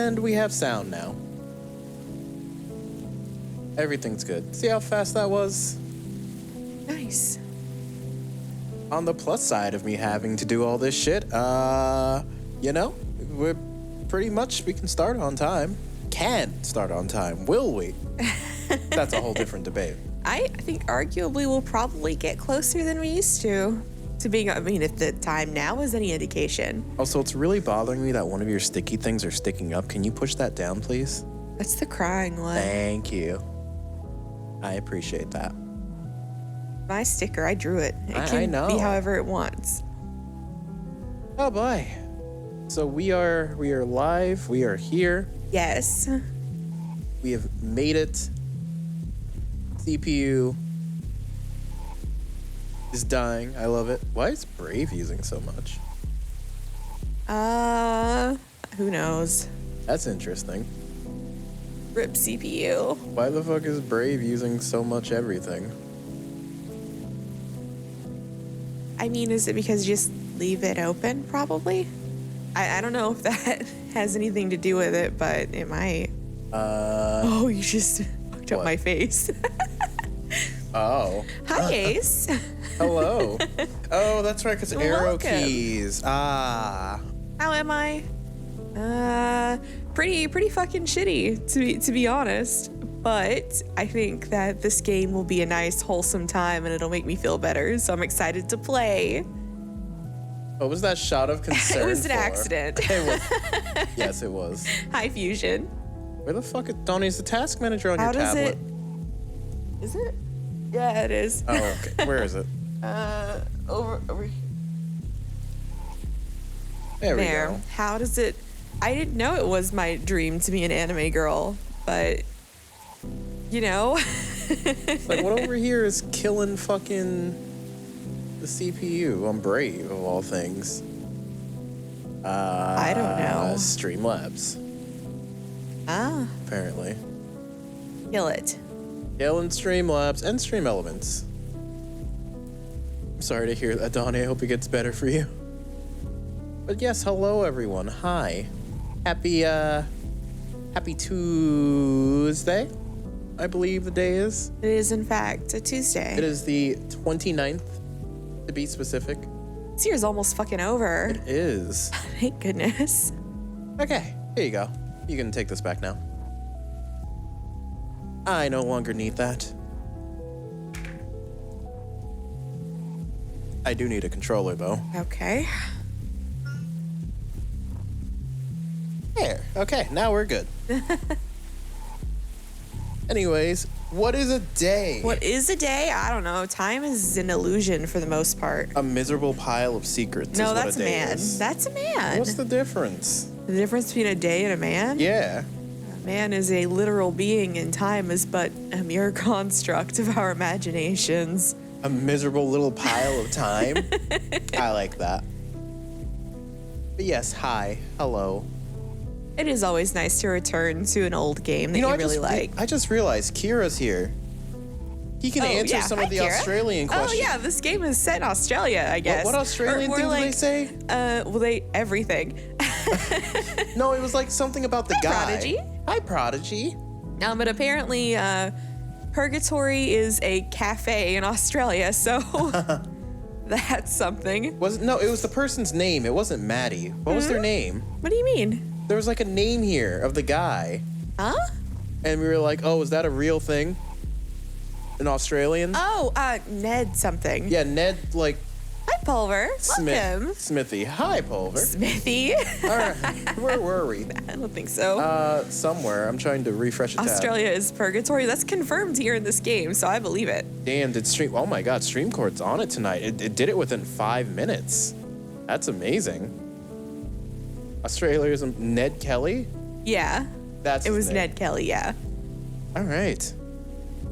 And we have sound now. Everything's good. See how fast that was? Nice. On the plus side of me having to do all this shit, you know, we're pretty much, we can start on time. Can start on time. Will we? That's a whole different debate. I think arguably we'll probably get closer than we used to being, I mean, if the time now is any indication. Also, it's really bothering me that one of your sticky things are sticking up. Can you push that down, please? That's the crying one. Thank you. I appreciate that. My sticker, I drew it. It I can know. be however it wants. Oh boy. So we are live. We are here. Yes. We have made it. CPU is dying. I love it. Why is Brave using so much? Who knows? That's interesting. RIP CPU. Why the fuck is Brave using so much everything? I mean, is it because you just leave it open, probably? I don't know if that has anything to do with it, but it might. Oh, you just fucked up my face. Oh. Hi, Ace. Hello. Oh, that's right, because arrow Welcome. keys. Ah. How am I? Pretty fucking shitty, to be honest. But I think that this game will be a nice, wholesome time, and it'll make me feel better. So I'm excited to play. What was that shot of concern It was an for? accident. It was. Yes, it was. Hi, Fusion. Where the fuck is Donnie's the task manager on How your does tablet? it? Is it? Yeah, it is. Oh, okay. Where is it? Over. There we There. go. How does it? I didn't know it was my dream to be an anime girl, but you know. Like, what over here is killing fucking the CPU on Brave, of all things? I don't know. Streamlabs, Ah, apparently. kill it. Killing Streamlabs and Stream Elements. I'm sorry to hear that, Donnie. I hope it gets better for you. But yes, hello everyone. Hi. Happy Tuesday, I believe the day is. It is, in fact, a Tuesday. It is the 29th, to be specific. This year's almost fucking over. It is. Thank goodness. Okay, here you go. You can take this back now. I no longer need that. I do need a controller, though. Okay. There. Okay, now we're good. Anyways, what is a day? What is a day? I don't know. Time is an illusion for the most part. A miserable pile of secrets. No, is what that's a a day man. is. That's a man. What's the difference? The difference between a day and a man? Yeah. A man is a literal being, and time is but a mere construct of our imaginations. A miserable little pile of time. I like that. But yes, hi, hello. It is always nice to return to an old game that you really like. I just realized Kira's here. He can answer some Hi, of the Kira. Australian questions. Oh yeah, this game is set in Australia, I guess. What Australian Or thing more did they say? Well, they everything. No, it was like something about the guy. Prodigy. Hi, Prodigy. But apparently, Purgatory is a cafe in Australia, so that's something. It was the person's name. It wasn't Maddie. What was their name? What do you mean? There was like a name here of the guy. Huh? And we were like, oh, is that a real thing? An Australian? Oh, Ned something. Yeah, Ned, like, Hi, Pulver. Welcome. Smithy. Hi, Pulver. Smithy. All right. Where were we? I don't think so. Somewhere. I'm trying to refresh a tab. Australia is Purgatory. That's confirmed here in this game, so I believe it. Damn, oh my God, StreamCourt's on it tonight. It did it within 5 minutes. That's amazing. Australia's Ned Kelly? Yeah. That's It his was name. Ned Kelly, yeah. All right.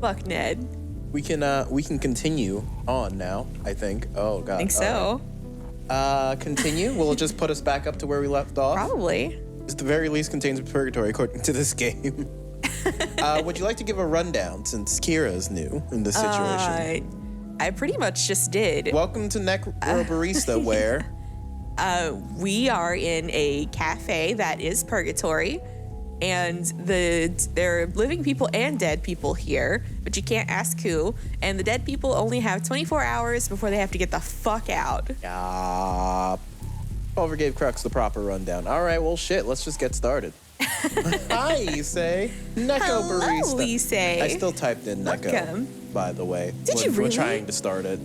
Fuck Ned. We can continue on now, I think. Oh God. I think so. Continue. Will it just put us back up to where we left off? Probably. At the very least contains Purgatory according to this game. Would you like to give a rundown since Kira's new in this situation? I pretty much just did. Welcome to Necrobarista, where We are in a cafe that is Purgatory. and there are living people and dead people here, but you can't ask who. And the dead people only have 24 hours before they have to get the fuck out. Over gave Crux the proper rundown. All right, well, shit, let's just get started. Hi, Issei. Necrobarista. Hello, Issei. I still typed in Neko, Welcome. by the way. Did you really? We're trying to start it.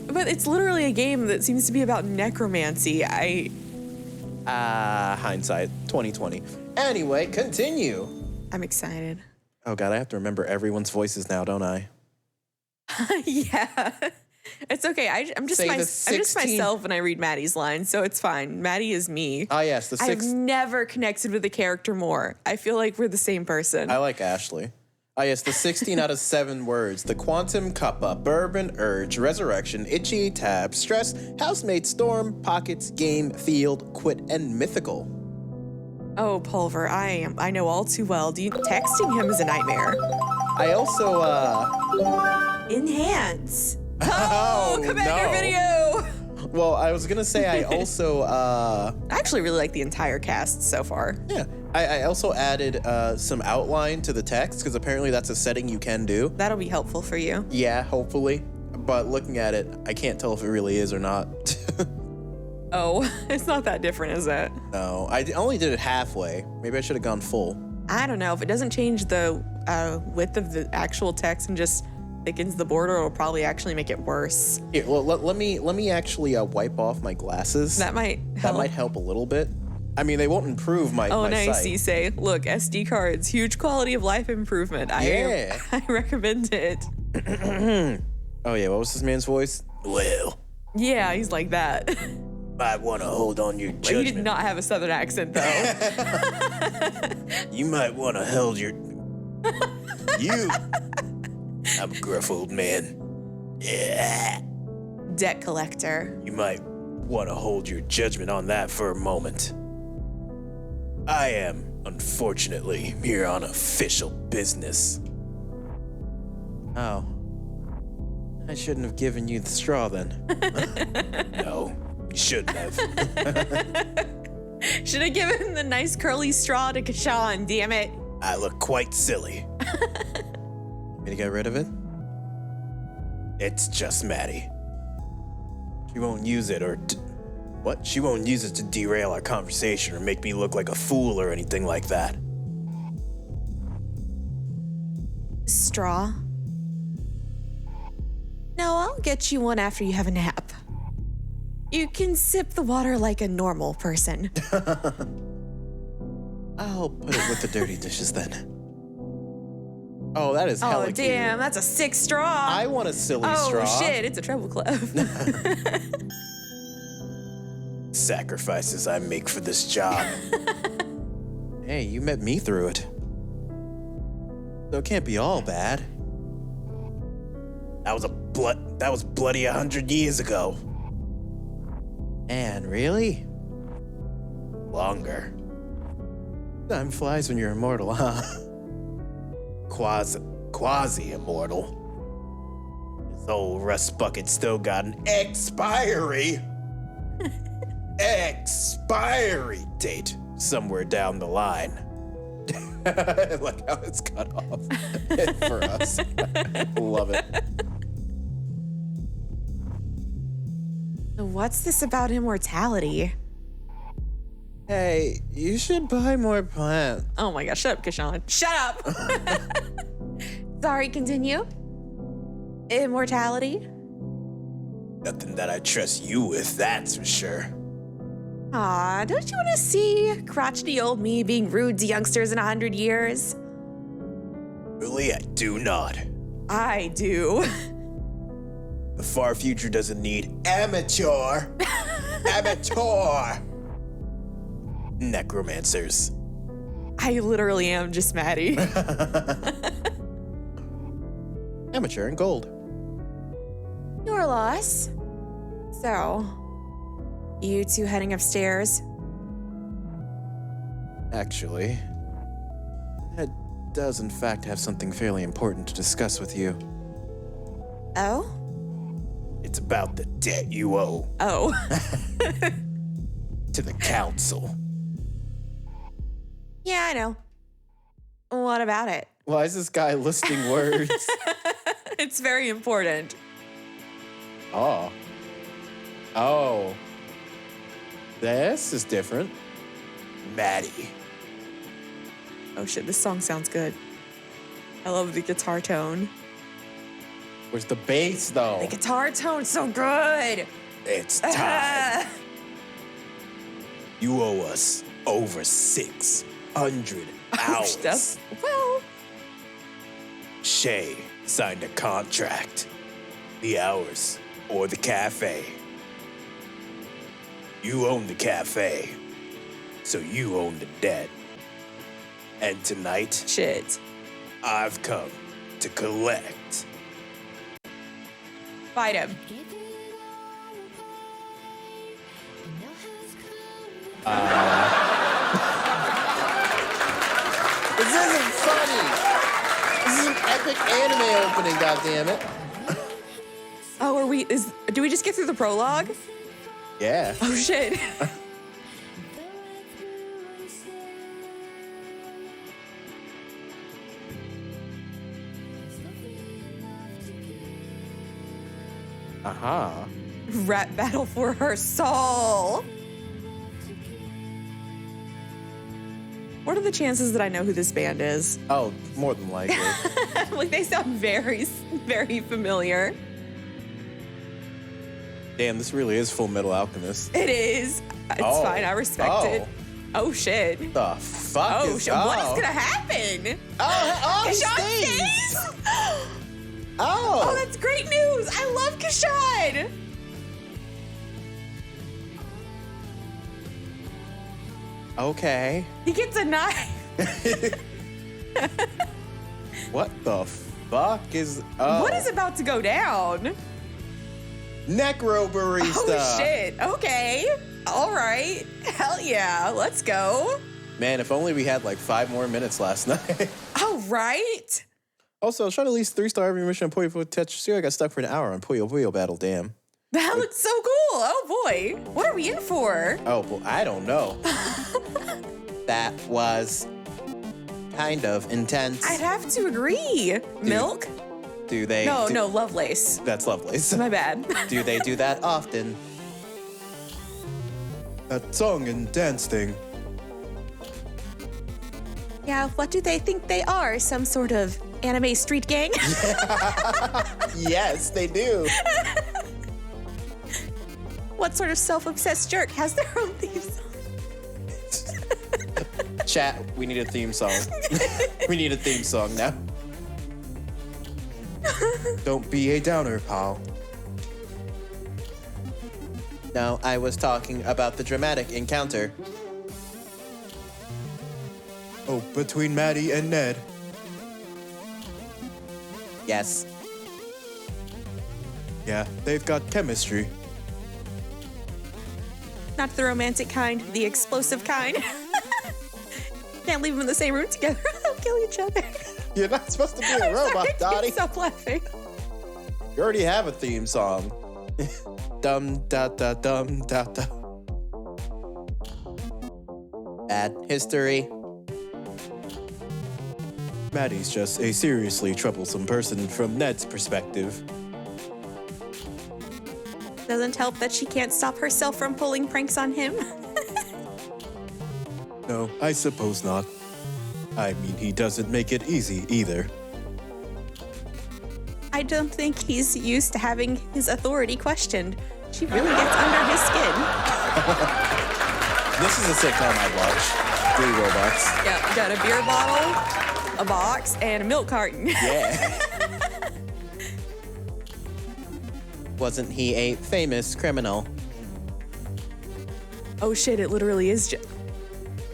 But it's literally a game that seems to be about necromancy. Hindsight, 2020. Anyway, continue. I'm excited. Oh, God, I have to remember everyone's voices now, don't I? Yeah. It's okay. I'm just myself when I read Maddie's lines, so it's fine. Maddie is me. Ah, yes, I've never connected with the character more. I feel like we're the same person. I like Ashley. Ah, yes, the 16 out of 7 words. The Quantum Cuppa, Bourbon Urge, Resurrection, Itchy Tab, Stress, Housemate Storm, Pockets, Game, Field, Quit, and Mythical. Oh, Pulver, I know all too well. Texting him is a nightmare. I also, Enhance. Oh, Commander no. Video! Well, I was gonna say I also, I actually really like the entire cast so far. Yeah, I also added some outline to the text, because apparently that's a setting you can do. That'll be helpful for you. Yeah, hopefully. But looking at it, I can't tell if it really is or not. Oh, it's not that different, is it? No, I only did it halfway. Maybe I should have gone full. I don't know. If it doesn't change the width of the actual text and just thickens the border, it'll probably actually make it worse. Here, well, let me actually wipe off my glasses. That might help. That might help a little bit. I mean, they won't improve my Oh, my nice, sight. Issei. Look, SD cards, huge quality of life improvement. Yeah. I recommend it. Oh yeah, what was this man's voice? Well, Yeah, he's like that. might want to hold on your judgment. He did not have a southern accent, though. You might want to hold your... You! I'm a gruff old man. Yeah. Debt collector. You might want to hold your judgment on that for a moment. I am, unfortunately, here on official business. Oh. I shouldn't have given you the straw then. No, you shouldn't have. Should have given the nice curly straw to Kashan, damn it. I look quite silly. Me to get rid of it? It's just Maddie. She won't use it what? She won't use it to derail our conversation or make me look like a fool or anything like that. Straw? No, I'll get you one after you have a nap. You can sip the water like a normal person. I'll put it with the dirty dishes then. Oh, that is hella Oh, damn, cute. that's a sick straw. I want a silly straw. Oh, shit, it's a treble clef. Sacrifices I make for this job. Hey, you met me through it. So it can't be all bad. That was bloody 100 years ago. And really? Longer. Time flies when you're immortal, huh? Quasi-immortal. This old rust bucket still got an expiry date somewhere down the line. Like how it's cut off for us. Love it. What's this about immortality? Hey, you should buy more plants. Oh my gosh, shut up, Kashan. Shut up! Sorry, continue. Immortality? Nothing that I trust you with, that's for sure. Aw, don't you want to see crotchety old me being rude to youngsters in 100 years? Really, I do not. I do. The far future doesn't need amateur necromancers. I literally am just Maddie. Amateur and gold. Your loss. So, you two heading upstairs? Actually, Ed does in fact have something fairly important to discuss with you. Oh? It's about the debt you owe Oh. to the council. Yeah, I know. What about it? Why is this guy listing words? It's very important. Oh. Oh. This is different. Maddie. Oh shit, this song sounds good. I love the guitar tone. Where's the bass, though? The guitar tone's so good. It's time. You owe us over 600 hours. Well, Shay signed a contract. The hours or the cafe. You own the cafe, so you own the debt. And tonight, shit. I've come to collect. Fight him. This isn't funny. This is an epic anime opening, goddammit. Oh, do we just get through the prologue? Yeah. Oh shit. Uh-huh. Rap battle for her soul. What are the chances that I know who this band is? Oh, more than likely. Like, they sound very, very familiar. Damn, this really is Full Metal Alchemist. It is. It's fine. I respect it. Oh, shit. The fuck Oh, is... shit. What is going to happen? Oh, Kashan stays! stays? Oh! Oh, that's great news. I love Kashan. Okay. He gets a knife. What the fuck is... Oh. What is about to go down? Necrobarista! Oh, shit. Okay. All right. Hell yeah. Let's go. Man, if only we had like 5 more minutes last night. All right. Also, I was trying to at least 3-star every mission on RegretfulTwitcher. I got stuck for an hour on Puyo Puyo Battle, damn. That looks so cool. Oh, boy. What are we in for? Oh, well, I don't know. That was kind of intense. I'd have to agree. Milk? Do they? No, Lovelace. That's Lovelace. My bad. Do they do that often? That song and dance thing. Yeah, what do they think they are? Some sort of anime street gang? Yes, they do. What sort of self-obsessed jerk has their own theme song? Chat, we need a theme song. We need a theme song now. Don't be a downer, pal. No, I was talking about the dramatic encounter. Oh, between Maddie and Ned. Yes. Yeah, they've got chemistry. Not the romantic kind, the explosive kind. Can't leave them in the same room together. They'll kill each other. You're not supposed to be a robot, Dottie. Stop laughing. You already have a theme song. Dum da da dum da da. Bad history. Maddie's just a seriously troublesome person from Ned's perspective. Doesn't help that she can't stop herself from pulling pranks on him. No, I suppose not. I mean, he doesn't make it easy either. I don't think he's used to having his authority questioned. She really gets under his skin. This is a sitcom I'd watch. 3 robots. Yeah, got a beer bottle, a box, and a milk carton. Yeah. Wasn't he a famous criminal? Oh shit, it literally is just...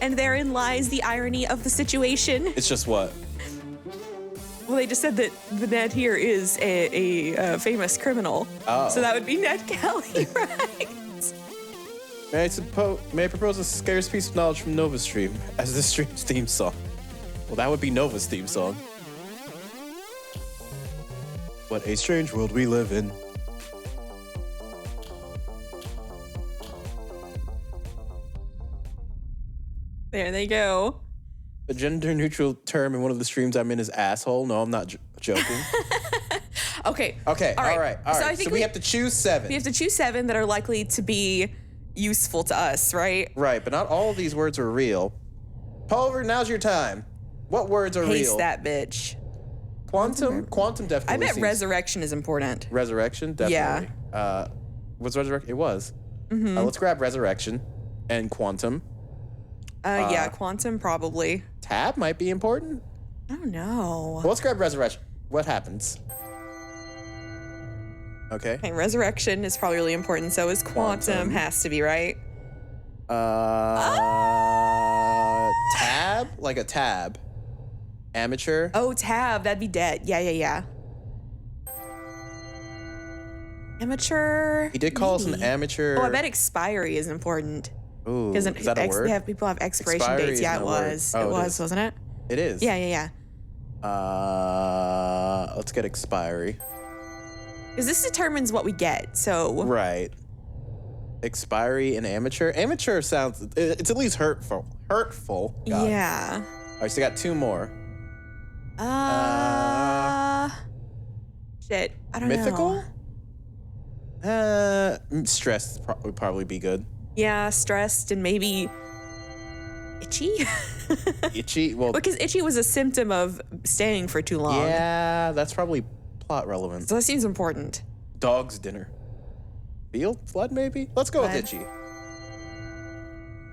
And therein lies the irony of the situation. It's just what? Well, they just said that the Ned here is a famous criminal. Oh. So that would be Ned Kelly, right? May I propose a scarce piece of knowledge from Nova's stream as the stream's theme song? Well, that would be Nova's theme song. What a strange world we live in. There they go. The gender neutral term in one of the streams I'm in is asshole. No, I'm not joking. Okay. Okay. All right. So I think we have to choose 7. We have to choose 7 that are likely to be useful to us, right? Right, but not all of these words are real. Pulver, now's your time. What words are real? Haste that bitch. Quantum? Quantum definitely I bet seems... resurrection is important. Resurrection? Definitely. Yeah. Was resurrection? It was. Let's grab resurrection and quantum. Yeah, quantum probably. Tab might be important. I don't know. Well, let's grab resurrection. What happens? Okay. Resurrection is probably really important. So is quantum. Has to be, right? Tab? Like a tab. Amateur? Oh, tab. That'd be dead. Yeah. Amateur. He did call us an amateur. Oh, I bet expiry is important. Ooh, is that a word? People have expiration Expiry dates. Yeah, it was. Oh, it was, wasn't it? It is. Yeah. Let's get expiry. Because this determines what we get, so... Right. Expiry and amateur. Amateur sounds... It's at least hurtful. God. Yeah. All right, so I got 2 more. Shit. I don't know. Mythical? Stressed would probably be good. Yeah, stressed and maybe... Itchy? Itchy? Well... Because itchy was a symptom of staying for too long. Yeah, that's probably plot relevant. So that seems important. Dog's dinner. Field? Flood, maybe? Let's go with itchy.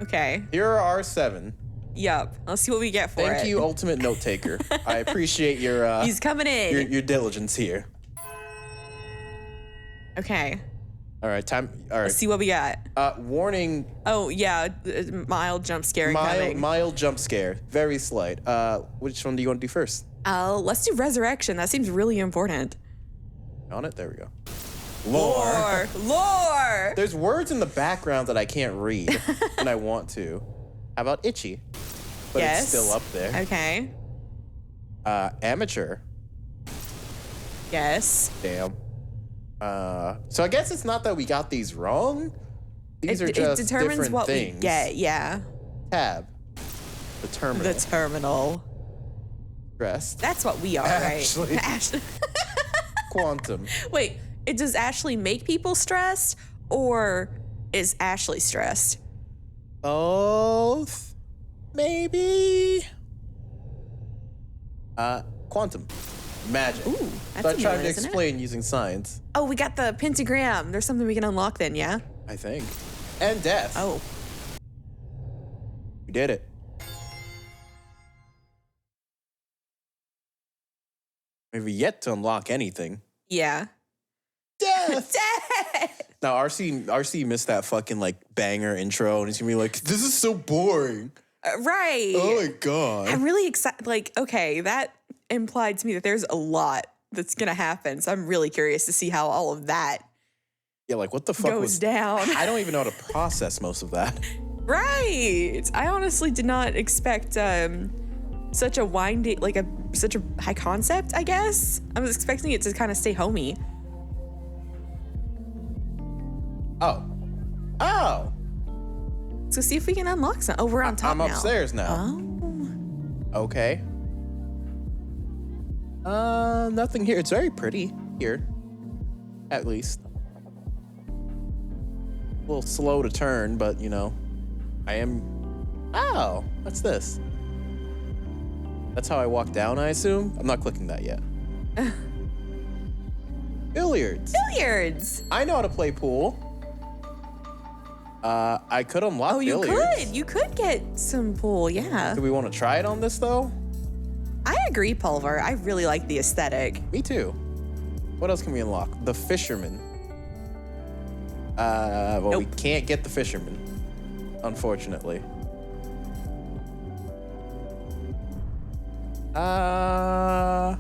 Okay. Here are our 7. Yup. Let's see what we get for it. Thank you, ultimate note taker. I appreciate your... He's coming in. Your diligence here. Okay. All right, time. All right. Let's see what we got. Warning. Oh, yeah. Mild jump scare coming. Mild jump scare. Very slight. Which one do you want to do first? Let's do resurrection. That seems really important. On it? There we go. Lore. There's words in the background that I can't read and I want to. How about itchy? But it's still up there. Okay. Amateur. Yes. Damn. So I guess it's not that we got these wrong. These are just it determines different what things. we get, yeah. Tab. The terminal. The terminal. Stressed. That's what we are, Ashley. right? Ashley. Quantum. Wait, does Ashley make people stressed, or is Ashley stressed? Both. Maybe. Quantum. Magic. Ooh, that's so I tried to isn't explain using science. Oh, we got the pentagram. There's something we can unlock then, yeah? I think. And death. Oh. We did it. We've yet to unlock anything. Yeah. Death! Death! Now, RC missed that fucking, like, banger intro, and he's gonna be like, this is so boring. Right. Oh, my God. I'm really excited. Like, okay, that implied to me that there's a lot that's gonna happen, so I'm really curious to see how all of that like, what the fuck goes down. I don't even know how to process most of that. Right. I honestly did not expect such a winding, like such a high concept, I guess. I was expecting it to kind of stay homey. Oh. So see if we can unlock some. Oh, we're on top now. I'm upstairs now. Oh. Okay. Nothing here. It's very pretty here. At least. A little slow to turn, but, you know, I am... Oh, what's this? That's how I walk down, I assume? I'm not clicking that yet. Billiards. Billiards. I know how to play pool. I could unlock billiards. You could get some pool, yeah. Do we want to try it on this, though? I agree, Pulver. I really like the aesthetic. Me too. What else can we unlock? The fisherman. Well, we can't get the fisherman, unfortunately. My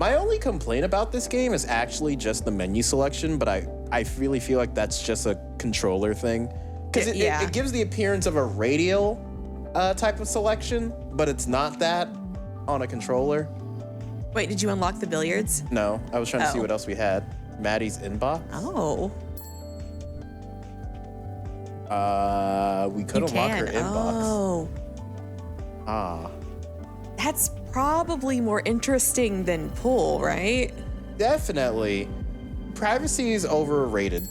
only complaint about this game is actually just the menu selection, but I really feel like that's just a controller thing. Because it gives the appearance of a radial type of selection, but it's not that on a controller. Wait, did you unlock the billiards? No, I was trying to see what else we had. Maddie's inbox. Oh. We could unlock her inbox. Oh. Ah. That's probably more interesting than pool, right? Definitely. Privacy is overrated.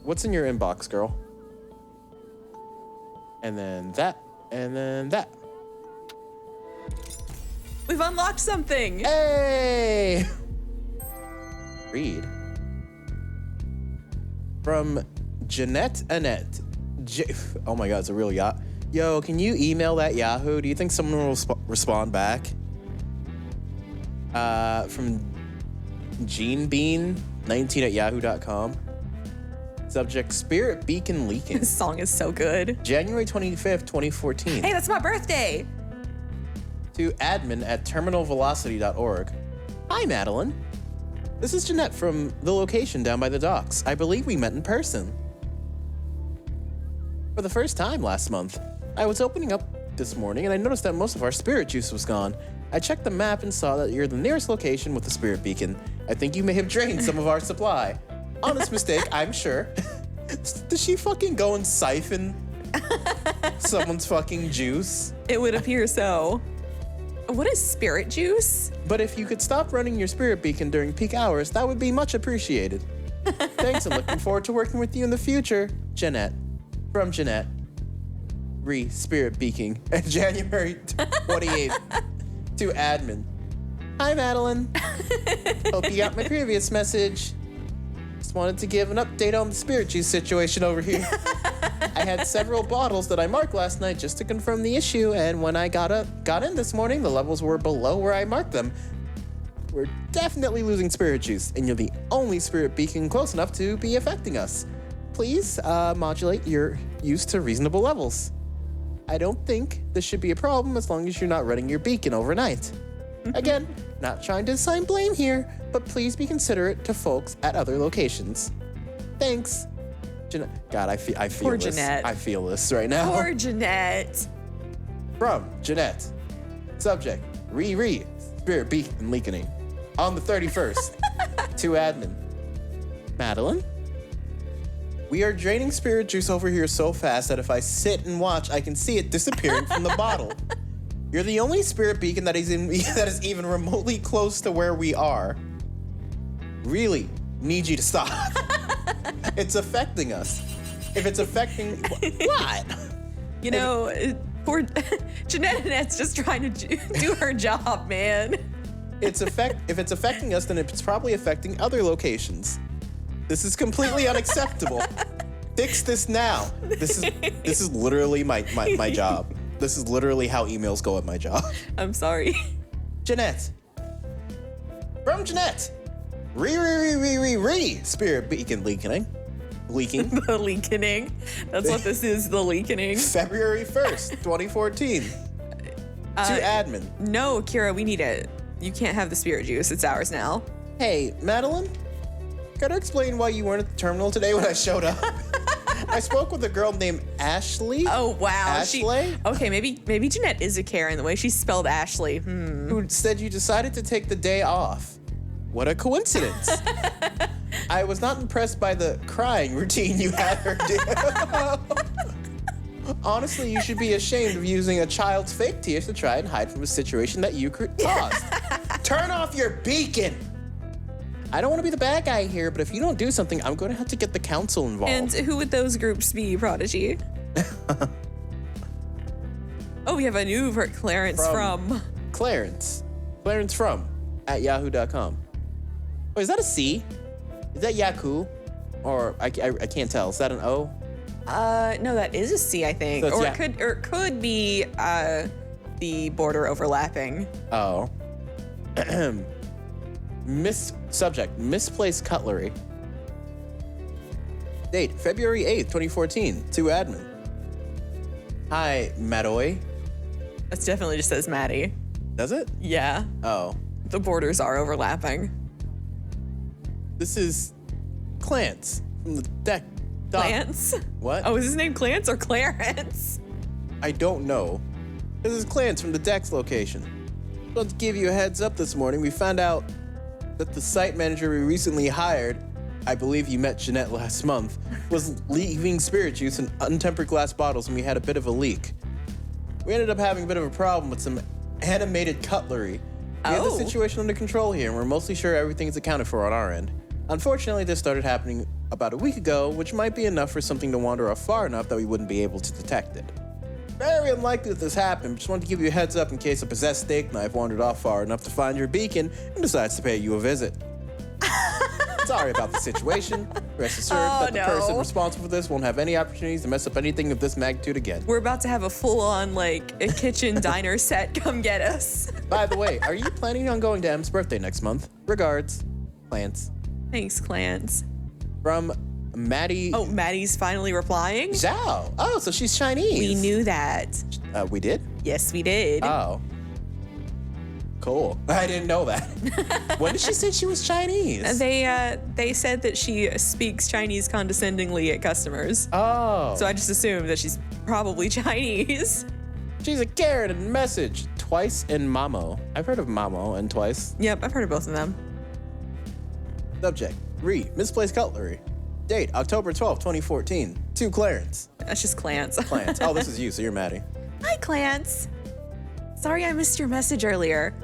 What's in your inbox, girl? And then that. And then that. We've unlocked something. Hey! Read. From Jeanette Annette. Oh my God, it's a real yacht. Yo, can you email that Yahoo? Do you think someone will respond back? From GeneBean19@yahoo.com. Subject, Spirit Beacon leaking. This song is so good. January 25th, 2014. Hey, that's my birthday. To admin@terminalvelocity.org. Hi, Madeline. This is Jeanette from the location down by the docks. I believe we met in person. For the first time last month, I was opening up this morning and I noticed that most of our spirit juice was gone. I checked the map and saw that you're the nearest location with the spirit beacon. I think you may have drained some of our supply. Honest mistake, I'm sure. Does she fucking go and siphon someone's fucking juice? It would appear so. What is spirit juice? But if you could stop running your spirit beacon during peak hours, that would be much appreciated. Thanks, and looking forward to working with you in the future. Jeanette. From Jeanette. Spirit beaking. January 28th. To admin. Hi, Madeline. Hope you got my previous message. Just wanted to give an update on the spirit juice situation over here. I had several bottles that I marked last night just to confirm the issue, and when I got in this morning, the levels were below where I marked them. We're definitely losing spirit juice, and you're the only spirit beacon close enough to be affecting us. Please modulate your use to reasonable levels. I don't think this should be a problem as long as you're not running your beacon overnight. Again, not trying to assign blame here, but please be considerate to folks at other locations. Thanks. God, I feel Poor this. Jeanette. I feel this right now. Poor Jeanette. From Jeanette. Subject, spirit beacon leaking. On the 31st. To admin. Madeline? We are draining spirit juice over here so fast that if I sit and watch, I can see it disappearing from the bottle. You're the only spirit beacon that is even remotely close to where we are. Really need you to stop. It's affecting us. If it's affecting what? You know, poor Jeanette Annette's just trying to do her job, man. If it's affecting us, then it's probably affecting other locations. This is completely unacceptable. Fix this now. This is literally my job. This is literally how emails go at my job. I'm sorry. Jeanette. From Jeanette. Spirit beacon leaking. The leakening. That's what this is, the leakening. February 1st, 2014. To admin. No, Kira, we need it. You can't have the spirit juice. It's ours now. Hey, Madeline? Gotta explain why you weren't at the terminal today when I showed up. I spoke with a girl named Ashley. Oh, wow. Ashley? Okay, maybe Jeanette is a Karen, the way she spelled Ashley. Who said you decided to take the day off. What a coincidence. I was not impressed by the crying routine you had her do. Honestly, you should be ashamed of using a child's fake tears to try and hide from a situation that you caused. Turn off your beacon! I don't want to be the bad guy here, but if you don't do something, I'm going to have to get the council involved. And who would those groups be, Prodigy? Oh, we have a new for Clarence from. Clarence from @yahoo.com. Oh, is that a C? Is that Yaku? Or I can't tell. Is that an O? No, that is a C, I think. So or it could be the border overlapping. Oh. Subject, misplaced cutlery. Date, February 8th, 2014. To admin. Hi, Madoy. That definitely just says Maddie. Does it? Yeah. Oh. The borders are overlapping. This is Clance from the deck. Clance? What? Oh, is his name Clance or Clarence? I don't know. This is Clance from the Dex location. Just to give you a heads up this morning, we found out that the site manager we recently hired, I believe you met Jeanette last month, was leaving spirit juice in untempered glass bottles and we had a bit of a leak. We ended up having a bit of a problem with some animated cutlery. We have the situation under control here, and we're mostly sure everything's accounted for on our end. Unfortunately, this started happening about a week ago, which might be enough for something to wander off far enough that we wouldn't be able to detect it. Very unlikely that this happened, just wanted to give you a heads up in case a possessed steak knife wandered off far enough to find your beacon and decides to pay you a visit. Sorry about the situation. Rest assured that the person responsible for this won't have any opportunities to mess up anything of this magnitude again. We're about to have a full-on, like, a kitchen diner set come get us. By the way, are you planning on going to M's birthday next month? Regards, Clance. Thanks, Clance. From Maddie. Oh, Maddie's finally replying? Zhao. Oh, so she's Chinese. We knew that. We did? Yes, we did. Oh. Cool. I didn't know that. When did she say she was Chinese? They said that she speaks Chinese condescendingly at customers. Oh. So I just assumed that she's probably Chinese. She's a carrot and message. Twice and Mamo. I've heard of Mamo and Twice. Yep, I've heard of both of them. Subject, misplaced cutlery. Date, October 12, 2014. To Clarence. That's just Clance. Clance. Oh, this is you, so you're Maddie. Hi, Clance. Sorry I missed your message earlier.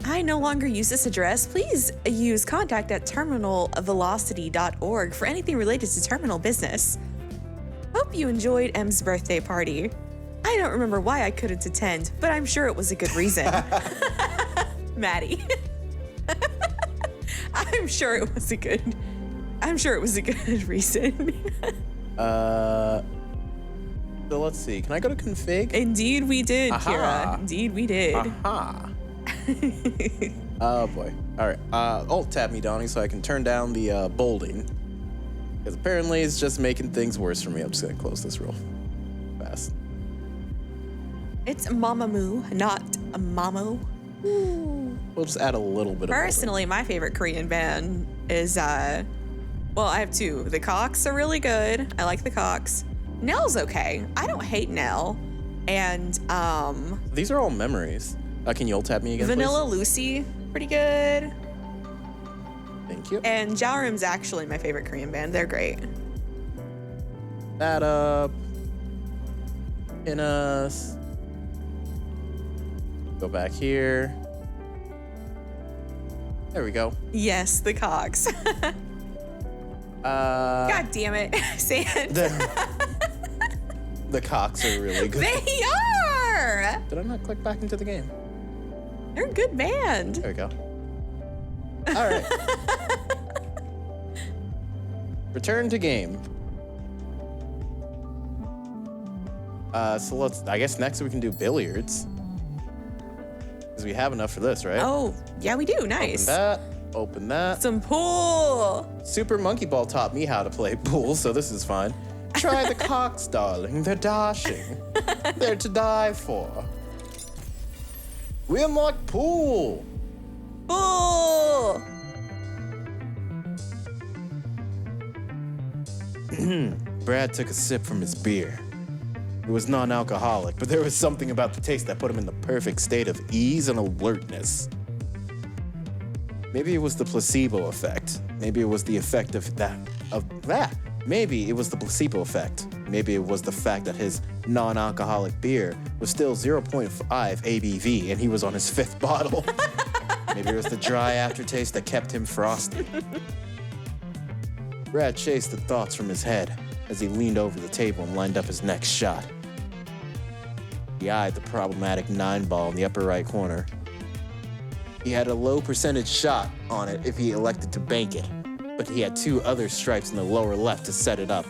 I no longer use this address. Please use contact@terminalvelocity.org for anything related to terminal business. Hope you enjoyed M's birthday party. I don't remember why I couldn't attend, but I'm sure it was a good reason. Maddie. I'm sure it was a good reason. So let's see. Can I go to config? Indeed we did, Kira. Indeed we did. Aha. Oh boy. All right. Alt tab me, Donnie, so I can turn down the bolding. Because apparently it's just making things worse for me. I'm just gonna close this real fast. It's Mamamoo, not a Mamo. We'll just add a little bit of Personally, my favorite Korean band is, well, I have two. The Cox are really good. I like the Cox. Nell's okay. I don't hate Nell. And, These are all memories. Can you alt tab me again, Vanilla please? Lucy, pretty good. Thank you. And Jaorim's actually my favorite Korean band. They're great. That up. In us. Go back here. There we go. Yes, the Cox. God damn it, Sand. The Cox are really good. They are! Did I not click back into the game? They're a good band. There we go. All right. Return to game. So I guess next we can do billiards. Because we have enough for this, right? Oh, yeah, we do. Nice. Open that. Some pool. Super Monkey Ball taught me how to play pool, so this is fine. Try the Cox, darling. They're dashing. They're to die for. We unlock pool. Pool. Brad took a sip from his beer. It was non-alcoholic, but there was something about the taste that put him in the perfect state of ease and alertness. Maybe it was the placebo effect. Maybe it was the effect of that. Maybe it was the placebo effect. Maybe it was the fact that his non-alcoholic beer was still 0.5 ABV and he was on his 5th bottle. Maybe it was the dry aftertaste that kept him frosty. Brad chased the thoughts from his head as he leaned over the table and lined up his next shot. He eyed the problematic 9-ball in the upper right corner. He had a low percentage shot on it if he elected to bank it, but he had 2 other stripes in the lower left to set it up.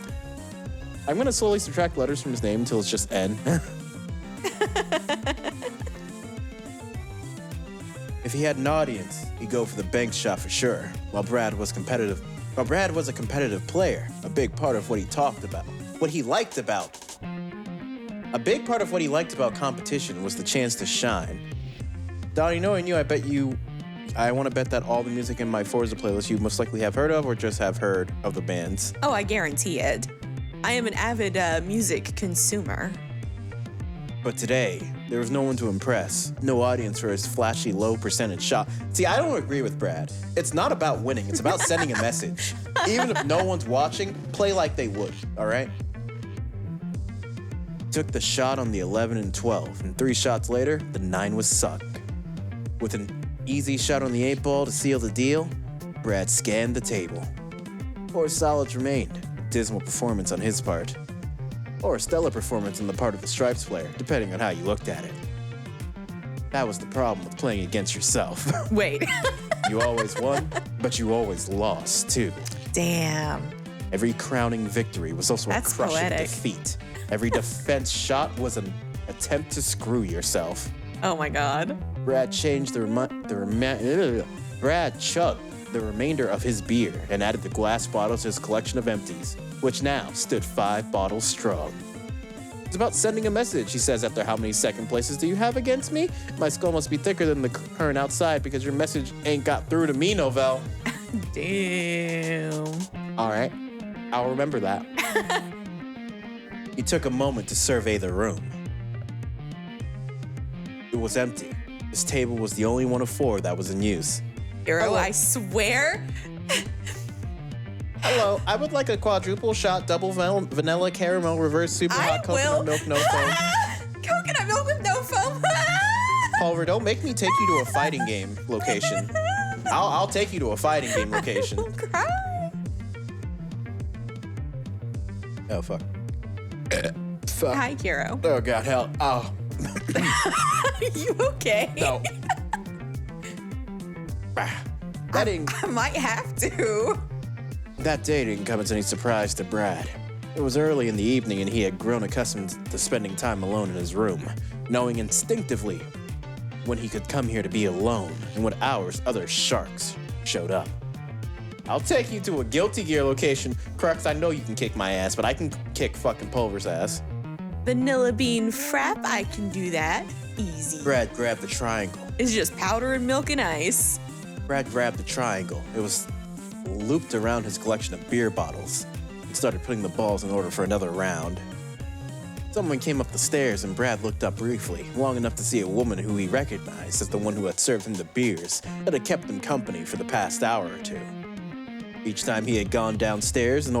I'm gonna slowly subtract letters from his name until it's just N. If he had an audience, he'd go for the bank shot for sure, while Brad was a competitive player, a big part of what he talked about, what he liked about. A big part of what he liked about competition was the chance to shine. Donnie, knowing you, I want to bet that all the music in my Forza playlist you most likely have heard of or just have heard of the bands. Oh, I guarantee it. I am an avid music consumer. But today, there was no one to impress, no audience for his flashy low percentage shot. See, I don't agree with Brad. It's not about winning, it's about sending a message. Even if no one's watching, play like they would, all right? Took the shot on the 11 and 12, and 3 shots later, the 9 was sunk. With an easy shot on the 8 ball to seal the deal, Brad scanned the table. 4 solids remained, a dismal performance on his part. Or a stellar performance on the part of the Stripes player, depending on how you looked at it. That was the problem with playing against yourself. Wait. You always won, but you always lost, too. Damn. Every crowning victory was also That's a crushing poetic. defeat. Every defense shot was an attempt to screw yourself. Oh my God. Brad chugged the remainder of his beer and added the glass bottles to his collection of empties, which now stood 5 bottles strong. It's about sending a message, he says after how many second places do you have against me? My skull must be thicker than the current outside because your message ain't got through to me, Novell. Damn. All right, I'll remember that. He took a moment to survey the room. It was empty. His table was the only one of 4 that was in use. Hero, I swear. Hello, I would like a quadruple shot, double vanilla caramel, reverse super hot coconut milk, no foam. Coconut milk with no foam. Pulver, don't make me take you to a fighting game location. I'll take you to a fighting game location. I'll cry. Oh, fuck. Fuck. Hi, Kiro. Oh, God, hell. Oh. You okay? No. That didn't... I might have to. That day didn't come as any surprise to Brad. It was early in the evening and he had grown accustomed to spending time alone in his room, knowing instinctively when he could come here to be alone and what hours other sharks showed up. I'll take you to a Guilty Gear location. Crux, I know you can kick my ass, but I can kick fucking Pulver's ass. Vanilla bean frap, I can do that. Easy. Brad grabbed the triangle. It's just powder and milk and ice. Brad grabbed the triangle. It was looped around his collection of beer bottles and started putting the balls in order for another round. Someone came up the stairs and Brad looked up briefly, long enough to see a woman who he recognized as the one who had served him the beers that had kept him company for the past hour or two. Each time he'd gone downstairs to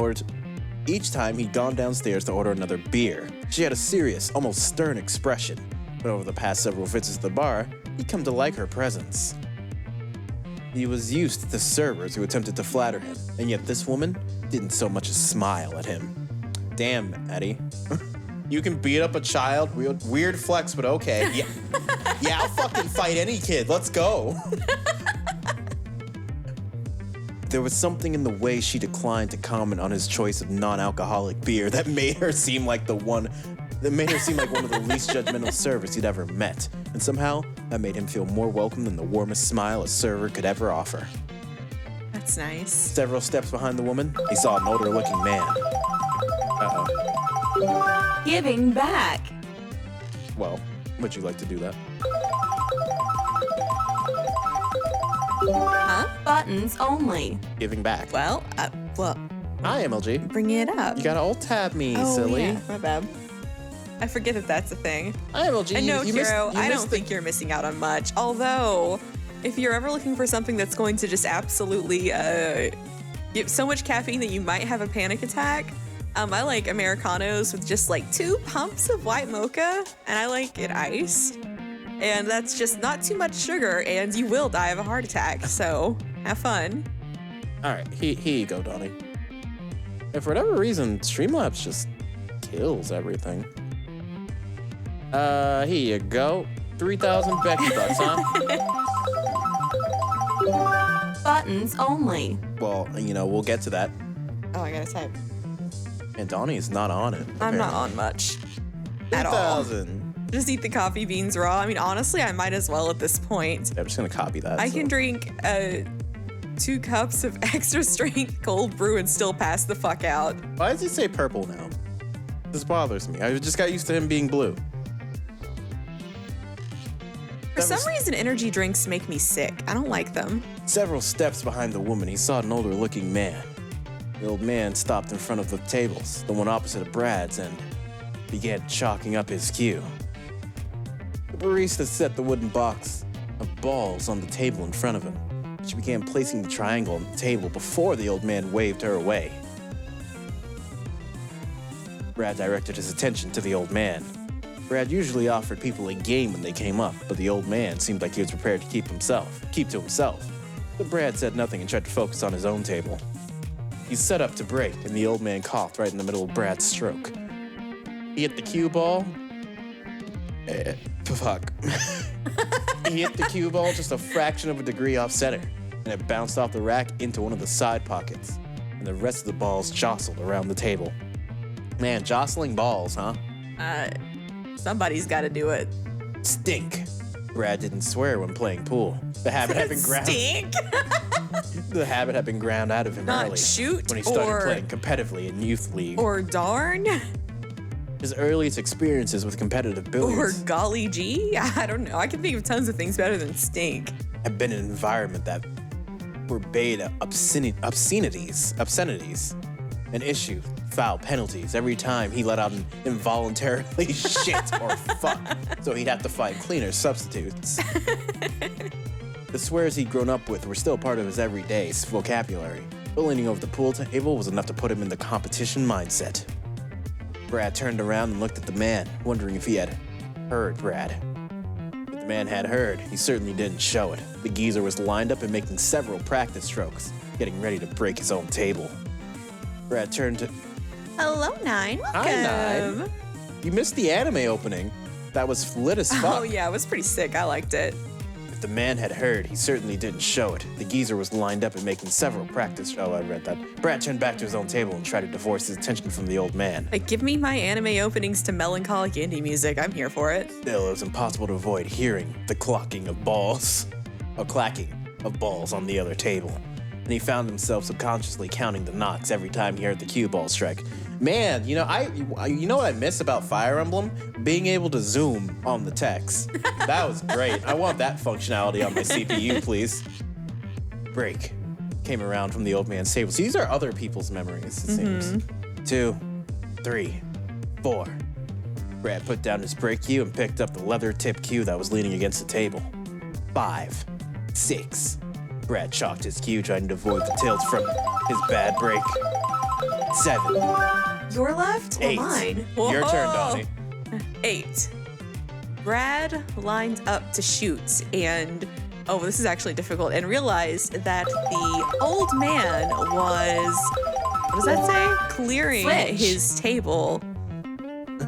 order another beer, she had a serious, almost stern expression, but over the past several visits to the bar, he'd come to like her presence. He was used to servers who attempted to flatter him, and yet this woman didn't so much as smile at him. Damn, Eddie. You can beat up a child? Weird flex, but okay. Yeah, I'll fucking fight any kid. Let's go. There was something in the way she declined to comment on his choice of non-alcoholic beer that made her seem like one of the least judgmental servers he'd ever met. And somehow, that made him feel more welcome than the warmest smile a server could ever offer. That's nice. Several steps behind the woman, he saw an older-looking man. Uh-oh. Giving back. Well, would you like to do that? Huh? Buttons only. Giving back. Well, Hi, MLG. bring it up. You gotta alt-tab me, silly. Yeah, my bad. I forget that that's a thing. Hi, MLG. And no, you Hero, I don't missed think you're missing out on much. Although, if you're ever looking for something that's going to just absolutely give so much caffeine that you might have a panic attack, I like Americanos with just like 2 pumps of white mocha, and I like it iced. And that's just not too much sugar, and you will die of a heart attack. So, have fun. All right, here you go, Donnie. And for whatever reason, Streamlabs just kills everything. Here you go. 3,000 Becky bucks, huh? Buttons only. Well, we'll get to that. Oh, I gotta type. And Donnie is not on it. I'm not on much. At all. 3,000. Just eat the coffee beans raw. I mean, honestly, I might as well at this point. I'm just gonna copy that. I can drink 2 cups of extra strength cold brew and still pass the fuck out. Why does he say purple now? This bothers me. I just got used to him being blue. For some reason, energy drinks make me sick. I don't like them. Several steps behind the woman, he saw an older-looking man. The old man stopped in front of the tables, the one opposite of Brad's, and began chalking up his cue. The barista set the wooden box of balls on the table in front of him. She began placing the triangle on the table before the old man waved her away. Brad directed his attention to the old man. Brad usually offered people a game when they came up, but the old man seemed like he was prepared to keep to himself. But Brad said nothing and tried to focus on his own table. He set up to break, and the old man coughed right in the middle of Brad's stroke. He hit the cue ball. Fuck. He hit the cue ball just a fraction of a degree off center, and it bounced off the rack into one of the side pockets, and the rest of the balls jostled around the table. Man, jostling balls, huh? Somebody's got to do it. Stink. Brad didn't swear when playing pool. The habit had been ground. Stink? The habit had been ground out of him Not early. shoot when he started or- playing competitively in youth league. Or darn? His earliest experiences with competitive Or billiards golly gee? I don't know. I can think of tons of things better than stink. have been an environment that forbade obscenities, an issue, foul penalties every time he let out an involuntarily shit or fuck, so he'd have to find cleaner substitutes. The swears he'd grown up with were still part of his everyday vocabulary, but leaning over the pool table was enough to put him in the competition mindset. Brad turned around and looked at the man, wondering if he had heard Brad. If the man had heard, he certainly didn't show it. The geezer was lined up and making several practice strokes, getting ready to break his own table. Brad turned to... Hello, Nine. Welcome. Hi, Nine. You missed the anime opening. That was lit as fuck. Oh, yeah. It was pretty sick. I liked it. If the man had heard, he certainly didn't show it. The geezer was lined up and making several practice... Oh, I read that. Brad turned back to his own table and tried to divorce his attention from the old man. Like, give me my anime openings to melancholic indie music. I'm here for it. Still, it was impossible to avoid hearing the clacking of balls on the other table. And he found himself subconsciously counting the knocks every time he heard the cue ball strike. Man, you know what I miss about Fire Emblem? Being able to zoom on the text. That was great. I want that functionality on my CPU, please. Break came around from the old man's table. So these are other people's memories, it seems. 2, 3, 4. Brad put down his break cue and picked up the leather-tipped cue that was leaning against the table. 5, 6. Brad chalked his cue, trying to avoid the tilts from his bad break. 7, Your left 8. or mine? Your turn, Donnie. 8. Brad lined up to shoot and, oh, this is actually difficult, and realized that the old man was, what does that say? Clearing Switch. his table.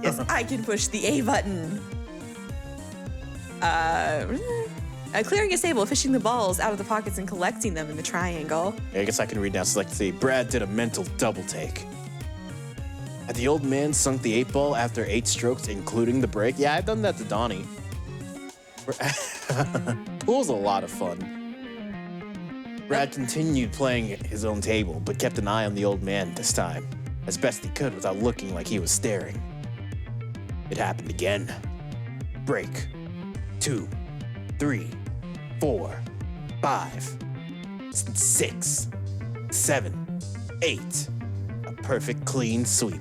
Yes, I can push the A button. Clearing his table, fishing the balls out of the pockets and collecting them in the triangle. I guess I can read now. Select C. Brad did a mental double take. Had the old man sunk the 8 ball after 8 strokes, including the break? Yeah, I've done that to Donnie. Pool's a lot of fun. Brad continued playing his own table, but kept an eye on the old man this time, as best he could without looking like he was staring. It happened again. Break. 2, 3, 4, 5, 6, 7, 8. A perfect clean sweep.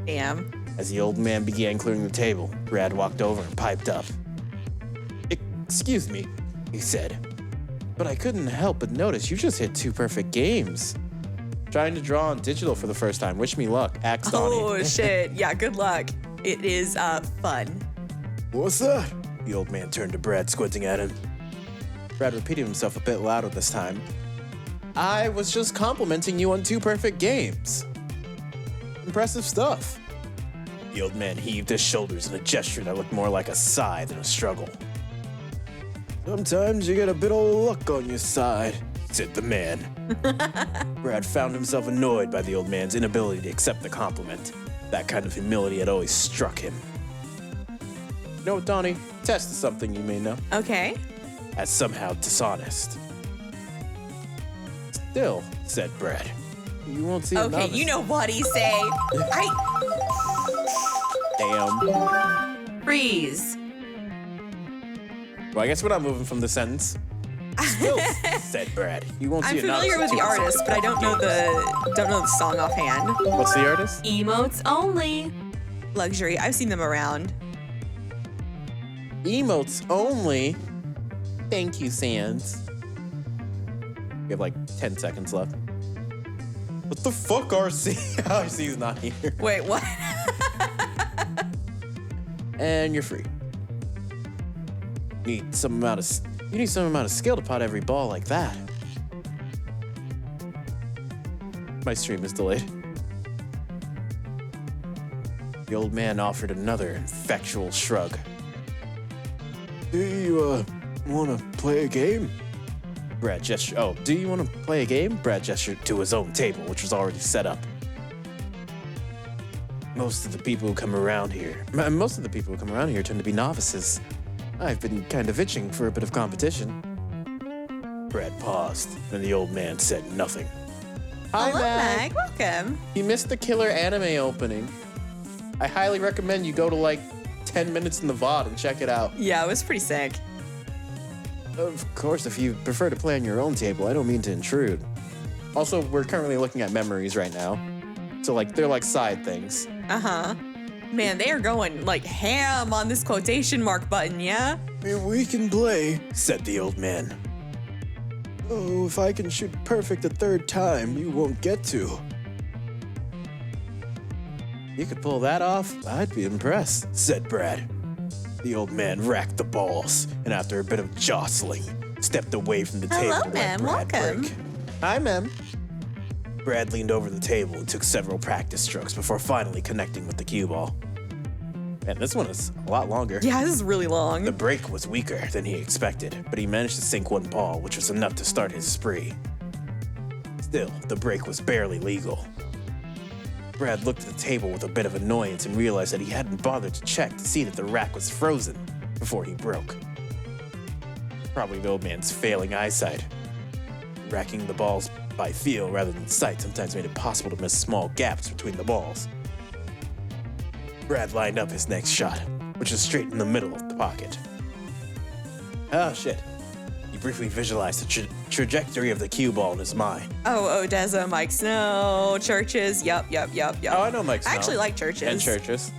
Damn. As the old man began clearing the table, Brad walked over and piped up. "Excuse me," he said, "but I couldn't help but notice you just hit 2 perfect games. Trying to draw on digital for the first time. Wish me luck. Axe Donnie." Oh, shit. Yeah, good luck. It is fun. "What's that?" The old man turned to Brad, squinting at him. Brad repeated himself a bit louder this time. "I was just complimenting you on 2 perfect games. Impressive stuff." The old man heaved his shoulders in a gesture that looked more like a sigh than a struggle. "Sometimes you get a bit of luck on your side," said the man. Brad found himself annoyed by the old man's inability to accept the compliment. That kind of humility had always struck him. "You know what, Donnie? Test is something you may know Okay. as somehow dishonest." "Still," said Brad, "you won't see a Okay, novice." you know what he say. Damn. Freeze. Well, I guess we're not moving from the sentence. "Still," said Brad, "you won't see I'm a novice." familiar with the artist, but I don't know the song offhand. What's the artist? Emotes only. Luxury. I've seen them around. Emotes only. Thank you, Sans. We have like 10 seconds left. What the fuck, RC? RC's not here. Wait, what? and you're free. You need some amount of skill to pot every ball like that. My stream is delayed. The old man offered another effectual shrug. Do you, want to play a game? Brad gestured. Oh, do you want to play a game? Brad gestured to his own table, which was already set up. Most of the people who come around here tend to be novices. I've been kind of itching for a bit of competition. Brad paused, and the old man said nothing. Hi, Hello, Mag. Welcome. You missed the killer anime opening. I highly recommend you go to like 10 minutes in the VOD and check it out. Yeah, it was pretty sick. Of course, if you prefer to play on your own table, I don't mean to intrude. Also, we're currently looking at memories right now. So like, they're like side things. Uh-huh. Man, they are going like ham on this quotation mark button, yeah? We can play, said the old man. Oh, if I can shoot perfect the third time, you won't get to. You could pull that off, I'd be impressed, said Brad. The old man racked the balls, and after a bit of jostling, stepped away from the table to let Brad break. Hi, ma'am. Brad leaned over the table and took several practice strokes before finally connecting with the cue ball. Man, this one is a lot longer. Yeah, this is really long. The break was weaker than he expected, but he managed to sink one ball, which was enough to start his spree. Still, the break was barely legal. Brad looked at the table with a bit of annoyance and realized that he hadn't bothered to check to see that the rack was frozen before he broke. Probably the old man's failing eyesight. Racking the balls by feel rather than sight sometimes made it possible to miss small gaps between the balls. Brad lined up his next shot, which was straight in the middle of the pocket. Oh, shit. He briefly visualized the trajectory of the cue ball in his mind. Oh, Odessa, Mike Snow, Churches. Yup. Oh, I know Mike Snow. I actually like Churches. And Churches.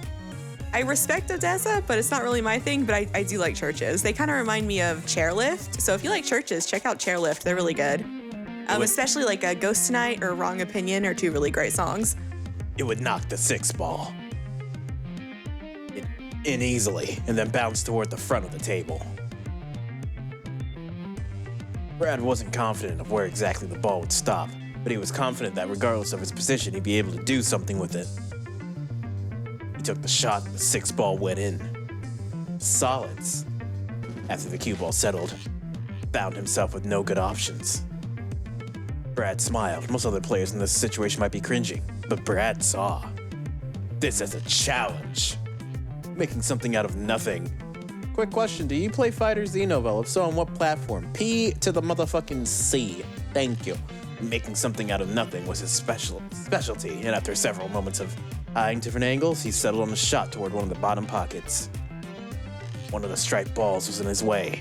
I respect Odessa, but it's not really my thing, but I do like Churches. They kind of remind me of Chairlift. So if you like Churches, check out Chairlift. They're really good. Especially like a Ghost Tonight or Wrong Opinion are two really great songs. It would knock the sixth ball in easily and then bounce toward the front of the table. Brad wasn't confident of where exactly the ball would stop, but he was confident that regardless of his position, he'd be able to do something with it. He took the shot and the sixth ball went in. Solids. After the cue ball settled, found himself with no good options. Brad smiled. Most other players in this situation might be cringing, but Brad saw this as a challenge. Making something out of nothing. Quick question, do you play Fighter Z Novel? If so, on what platform? P to the motherfucking C. Thank you. Making something out of nothing was his specialty, and after several moments of eyeing different angles, he settled on a shot toward one of the bottom pockets. One of the striped balls was in his way.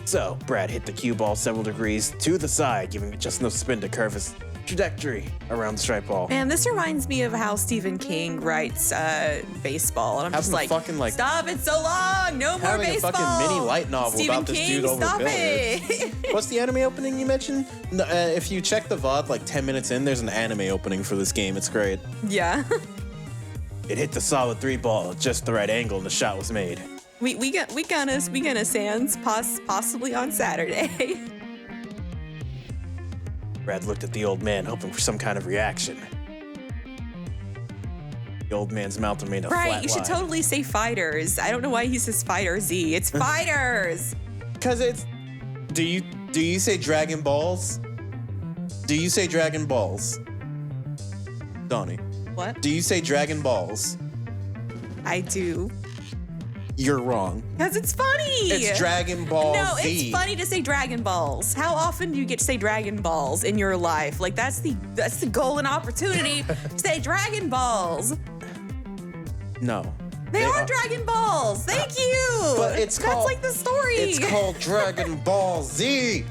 So, Brad hit the cue ball several degrees to the side, giving it just enough spin to curve his trajectory around the striped ball. Man, this reminds me of how Stephen King writes baseball, and I'm just like, stop, it's so long, no more having baseball. Having a fucking mini light novel Stephen about this King, dude over stop billiards. it. What's the anime opening you mentioned? No, if you check the VOD like 10 minutes in, there's an anime opening for this game. It's great. Yeah. It hit the solid three ball at just the right angle, and the shot was made. We gonna Sands possibly on Saturday. Brad looked at the old man, hoping for some kind of reaction. The old man's mouth remained a flat line. Right, you should totally say fighters. I don't know why he says Fighter Z. It's fighters. Cause it's. Do you say Dragon Balls? Do you say Dragon Balls? Donnie. What? Do you say Dragon Balls? I do. You're wrong. Because it's funny. It's Dragon Ball No, Z. it's funny to say Dragon Balls. How often do you get to say Dragon Balls in your life? Like that's the golden opportunity to say Dragon Balls. No. They are Dragon Balls. Thank you. But that's like the story. It's called Dragon Ball Z.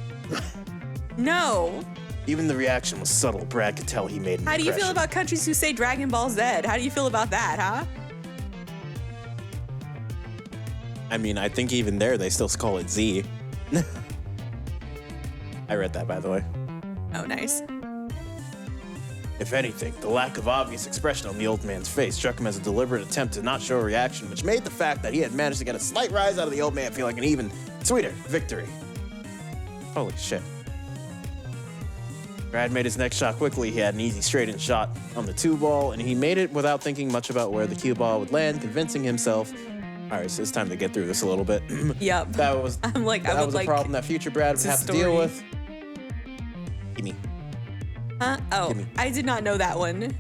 No. Even the reaction was subtle. Brad could tell he made an How do you feel impression. about countries who say Dragon Ball Z? How do you feel about that, huh? I mean, I think even there, they still call it Z. I read that, by the way. Oh, nice. If anything, the lack of obvious expression on the old man's face struck him as a deliberate attempt to not show a reaction, which made the fact that he had managed to get a slight rise out of the old man feel like an even sweeter victory. Holy shit. Brad made his next shot quickly. He had an easy straight-in shot on the 2-ball, and he made it without thinking much about where the cue ball would land, convincing himself. All right, so it's time to get through this a little bit. Yep. That was I'm like, that I would was like a problem that future Brad would have to deal with. Gimme. Oh, Gimme. I did not know that one.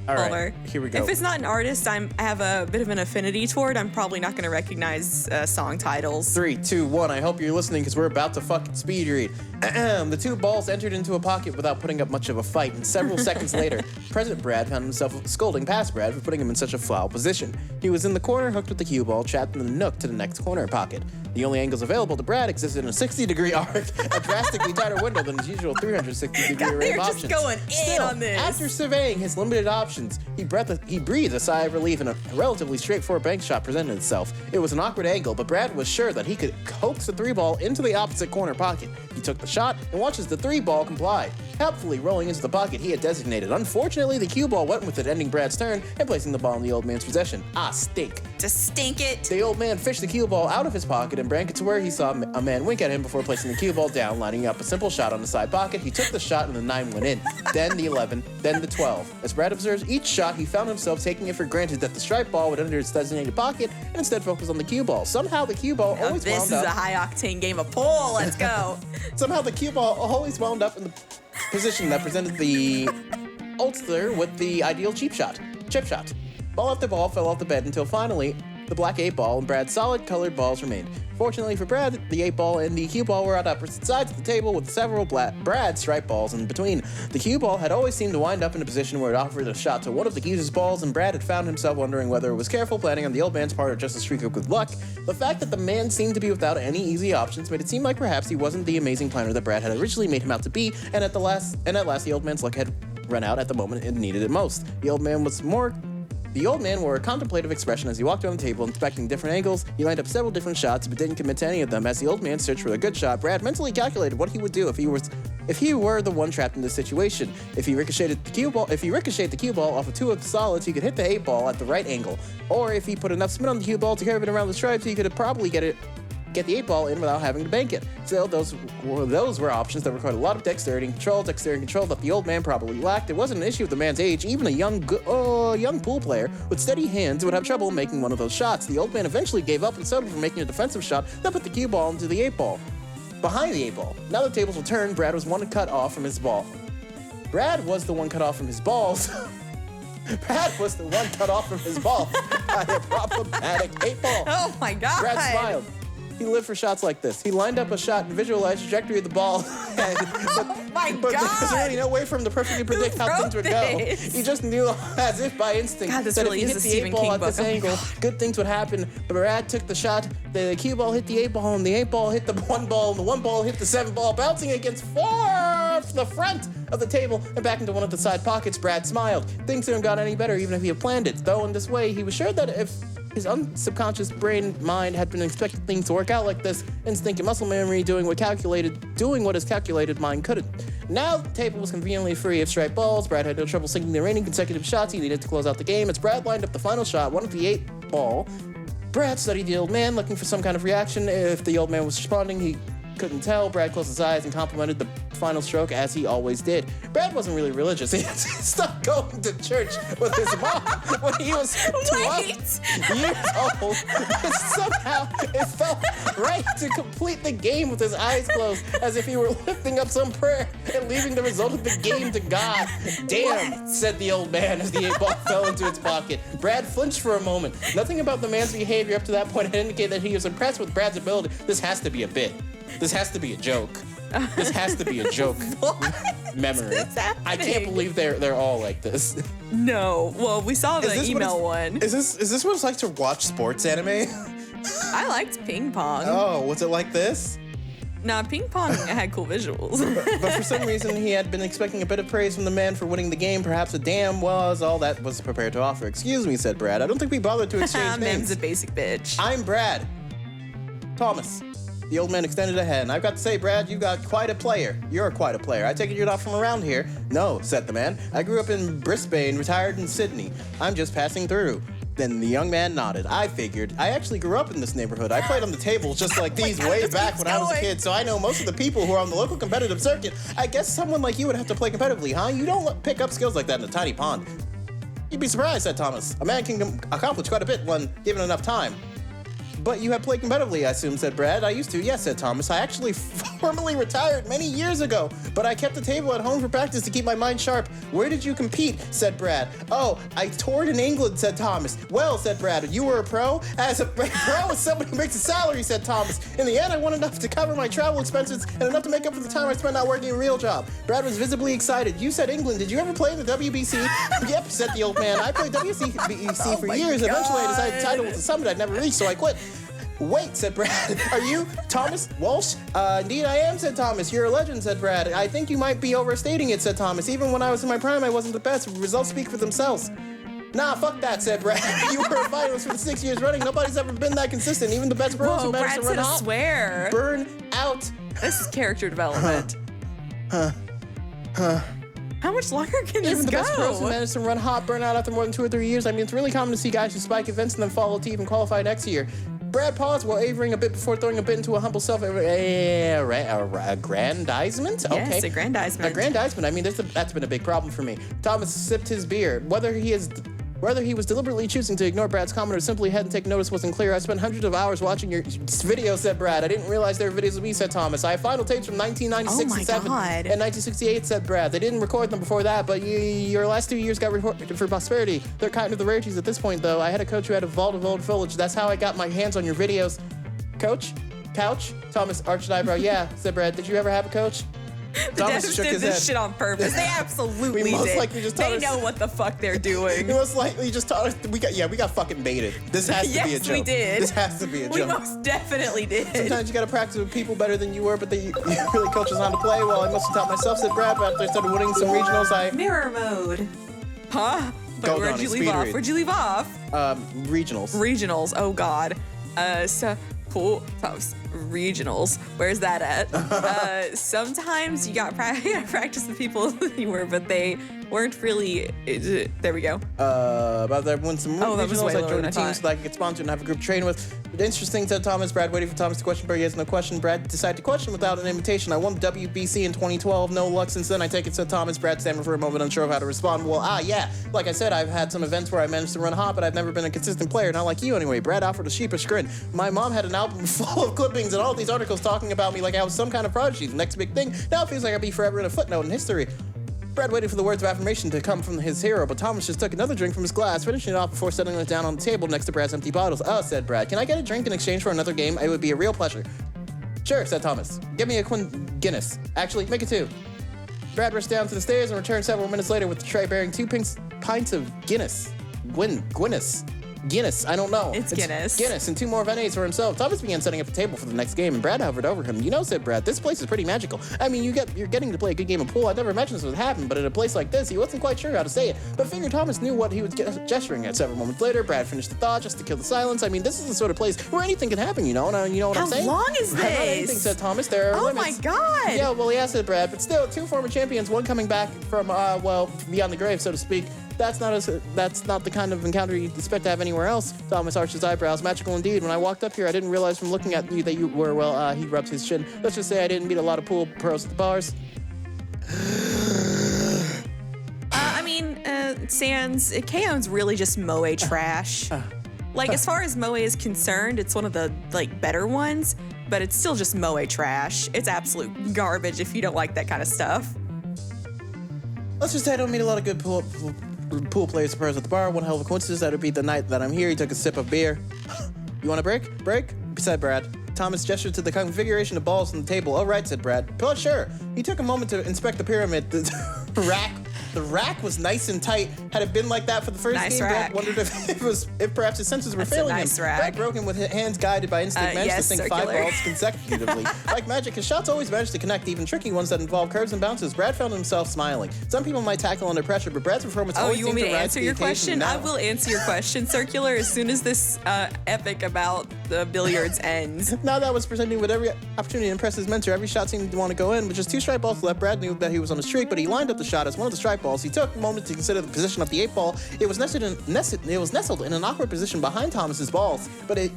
All right, Oliver. here we go. If it's not an artist I have a bit of an affinity toward, I'm probably not going to recognize song titles. 3, 2, 1. I hope you're listening because we're about to fucking speed read. The 2 balls entered into a pocket without putting up much of a fight, and several seconds later, President Brad found himself scolding past Brad for putting him in such a foul position. He was in the corner, hooked with the cue ball, trapped in the nook to the next corner pocket. The only angles available to Brad existed in a 60-degree arc, a drastically tighter window than his usual 360-degree God, array of they're options. just going in Still, on this. after surveying his limited options, he breathed a sigh of relief and a relatively straightforward bank shot presented itself. It was an awkward angle, but Brad was sure that he could coax the 3-ball into the opposite corner pocket. He took the shot and watched as the 3-ball complied, helpfully rolling into the pocket he had designated. Unfortunately, the cue ball went with it, ending Brad's turn and placing the ball in the old man's possession. Ah, stink. Just stink it. The old man fished the cue ball out of his pocket and drank it to where he saw a man wink at him before placing the cue ball down, lining up a simple shot on the side pocket. He took the shot and the 9 went in, then the 11, then the 12. As Brad observes each shot, he found himself taking it for granted that the striped ball would enter its designated pocket and instead focus on the cue ball. Somehow the cue ball always This wound is up. a high-octane game of pool. Let's go. Somehow the cue ball always wound up in the position that presented the ulster with the ideal chip shot. Ball after ball fell off the bed until finally the black 8-ball and Brad's solid colored balls remained. Fortunately for Brad, the 8-ball and the cue ball were at opposite sides of the table with several Brad striped balls in between. The cue ball had always seemed to wind up in a position where it offered a shot to one of the cue's balls, and Brad had found himself wondering whether it was careful planning on the old man's part or just a streak of good luck. The fact that the man seemed to be without any easy options made it seem like perhaps he wasn't the amazing planner that Brad had originally made him out to be, and at last the old man's luck had run out at the moment it needed it most. The old man wore a contemplative expression as he walked around the table, inspecting different angles. He lined up several different shots, but didn't commit to any of them. As the old man searched for a good shot, Brad mentally calculated what he would do if he were the one trapped in this situation. If he ricocheted the cue ball off of 2 of the solids, he could hit the 8-ball at the right angle. Or if he put enough spin on the cue ball to curve it around the stripes, he could probably get the 8-ball in without having to bank it. Still, those were options that required a lot of dexterity and control that the old man probably lacked. It wasn't an issue of the man's age. Even a young pool player with steady hands would have trouble making one of those shots. The old man eventually gave up and settled for making a defensive shot that put the cue ball into the 8-ball. Behind the 8-ball. Now the tables were turned, Brad was one cut off from his ball. Brad was the one cut off from his balls. Brad was the one cut off from his ball by a problematic 8-ball. Oh my God. Brad smiled. He lived for shots like this. He lined up a shot and visualized the trajectory of the ball. But there was really no way for him to perfectly predict how things would go. He just knew as if by instinct God, this that really if he is hit a the Stephen 8-ball King at this book. Oh my angle, God. good things would happen. But Brad took the shot, the cue ball hit the 8-ball, and the 8-ball hit the 1-ball, and the 1-ball hit the 7-ball, bouncing against the front of the table and back into one of the side pockets. Brad smiled. Things didn't got any better even if he had planned it. Though in this way, he was sure that if his subconscious mind had been expecting things to work out like this, instinct and muscle memory doing what his calculated mind couldn't. Now the table was conveniently free of striped balls. Brad had no trouble sinking the remaining consecutive shots he needed to close out the game. As Brad lined up the final shot, one of the 8-ball, Brad studied the old man, looking for some kind of reaction. If the old man was responding, he couldn't tell. Brad closed his eyes and complimented the final stroke as he always did. Brad wasn't really religious. He had stopped going to church with his mom when he was 12 years old. And somehow it felt right to complete the game with his eyes closed, as if he were lifting up some prayer and leaving the result of the game to God. Damn, said the old man as the 8-ball fell into its pocket. Brad flinched for a moment. Nothing about the man's behavior up to that point had indicated that he was impressed with Brad's ability. This has to be a bit. This has to be a joke. This has to be a joke. Memory. I can't believe they're all like this. No. Well, we saw the email one. Is this what it's like to watch sports anime? I liked ping pong. Oh, was it like this? Nah, ping pong had cool visuals. But for some reason, he had been expecting a bit of praise from the man for winning the game. Perhaps a damn was all that was prepared to offer. Excuse me, said Brad. I don't think we bothered to exchange names. Mem's a basic bitch. I'm Brad. Thomas. The old man extended a hand. I've got to say, Brad, you got quite a player. You're quite a player. I take it you're not from around here. No, said the man. I grew up in Brisbane, retired in Sydney. I'm just passing through. Then the young man nodded. I figured. I actually grew up in this neighborhood. I played on the tables just like these way back when I was a kid, so I know most of the people who are on the local competitive circuit. I guess someone like you would have to play competitively, huh? You don't pick up skills like that in a tiny pond. You'd be surprised, said Thomas. A man can accomplish quite a bit when given enough time. But you have played competitively, I assume, said Brad. I used to, yes, said Thomas. I actually formally retired many years ago, but I kept a table at home for practice to keep my mind sharp. Where did you compete, said Brad. Oh, I toured in England, said Thomas. Well, said Brad, you were a pro? As a pro is someone who makes a salary, said Thomas. In the end, I won enough to cover my travel expenses and enough to make up for the time I spent not working a real job. Brad was visibly excited. You said England. Did you ever play in the WBC? Yep, said the old man. I played WBC for years. God. Eventually, I decided the title was a summit I'd never reached, so I quit. Wait, said Brad. Are you Thomas Walsh? Indeed I am, said Thomas. You're a legend, said Brad. I think you might be overstating it, said Thomas. Even when I was in my prime, I wasn't the best. Results speak for themselves. Nah, fuck that, said Brad. You were a finalist for the 6 years running. Nobody's ever been that consistent. Even the best pros who managed to run hot. Swear. Burn out. This is character development. How much longer can this Even the go? best pros who managed to run hot burn out after more than 2 or 3 years. I mean, it's really common to see guys who spike events and then follow to even qualify next year. Brad paused while avering a bit before throwing a bit into a humble self-aggrandizement? Okay. Yes, aggrandizement. Aggrandizement. I mean, that's been a big problem for me. Thomas sipped his beer. Whether he was deliberately choosing to ignore Brad's comment or simply hadn't taken notice wasn't clear. I spent hundreds of hours watching your videos, said Brad. I didn't realize they were videos of me, said Thomas. I have final tapes from 1996 and 7 and 1968, said Brad. They didn't record them before that, but your last 2 years got recorded for posterity. They're kind of the rarities at this point, though. I had a coach who had a vault of old foliage. That's how I got my hands on your videos. Coach? Couch? Thomas arched an eyebrow. Yeah, said Brad. Did you ever have a coach? The devs did this shit on purpose. They absolutely did. They know what the fuck they're doing. We most likely just taught us. We got fucking baited. This has to be a joke. Yes, we did. This has to be a joke. We most definitely did. Sometimes you gotta practice with people better than you were, but they really coach us how to play. Well, I must have taught myself, said Brad, but after I started winning some regionals, Mirror mode. Huh? Wait, where'd you leave off? Where'd you leave off? Regionals. Regionals. Oh God. So cool. Regionals. Where's that at? Sometimes you got practice with people you were, but they weren't really. There we go. About that won some regionals. I joined a team so that I could get sponsored and have a group to train with. Interesting, said Thomas. Brad waiting for Thomas to question, but he has no question. Brad decided to question without an invitation. I won the WBC in 2012. No luck since then. I take it, said Thomas. Brad stammered for a moment, unsure of how to respond. Well, yeah. Like I said, I've had some events where I managed to run hot, but I've never been a consistent player. Not like you, anyway. Brad offered a sheepish grin. My mom had an album full of clippings and all these articles talking about me like I was some kind of prodigy. The next big thing. Now it feels like I'll be forever in a footnote in history. Brad waited for the words of affirmation to come from his hero, but Thomas just took another drink from his glass, finishing it off before setting it down on the table next to Brad's empty bottles. Oh, said Brad, can I get a drink in exchange for another game? It would be a real pleasure. Sure, said Thomas. Give me a Guinness. Actually, make it 2. Brad rushed down to the stairs and returned several minutes later with the tray bearing 2 pints of Guinness. Guinness, I don't know. It's Guinness. Guinness and 2 more Vennets for himself. Thomas began setting up the table for the next game, and Brad hovered over him. You know, said Brad, this place is pretty magical. I mean, you're getting to play a good game of pool. I never imagined this would happen, but at a place like this, he wasn't quite sure how to say it. But figured Thomas knew what he was gesturing at. Several moments later, Brad finished the thought just to kill the silence. I mean, this is the sort of place where anything can happen, you know? And you know what I'm saying? How long is this? Not anything, said Thomas. There are limits. Oh my God. Yeah, well, yeah, said Brad, but still, 2 former champions, one coming back from, beyond the grave, so to speak. That's not the kind of encounter you'd expect to have anywhere else. Thomas arched his eyebrows. Magical indeed. When I walked up here, I didn't realize from looking at you that you were, he rubbed his chin. Let's just say I didn't meet a lot of pool pros at the bars. Sans, K-On's really just Moe trash. Like, as far as Moe is concerned, it's one of the, better ones, but it's still just Moe trash. It's absolute garbage if you don't like that kind of stuff. Let's just say I don't meet a lot of good pool players pros at the bar. One hell of a coincidence. That would be the night that I'm here. He took a sip of beer. You want a break? Break? Said Brad. Thomas gestured to the configuration of balls on the table. Oh, right, said Brad. Well, sure. He took a moment to inspect the pyramid rack The rack was nice and tight. Had it been like that for the first Nice game, rack. Brad wondered if perhaps his senses were That's a failing nice him. rack. Brad broke him with his hands guided by instinct, managed to yes, sink 5 circular. balls consecutively. Like magic, his shots always managed to connect, even tricky ones that involve curves and bounces. Brad found himself smiling. Some people might tackle under pressure, but Brad's performance Oh, always you want seemed me to rise answer the your occasion. question? No. I will answer your question, Circular, as soon as this epic about the billiards ends. Now that was presenting with every opportunity to impress his mentor. Every shot seemed to want to go in, with just 2 strike balls left. Brad knew that he was on a streak, but he lined up the shot as one of the strike balls. He took a moment to consider the position of the 8 ball. It was nestled in an awkward position behind Thomas's balls, but he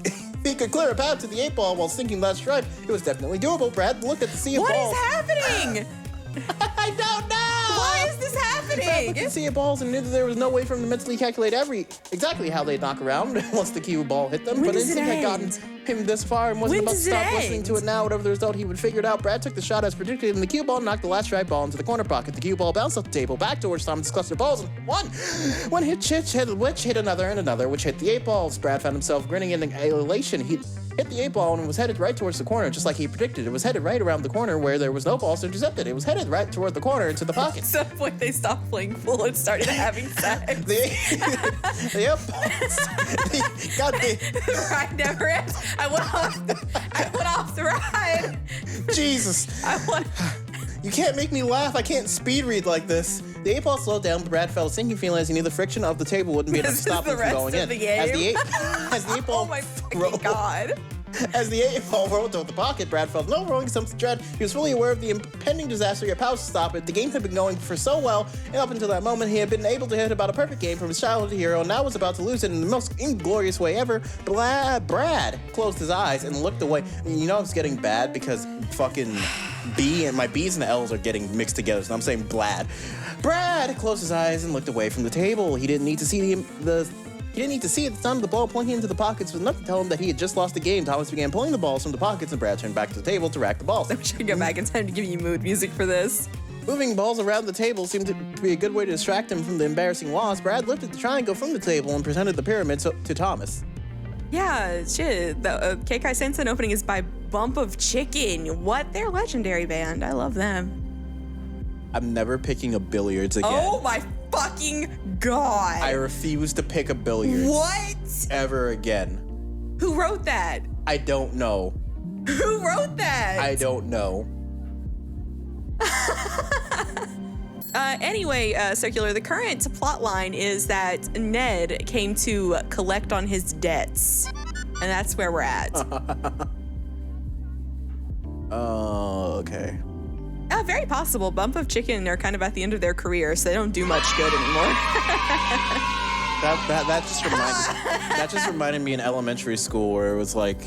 could clear a path to the 8 ball while sinking that strike. It was definitely doable. Brad looked at the sea of What balls. is happening? I don't know! Why is this Brad looked at the happening? sea of balls and knew that there was no way for him to mentally calculate exactly how they'd knock around once the cue ball hit them. When But does it instinct had gotten end? him this far and wasn't When about to does it stop listening end? to it now. Whatever the result, he would figure it out. Brad took the shot as predicted, and the cue ball knocked the last strike ball into the corner pocket. The cue ball bounced off the table back towards Thomas' cluster of balls and one. One hit which hit another and another, which hit the 8 balls. Brad found himself grinning in elation. He hit the 8 ball and was headed right towards the corner, just like he predicted. It was headed right around the corner where there was no balls to intercept it. It was headed right toward the corner into the pocket. At some point, they stopped playing pool and started having sex. Yep. God, The ride never ends. I went off the ride. Jesus. I went. You can't make me laugh. I can't speed read like this. The 8 ball slowed down, but Brad felt a sinking feeling as he knew the friction of the table wouldn't be enough to This is stop the him from rest going of in. the game? As the 8 ball Oh my fucking rolled- god. As the 8 ball rolled toward the pocket, Brad felt no rolling sense of dread. He was fully aware of the impending disaster, yet powerless to stop it. The game had been going for so well, and up until that moment, he had been able to hit about a perfect game from his childhood hero, and now was about to lose it in the most inglorious way ever. Brad closed his eyes and looked away. You know it's getting bad because fucking B and my B's and L's are getting mixed together, so I'm saying Blad. Brad closed his eyes and looked away from the table. He didn't need to see He didn't need to see it. The sound of the ball plunging into the pockets was enough to tell him that he had just lost the game. Thomas began pulling the balls from the pockets, and Brad turned back to the table to rack the balls. I wish I could go back in time to give you mood music for this. Moving balls around the table seemed to be a good way to distract him from the embarrassing loss. Brad lifted the triangle from the table and presented the pyramid to Thomas. Yeah, shit. The Keikai Sensen opening is by Bump of Chicken. What? They're a legendary band. I love them. I'm never picking a billiards again. Oh my fucking god. I refuse to pick a billiards. What? Ever again. Who wrote that? I don't know. Who wrote that? I don't know. Anyway, Circular, the current plot line is that Ned came to collect on his debts. And that's where we're at. Oh, okay. Very possible. Bump of Chicken are kind of at the end of their career, so they don't do much good anymore. That just reminded me in elementary school where it was like,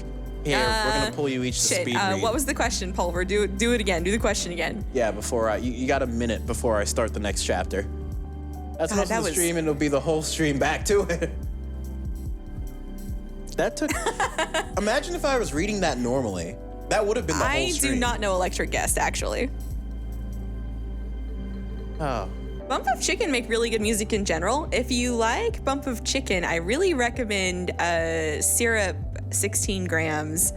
here, we're gonna pull you each to Shit, speed read. what was the question, Pulver? Do it again. Do the question again. Yeah, you got a minute before I start the next chapter. That's God, most that of the was- stream, and it'll be the whole stream back to it. That took. Imagine if I was reading that normally. That would have been the whole I stream. do not know Electric Guest, actually. Oh. Bump of Chicken make really good music in general. If you like Bump of Chicken, I really recommend Syrup 16 grams.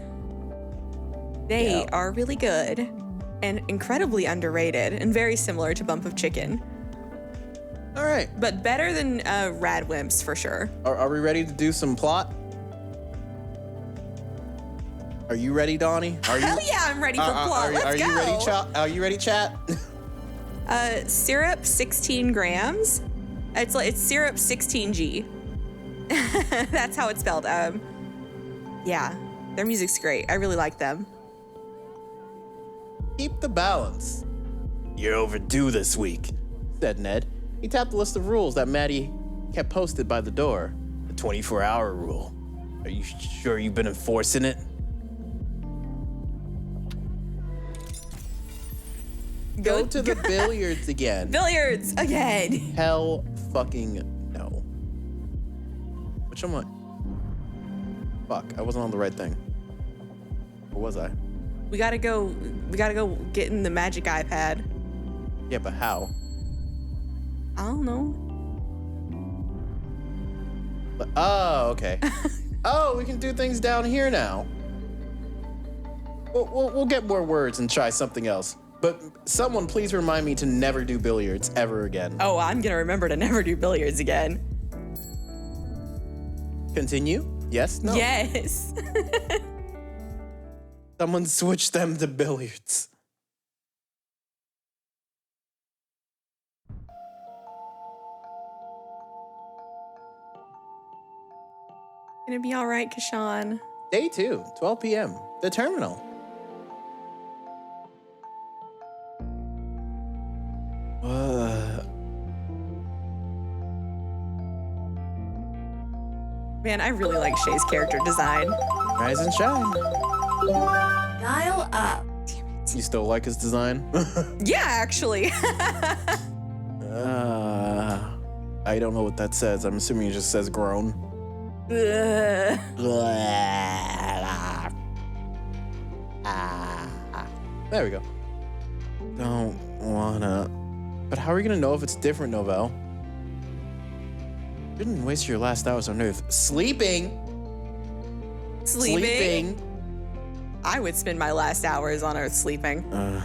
They are really good and incredibly underrated and very similar to Bump of Chicken. All right. But better than Radwimps for sure. Are we ready to do some plot? Are you ready, Donnie? Are you? Hell yeah, I'm ready for plot. Let's are go. you ready, Are you ready, chat? Syrup 16 grams. It's Syrup 16G. That's how it's spelled. Yeah, their music's great. I really like them. Keep the balance. You're overdue this week, said Ned. He tapped the list of rules that Maddie kept posted by the door. The 24-hour rule. Are you sure you've been enforcing it? Go to the billiards again. Billiards again. Hell fucking no. Which one? Fuck, I wasn't on the right thing. Or was I? We gotta go get in the magic iPad. Yeah, but how? I don't know. Oh, okay. Oh, we can do things down here now. We'll get more words and try something else. But someone please remind me to never do billiards ever again. Oh, I'm gonna remember to never do billiards again. Continue? Yes? No? Yes. Someone switch them to billiards. Gonna be all right, Kashan. Day 2, 12 p.m. The terminal. Man, I really like Shay's character design. Rise and shine. Dial up. You still like his design? Yeah, actually. I don't know what that says. I'm assuming it just says groan. Ugh. There we go. Don't wanna. But how are we gonna know if it's different, Novell? Didn't waste your last hours on Earth sleeping. Sleeping? I would spend my last hours on Earth sleeping. Man,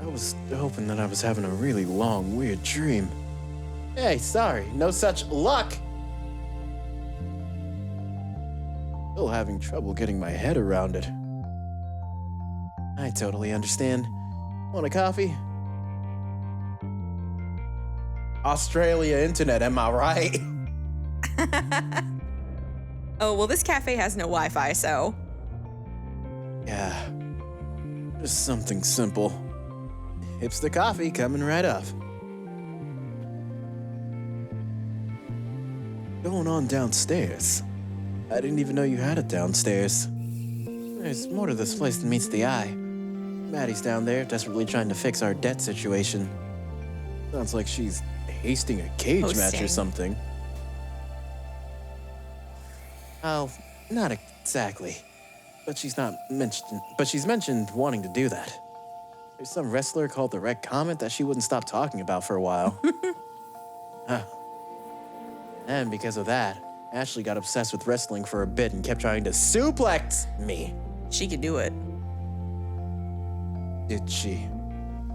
I was hoping that I was having a really long, weird dream. Hey, sorry, no such luck. Still having trouble getting my head around it. I totally understand. Want a coffee? Australia internet, am I right? Oh, well, this cafe has no Wi-Fi, so. Yeah, just something simple. Hipster coffee coming right up. Going on downstairs. I didn't even know you had it downstairs. There's more to this place than meets the eye. Maddie's down there, desperately trying to fix our debt situation. Sounds like she's hasting a cage match or something. Oh, not exactly. But she's mentioned wanting to do that. There's some wrestler called the Red Comet that she wouldn't stop talking about for a while. And because of that, Ashley got obsessed with wrestling for a bit and kept trying to suplex me. She could do it. Did she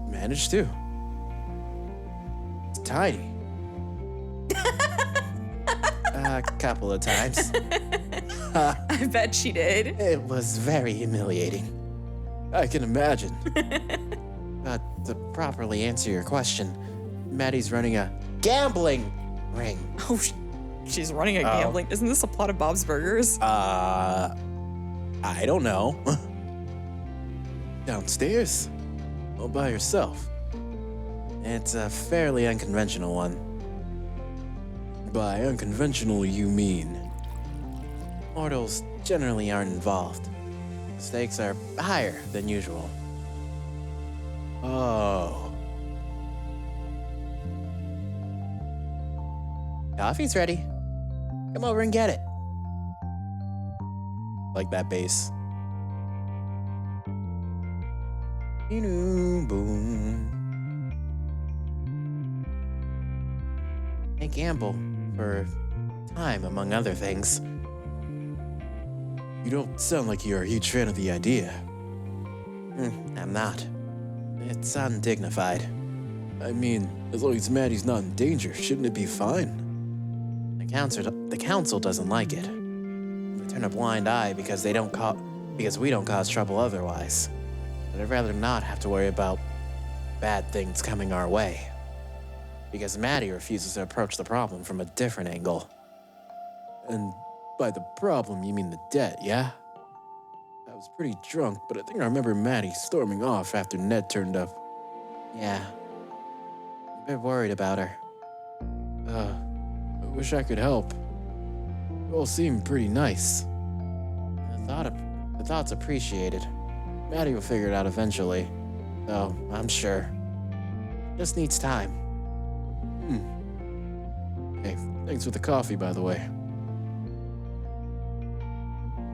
manage to? It's tiny. A couple of times. I bet she did. It was very humiliating. I can imagine. But to properly answer your question, Maddie's running a gambling ring. Oh, she's running a gambling. Isn't this a plot of Bob's Burgers? I don't know. Downstairs? All by herself. It's a fairly unconventional one. By unconventional, you mean? Mortals generally aren't involved. The stakes are higher than usual. Oh. Coffee's ready. Come over and get it. Like that bass. Boom. I gamble for time, among other things. You don't sound like you're a huge fan of the idea. I'm not. It's undignified. I mean, as long as Maddie's not in danger, shouldn't it be fine? The council doesn't like it. They turn a blind eye because we don't cause trouble otherwise. But I'd rather not have to worry about bad things coming our way. Because Maddie refuses to approach the problem from a different angle. And by the problem, you mean the debt, yeah? I was pretty drunk, but I think I remember Maddie storming off after Ned turned up. Yeah. I'm a bit worried about her. I wish I could help. You all seem pretty nice. The thought's appreciated. Maddie will figure it out eventually. Though, I'm sure. Just needs time. Hey, thanks for the coffee, by the way.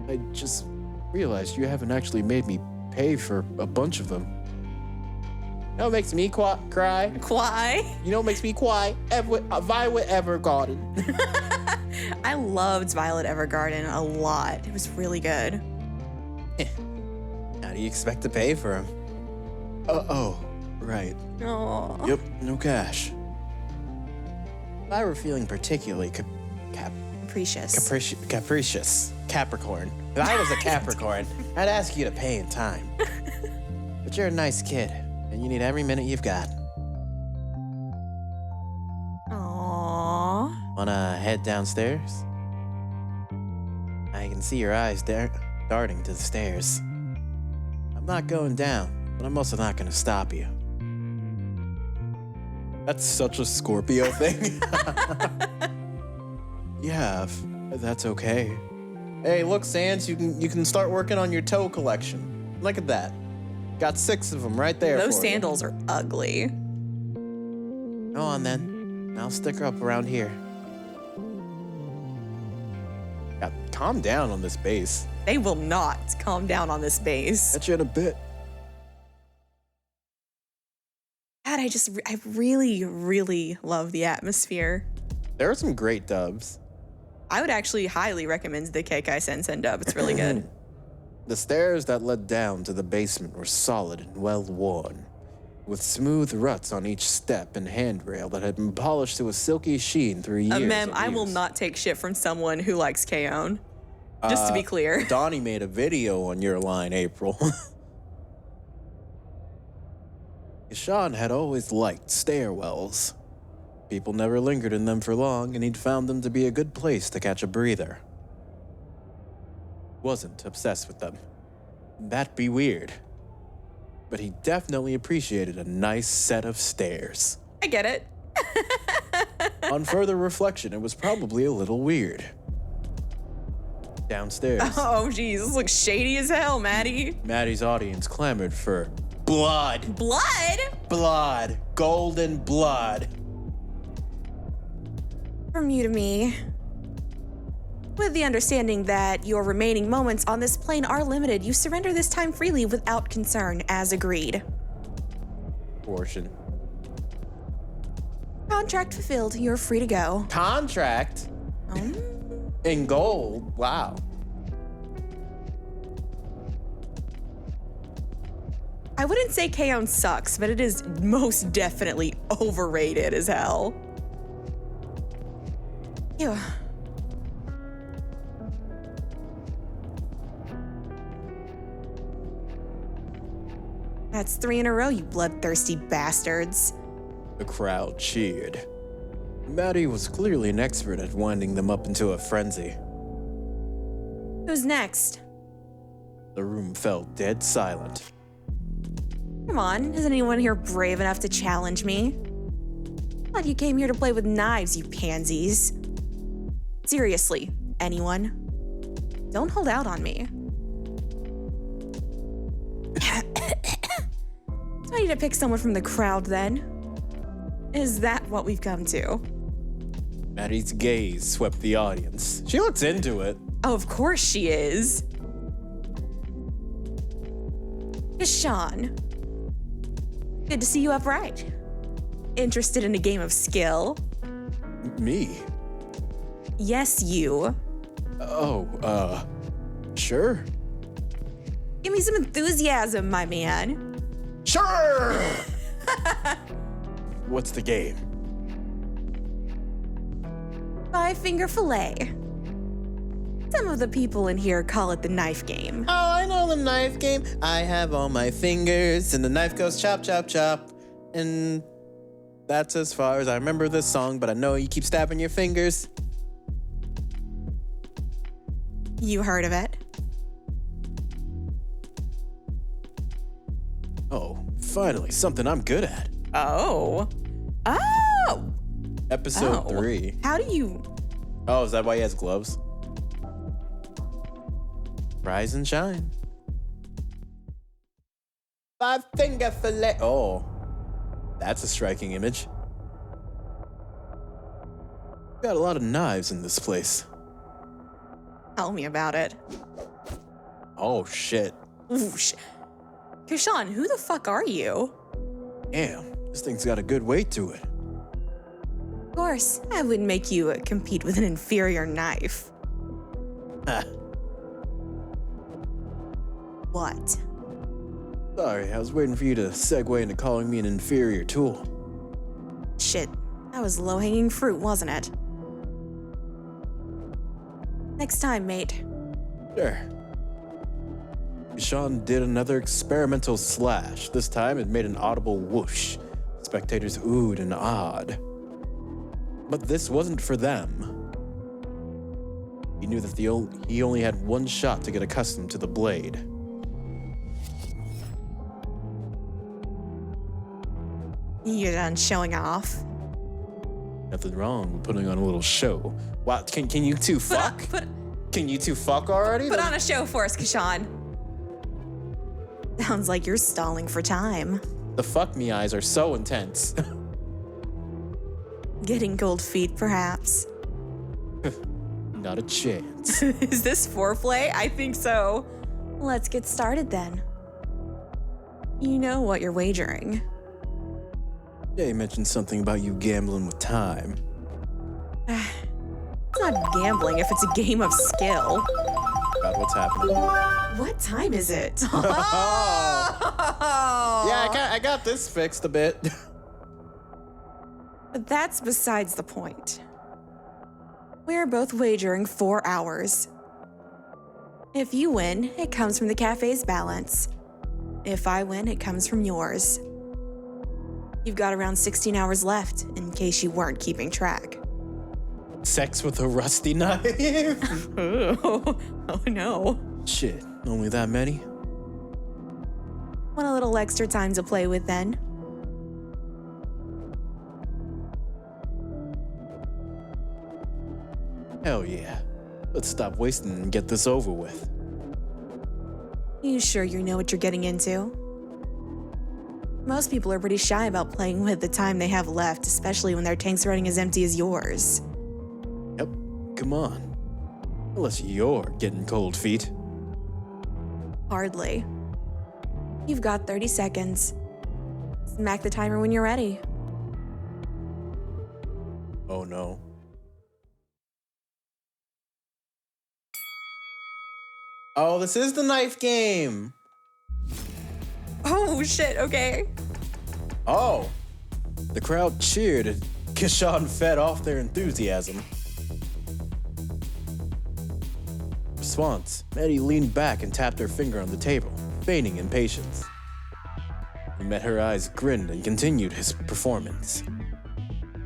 I just realized you haven't actually made me pay for a bunch of them. You know what makes me cry? Why? You know what makes me cry? Violet Evergarden. I loved Violet Evergarden a lot. It was really good. How do you expect to pay for them? Oh, right. Oh. Yep, no cash. If I were feeling particularly capricious, Capricorn. If I was a Capricorn, I'd ask you to pay in time. But you're a nice kid, and you need every minute you've got. Aww. Wanna head downstairs? I can see your eyes darting to the stairs. I'm not going down, but I'm also not gonna stop you. That's such a Scorpio thing. Yeah, if that's okay. Hey, look, Sans, you can start working on your toe collection. Look at that. Got 6 of them right there. Those for you. sandals are ugly. Go on then. I'll stick her up around here. Yeah, calm down on this base. They will not calm down on this base. Catch you in a bit. God, I really, really love the atmosphere. There are some great dubs. I would actually highly recommend the Keikai Sensen dub. It's really good. The stairs that led down to the basement were solid and well worn, with smooth ruts on each step and handrail that had been polished to a silky sheen through years. Ma'am, of I will use. not take shit from someone who likes K-On! Just to be clear. Donnie made a video on your line, April. Sean had always liked stairwells. People never lingered in them for long, and he'd found them to be a good place to catch a breather. Wasn't obsessed with them. That'd be weird. But he definitely appreciated a nice set of stairs. I get it. On further reflection, it was probably a little weird. Downstairs, Oh, geez, this looks shady as hell, Maddie. Maddie's audience clamored for blood. Blood? Blood. Golden blood. From you to me. With the understanding that your remaining moments on this plane are limited, you surrender this time freely without concern, as agreed. Portion. Contract fulfilled. You're free to go. Contract? In gold? Wow. I wouldn't say K-On! Sucks, but it is most definitely overrated as hell. Ew. That's 3 in a row, you bloodthirsty bastards. The crowd cheered. Maddie was clearly an expert at winding them up into a frenzy. Who's next? The room fell dead silent. Come on, isn't anyone here brave enough to challenge me? Thought you came here to play with knives, you pansies. Seriously, anyone? Don't hold out on me. So I need to pick someone from the crowd then. Is that what we've come to? Maddie's gaze swept the audience. She looks into it. Oh, of course she is. Sean. Good to see you upright. Interested in a game of skill? Me? Yes, you. Oh, sure. Give me some enthusiasm, my man. Sure! What's the game? 5-finger fillet. Some of the people in here call it the knife game. Oh, I know the knife game. I have all my fingers, and the knife goes chop, chop, chop. And that's as far as I remember this song, but I know you keep stabbing your fingers. You heard of it? Oh, finally, something I'm good at. Oh. Oh! Episode 3. How do you... Oh, is that why he has gloves? Rise and shine. 5-finger fillet. Oh, that's a striking image. Got a lot of knives in this place. Tell me about it. Oh, shit. Ooh, Kishan, who the fuck are you? Damn, this thing's got a good weight to it. Of course, I wouldn't make you compete with an inferior knife. Ha. What? Sorry, I was waiting for you to segue into calling me an inferior tool. Shit, that was low-hanging fruit, wasn't it? Next time, mate. Sure. Sean did another experimental slash. This time it made an audible whoosh. Spectators oohed and awed. But this wasn't for them. He knew that he only had one shot to get accustomed to the blade. You're done showing off. Nothing wrong with putting on a little show. Wow, can you two fuck? Can you two fuck already? Put on a show for us, Kashan. Sounds like you're stalling for time. The fuck me eyes are so intense. Getting cold feet, perhaps. Not a chance. Is this foreplay? I think so. Let's get started then. You know what you're wagering. Jay mentioned something about you gambling with time. It's not gambling if it's a game of skill. God, what's happening? What time is it? Yeah, I got this fixed a bit. But that's besides the point. We're both wagering 4 hours. If you win, it comes from the cafe's balance. If I win, it comes from yours. You've got around 16 hours left, in case you weren't keeping track. Sex with a rusty knife? Oh no. Shit, only that many? Want a little extra time to play with then? Hell yeah. Let's stop wasting and get this over with. You sure you know what you're getting into? Most people are pretty shy about playing with the time they have left, especially when their tank's running as empty as yours. Yep, come on. Unless you're getting cold feet. Hardly. You've got 30 seconds. Smack the timer when you're ready. Oh no. Oh, this is the knife game! Oh shit, okay. Oh. The crowd cheered and Kashan fed off their enthusiasm. Response, Maddie leaned back and tapped her finger on the table, feigning impatience. He met her eyes, grinned, and continued his performance.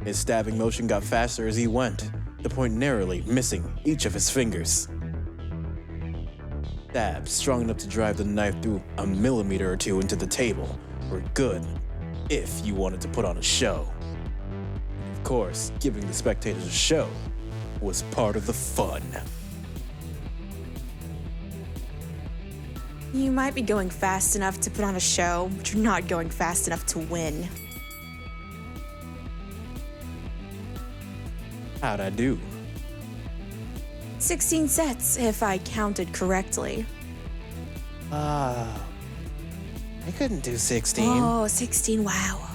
His stabbing motion got faster as he went, the point narrowly missing each of his fingers. Stabs strong enough to drive the knife through a millimeter or two into the table were good if you wanted to put on a show. Of course, giving the spectators a show was part of the fun. You might be going fast enough to put on a show, but you're not going fast enough to win. How'd I do? 16 sets, if I counted correctly. I couldn't do 16. Oh, 16, wow.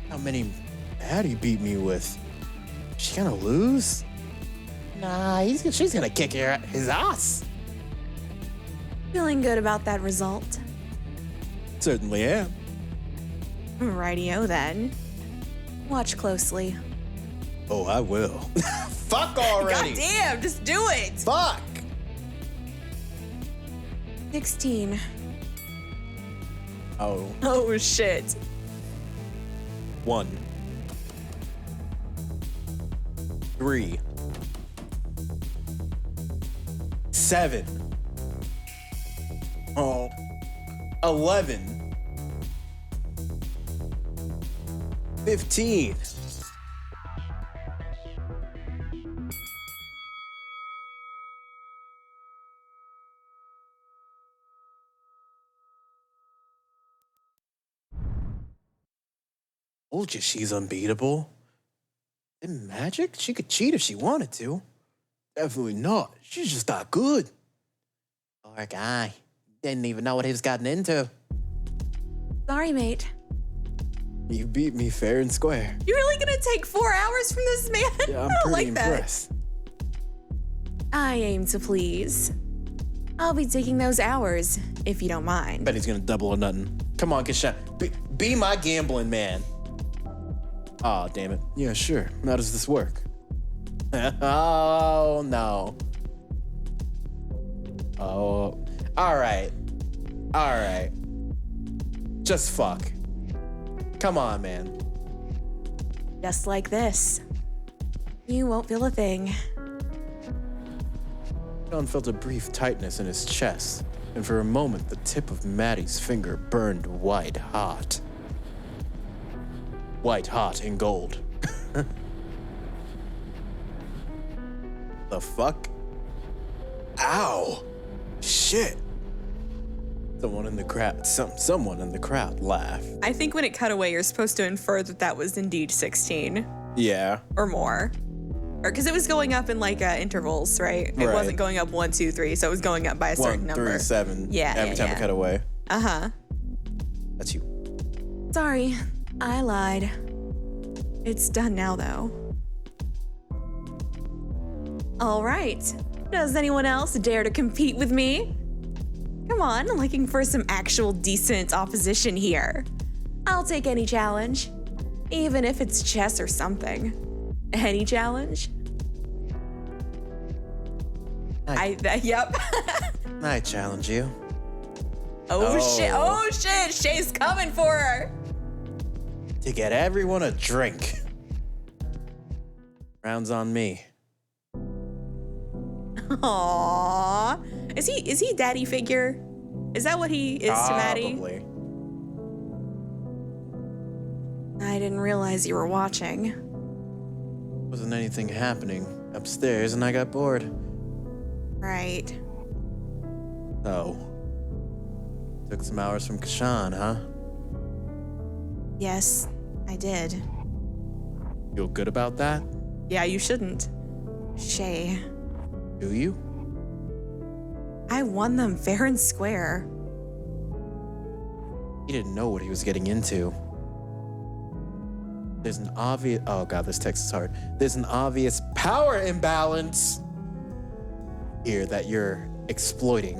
How many Maddie beat me with? She gonna lose? Nah, she's gonna kick his ass. Feeling good about that result? Certainly am. Rightio then. Watch closely. Oh, I will. Fuck already. God damn, just do it! Fuck. 16. Oh. Oh shit. 1. 3. 7. Oh. 11. 15. Told you she's unbeatable. In Magic, she could cheat if she wanted to. Definitely not. She's just not good. Poor guy. Didn't even know what he was gotten into. Sorry, mate. You beat me fair and square. You really gonna take 4 hours from this man? Yeah, I'm I don't pretty like impressed. that. I aim to please. I'll be taking those hours, if you don't mind. Bet he's gonna double or nothing. Come on, Kishan. Be my gambling man. Aw, damn it. Yeah, sure. How does this work? Oh, no. Oh, all right. Just fuck. Come on, man. Just like this. You won't feel a thing. John felt a brief tightness in his chest, and for a moment the tip of Maddie's finger burned white hot. White hot in gold. The fuck? Ow! Shit! Someone in the crowd laughed. I think when it cut away, you're supposed to infer that that was indeed 16 Yeah. or more. Or because it was going up in like intervals, right? It Right. wasn't going up 1, 2, 3, so it was going up by a certain 1, number. 3, 7. Yeah, Every time yeah. it cut away. Uh-huh. That's you. Sorry, I lied. It's done now, though. All right. Does anyone else dare to compete with me? Come on, I'm looking for some actual decent opposition here. I'll take any challenge, even if it's chess or something. Any challenge? Yep. I challenge you. Oh shit, Shay's coming for her. To get everyone a drink. Rounds on me. Aww. Is he daddy figure? Is that what he is to Maddie? Probably. I didn't realize you were watching. Wasn't anything happening upstairs and I got bored. Right. Oh. Took some hours from Kashan, huh? Yes, I did. Feel good about that? Yeah, you shouldn't. Shay, Do you? I won them fair and square. He didn't know what he was getting into. There's an obvious... Oh god, this text is hard. There's an obvious power imbalance here that you're exploiting.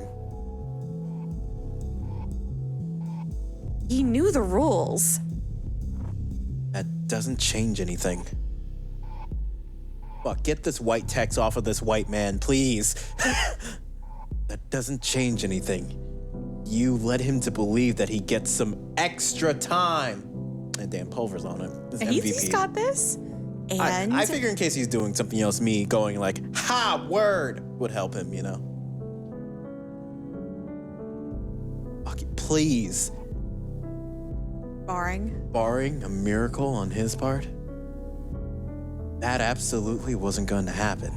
He knew the rules. That doesn't change anything. Fuck, get this white text off of this white man, please. That doesn't change anything. You led him to believe that he gets some extra time. And damn, Pulver's on it. This MVP. He's got this. And I figure in case he's doing something else, me going like, ha, word, would help him, you know? Fuck it, please. Barring a miracle on his part, that absolutely wasn't going to happen.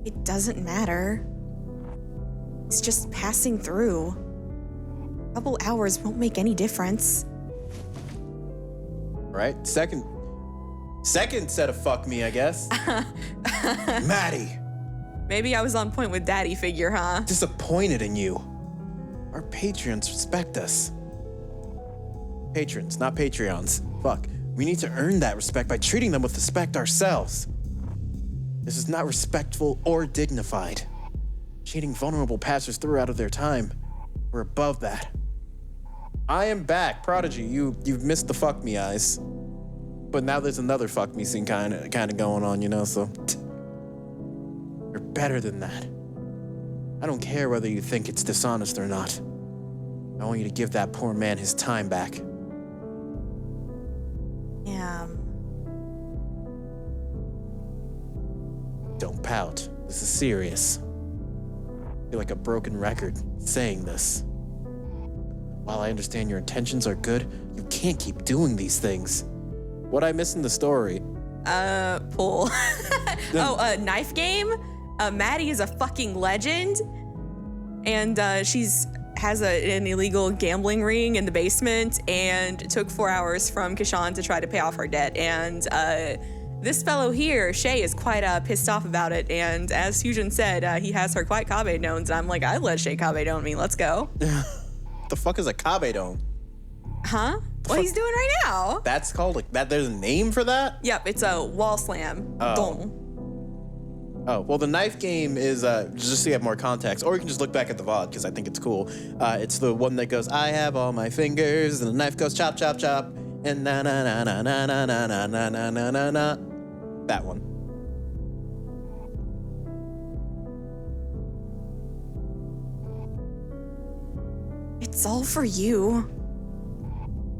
It doesn't matter. It's just passing through. A couple hours won't make any difference. Right? Second set of fuck me, I guess. Maddie. Maybe I was on point with daddy figure, huh? Disappointed in you. Our patrons respect us. Patrons, not Patreons. Fuck. We need to earn that respect by treating them with respect ourselves. This is not respectful or dignified. Cheating vulnerable passers through out of their time. We're above that. I am back, Prodigy. You've missed the fuck me eyes. But now there's another fuck me scene kind of going on, you know, so you're better than that. I don't care whether you think it's dishonest or not. I want you to give that poor man his time back. Don't pout. This is serious. I feel like a broken record saying this. While I understand your intentions are good, you can't keep doing these things. What I miss in the story? Pool. Knife game? Maddie is a fucking legend. And she's has an illegal gambling ring in the basement and took 4 hours from Kashan to try to pay off her debt. And this fellow here, Shay, is quite pissed off about it. And as Fusion said, he has her quite Kabedoned. And I'm like, I'd let Shay Kabedon me. Let's go. The fuck is a Kabedon? Huh? What he's doing right now. That's called like that. There's a name for that? Yep, it's a wall slam. Oh. Dong. Oh, well, the knife game is, just so you have more context, or you can just look back at the VOD, because I think it's cool. It's the one that goes, I have all my fingers, and the knife goes chop, chop, chop, and na-na-na-na-na-na-na-na-na-na-na-na. That one. It's all for you.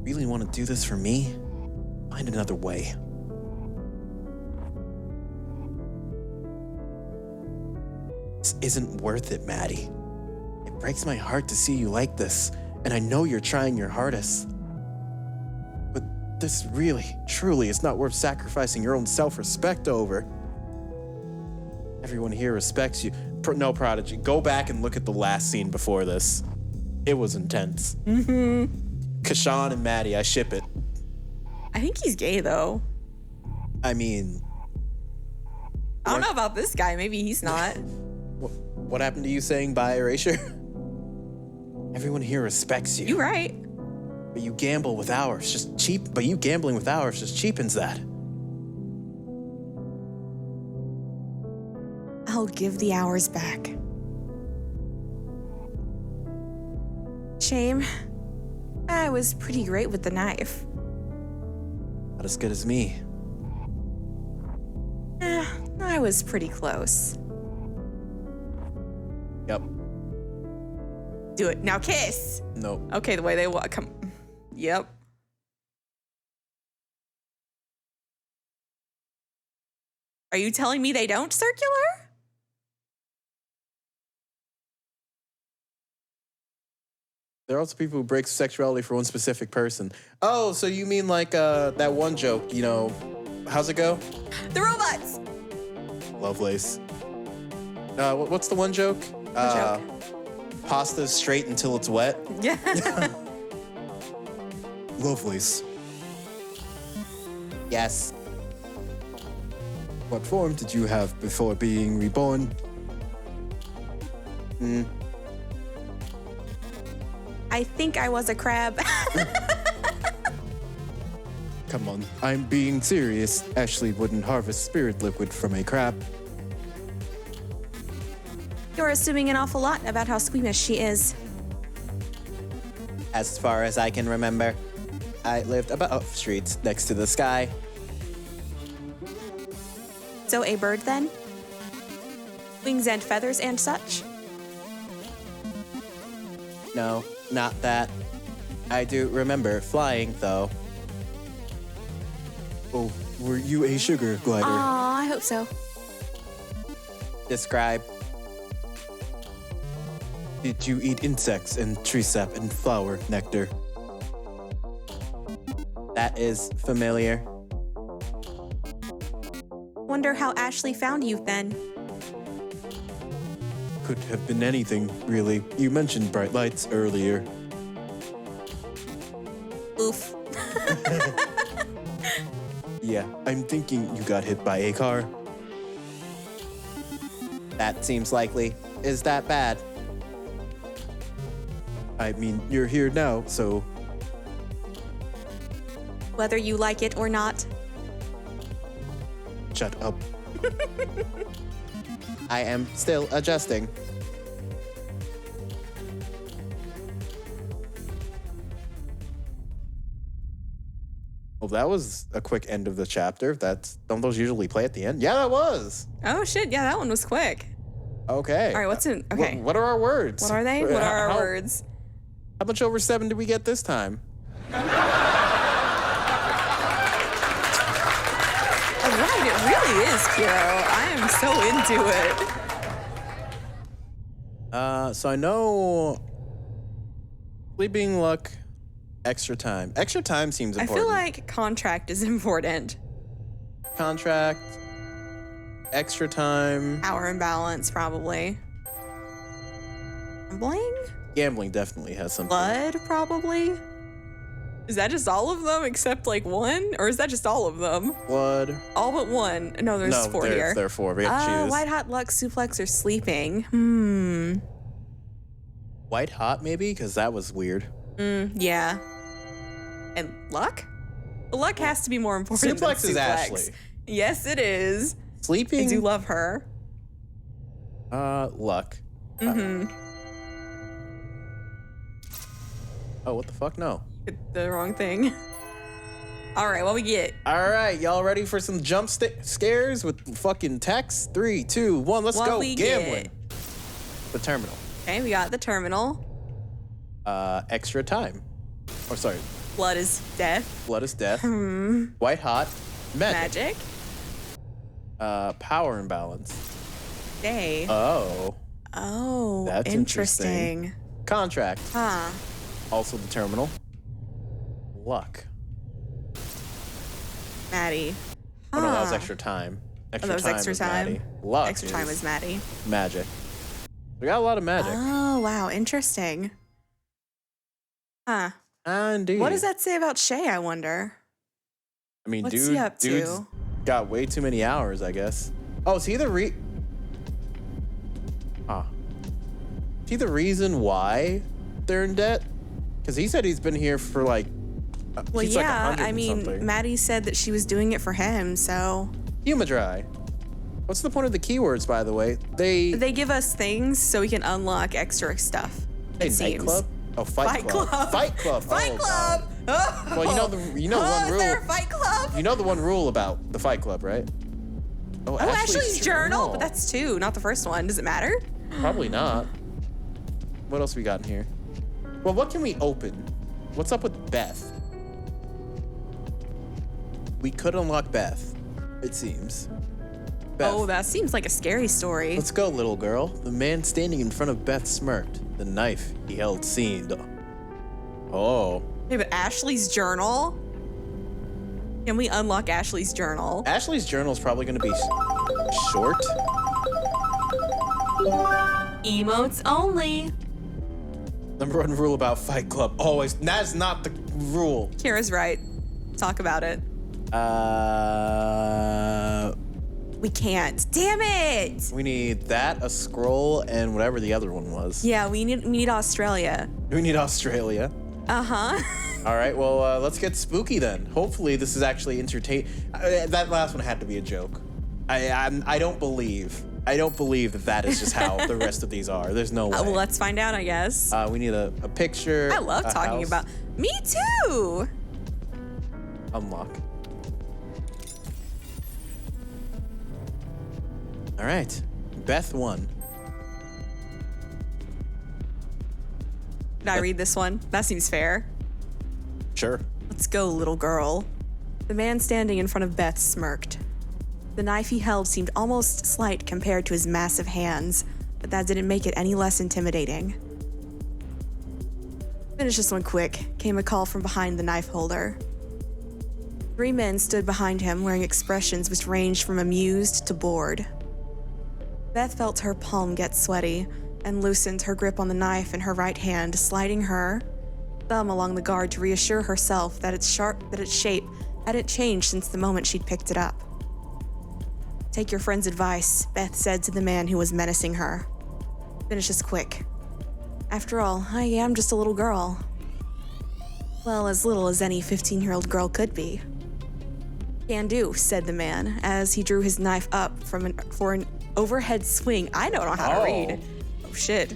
Really want to do this for me? Find another way. This isn't worth it, Maddie. It breaks my heart to see you like this, and I know you're trying your hardest. But this really, truly is not worth sacrificing your own self-respect over. Everyone here respects you. No, Prodigy, go back and look at the last scene before this. It was intense. Kashawn and Maddie, I ship it. I think he's gay, though. I mean... I don't know about this guy. Maybe he's not. What happened to you saying bye, Erasure? Everyone here respects you. You right. But you gamble with ours, just cheap. But you gambling with ours just cheapens that. I'll give the hours back. Shame. I was pretty great with the knife. Not as good as me. I was pretty close. Yep. Do it. Now kiss. Nope. Okay, the way they walk. Come. Yep. Are you telling me they don't circular? There are also people who break sexuality for one specific person. Oh, so you mean like that one joke, you know, how's it go? The robots. Lovelace. What's the one joke? Joke? Pasta's straight until it's wet. Yeah. Lovelace. Yes. What form did you have before being reborn? I think I was a crab. Come on, I'm being serious. Ashley wouldn't harvest spirit liquid from a crab. You're assuming an awful lot about how squeamish she is. As far as I can remember, I lived above streets next to the sky. So a bird then? Wings and feathers and such? No, not that. I do remember flying, though. Oh, were you a sugar glider? Aw, I hope so. Describe. Did you eat insects and tree sap and flower nectar? That is familiar. Wonder how Ashley found you then. Could have been anything, really. You mentioned bright lights earlier. Oof. Yeah, I'm thinking you got hit by a car. That seems likely. Is that bad? I mean, you're here now, so... Whether you like it or not. Shut up. I am still adjusting. Well, that was a quick end of the chapter. Don't those usually play at the end? Yeah, that was. Oh shit, yeah, that one was quick. Okay. All right, what's in? Okay. What are our words? What are they? What are our words? How much over 7 did we get this time? All right, it really is, Kiro. I am so into it. So I know sleeping luck, extra time. Extra time seems I important. feel like contract is important. Contract, extra time. Power imbalance, probably. Gambling? Gambling definitely has something. Blood, probably. Is that just all of them except like one? Or is that just all of them? Blood. All but one. No, there's four here. There are 4. We have to choose. White hot, luck, suplex, or sleeping. White hot, maybe? Because that was weird. Yeah. And luck? Luck has to be more important than Suplex is Ashley. Yes, it is. Sleeping? I do love her. Luck. Oh, what the fuck? No. Hit the wrong thing. All right, what we get? All right, y'all ready for some jump scares with fucking text? 3, 2, 1, let's go. Gambling. The terminal. Okay, we got the terminal. Extra time. Oh, sorry. Blood is death. Blood is death. White hot. Magic. Power imbalance. Day. Oh. Oh, That's interesting. Contract. Huh. Also the terminal. Luck. Maddie. Oh no, that was extra time. Extra that was time extra was time. Maddie. Luck Extra time was Maddie. magic. We got a lot of magic. Oh, wow. Interesting. Huh. Indeed. What does that say about Shay, I wonder? I mean, What's he up to? dude's got way too many hours, I guess. Oh, is he the Is he the reason why they're in debt? Because he said he's been here for like. Well, he's like yeah. 100 I and mean, something. Maddie said that she was doing it for him, so. Humadry. What's the point of the keywords, by the way? They give us things so we can unlock extra stuff. Hey, It seems. nightclub? Oh, Fight Club. Fight Club. Fight Oh, Club. God. Oh. Well, you know one Is rule. there a Fight Club? You know the one rule about the Fight Club, right? Oh, Ashley's journal, but that's 2, not the first one. Does it matter? Probably not. What else we got in here? Well, what can we open? What's up with Beth? We could unlock Beth, it seems. Beth. Oh, that seems like a scary story. Let's go, little girl. The man standing in front of Beth smirked. The knife he held seemed. Oh. Hey, but Ashley's journal? Can we unlock Ashley's journal? Ashley's journal is probably going to be short. Emotes only. Number 1 rule about Fight Club. Always. That's not the rule. Kira's right. Talk about it. We can't. Damn it! We need that, a scroll, and whatever the other one was. Yeah, we need Australia. We need Australia. Uh-huh. All right, well, let's get spooky then. Hopefully this is actually entertaining. That last one had to be a joke. I don't believe that is just how the rest of these are. There's no way. Well, let's find out, I guess. We need a picture. I love talking house. about. Me too. Unlock. All right, Beth won. Did I read this one? That seems fair. Sure. Let's go, little girl. The man standing in front of Beth smirked. The knife he held seemed almost slight compared to his massive hands, but that didn't make it any less intimidating. Finish this one quick, came a call from behind the knife holder. 3 men stood behind him wearing expressions which ranged from amused to bored. Beth felt her palm get sweaty and loosened her grip on the knife in her right hand, sliding her thumb along the guard to reassure herself that its shape hadn't changed since the moment she'd picked it up. Take your friend's advice, Beth said to the man who was menacing her. Finish this quick. After all, I am just a little girl. Well, as little as any 15-year-old girl could be. Can do, said the man, as he drew his knife up for an overhead swing. I don't know how to read. Oh, shit.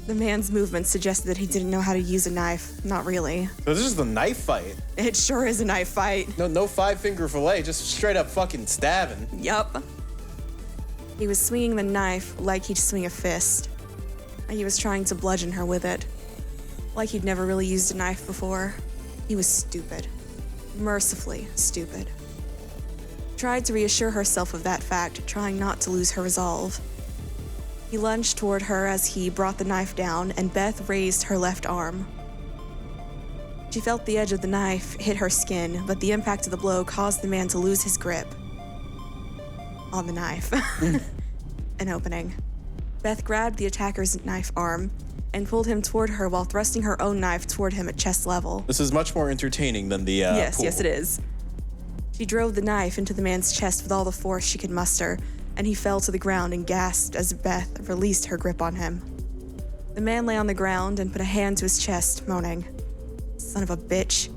The man's movements suggested that he didn't know how to use a knife. Not really. So this is the knife fight. It sure is a knife fight. No 5-finger fillet, just straight up fucking stabbing. Yup. He was swinging the knife like he'd swing a fist. He was trying to bludgeon her with it. Like he'd never really used a knife before. He was stupid. Mercifully stupid. Tried to reassure herself of that fact, trying not to lose her resolve. He lunged toward her as he brought the knife down, and Beth raised her left arm. She felt the edge of the knife hit her skin, but the impact of the blow caused the man to lose his grip on the knife. An opening. Beth grabbed the attacker's knife arm and pulled him toward her while thrusting her own knife toward him at chest level. This is much more entertaining than the pool. Yes, it is. She drove the knife into the man's chest with all the force she could muster, and he fell to the ground and gasped as Beth released her grip on him. The man lay on the ground and put a hand to his chest, moaning, "Son of a bitch."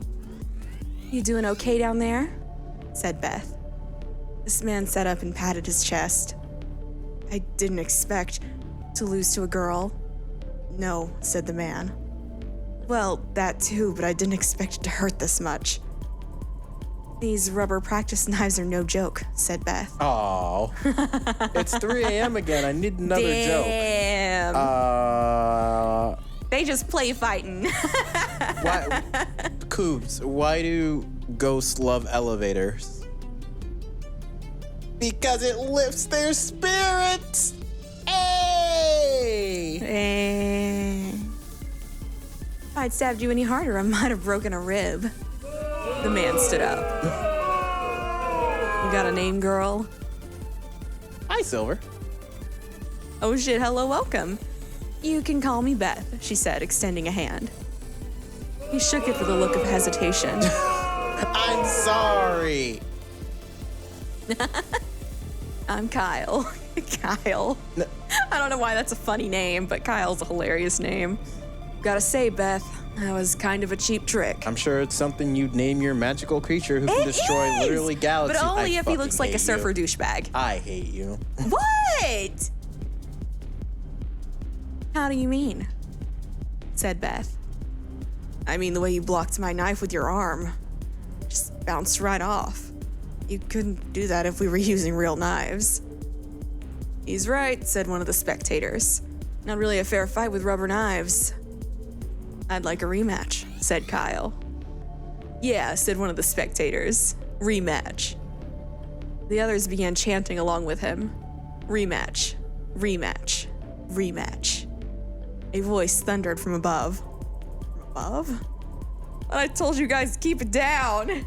"You doing okay down there?" said Beth. This man sat up and patted his chest. "I didn't expect. To lose to a girl? No, said the man. Well, that too, but I didn't expect it to hurt this much. These rubber practice knives are no joke, said Beth. Oh, it's 3 a.m. again. I need another Damn. joke. They just play fighting. Why, Coobs, why do ghosts love elevators? Because it lifts their spirits. Hey! If I'd stabbed you any harder, I might have broken a rib. The man stood up. You got a name, girl? Hi, Silver. Oh shit, hello, welcome. You can call me Beth, she said, extending a hand. He shook it with a look of hesitation. I'm sorry. I'm Kyle. Kyle. No. I don't know why that's a funny name, but Kyle's a hilarious name. Gotta say, Beth, that was kind of a cheap trick. I'm sure it's something you'd name your magical creature who can It destroy is! literally galaxies. But only I if he looks fucking like a hate surfer you. douchebag. I hate you. What? How do you mean? Said Beth. I mean the way you blocked my knife with your arm. Just bounced right off. You couldn't do that if we were using real knives. He's right, said one of the spectators. Not really a fair fight with rubber knives. I'd like a rematch, said Kyle. Yeah, said one of the spectators. Rematch. The others began chanting along with him. Rematch, rematch, rematch. A voice thundered from above. From above? But I told you guys to keep it down.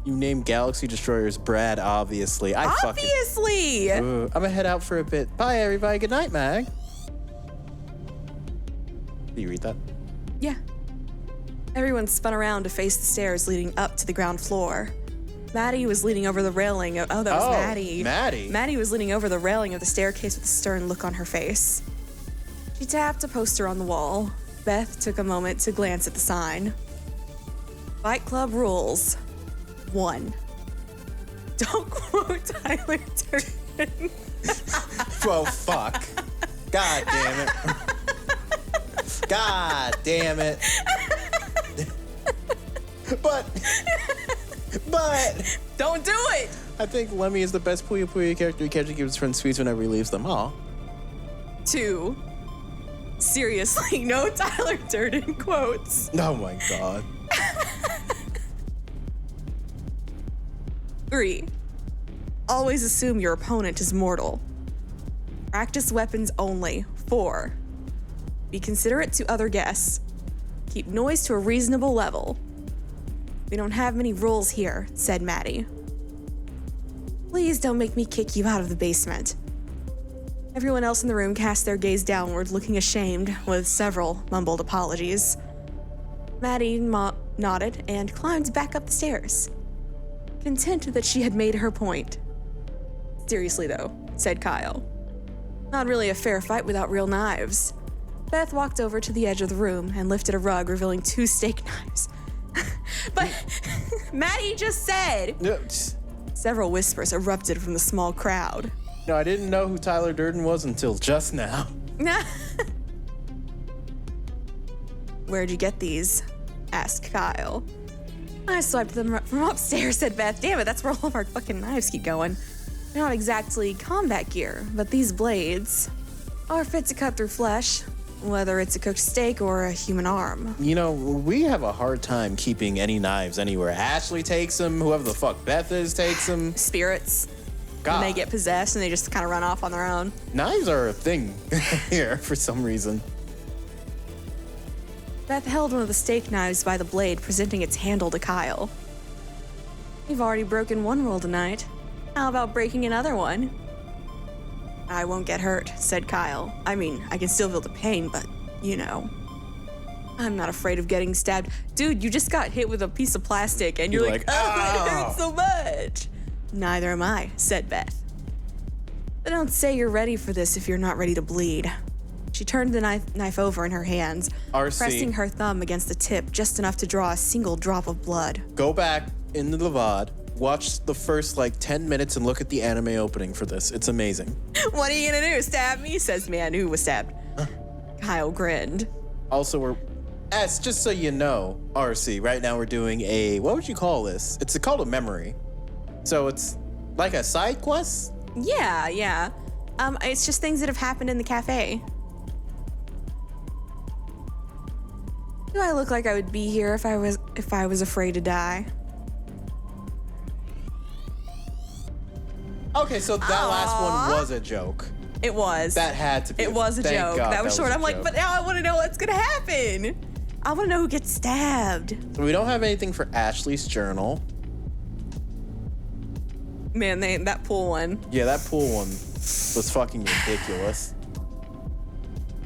You named Galaxy Destroyers Brad, obviously. Obviously! I'm gonna head out for a bit. Bye, everybody. Good night, Mag. Do you read that? Yeah. Everyone spun around to face the stairs leading up to the ground floor. Maddie was leaning over the railing. Oh, that was Maddie. Maddie. Maddie was leaning over the railing of the staircase with a stern look on her face. She tapped a poster on the wall. Beth took a moment to glance at the sign. Fight Club rules. 1. Don't quote Tyler Durden. Well, fuck. God damn it. God damn it. But Don't do it! I think Lemmy is the best Puyo Puyo character he gives his friends sweets whenever he leaves them. Aw. 2. Seriously, no Tyler Durden quotes. Oh my god. 3. Always assume your opponent is mortal. Practice weapons only. 4. Be considerate to other guests. Keep noise to a reasonable level. We don't have many rules here, said Maddie. Please don't make me kick you out of the basement. Everyone else in the room cast their gaze downward, looking ashamed, with several mumbled apologies. Maddie nodded and climbed back up the stairs, content that she had made her point. Seriously, though, said Kyle. Not really a fair fight without real knives. Beth walked over to the edge of the room and lifted a rug, revealing 2 steak knives. But Maddie just said... Several whispers erupted from the small crowd. No, I didn't know who Tyler Durden was until just now. Where'd you get these? Asked Kyle. I swiped them from upstairs, said Beth. Damn it, that's where all of our fucking knives keep going. They're not exactly combat gear, but these blades are fit to cut through flesh, whether it's a cooked steak or a human arm. You know, we have a hard time keeping any knives anywhere. Ashley takes them, whoever the fuck Beth is takes them. Spirits. God. When they get possessed and they just kind of run off on their own. Knives are a thing here for some reason. Beth held one of the steak knives by the blade, presenting its handle to Kyle. You've already broken one rule tonight. How about breaking another one? I won't get hurt, said Kyle. I mean, I can still feel the pain, but, you know. I'm not afraid of getting stabbed. Dude, you just got hit with a piece of plastic and you're like, oh, it hurts so much. Neither am I, said Beth. But don't say you're ready for this if you're not ready to bleed. She turned the knife over in her hands, RC. pressing her thumb against the tip just enough to draw a single drop of blood. Go back into the VOD, Watch the first 10 minutes and look at the anime opening for this. It's amazing. What are you gonna do? Stab me? Says man who was stabbed. Kyle grinned. Also, just so you know, RC, right now we're doing what would you call this? It's called a memory. So it's like a side quest? Yeah. It's just things that have happened in the cafe. Do I look like I would be here if I was afraid to die? Okay, so that last one was a joke. It was. That had to be. It was a joke. God, that was short. I'm like, but now I want to know what's gonna happen. I want to know who gets stabbed. So we don't have anything for Ashley's journal. Man, that pool one. Yeah, that pool one was fucking ridiculous.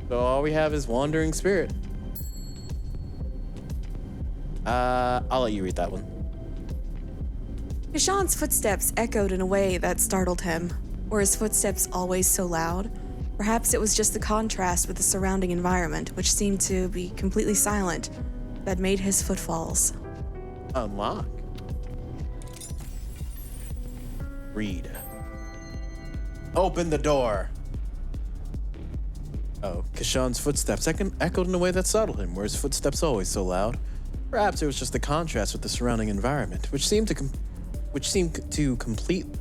So all we have is Wandering Spirit. I'll let you read that one. Kashan's footsteps echoed in a way that startled him. Were his footsteps always so loud? Perhaps it was just the contrast with the surrounding environment, which seemed to be completely silent, that made his footfalls. Unlock. Read. Open the door. Oh, Kashan's footsteps echoed in a way that startled him. Were his footsteps always so loud? Perhaps it was just the contrast with the surrounding environment, which seemed too completely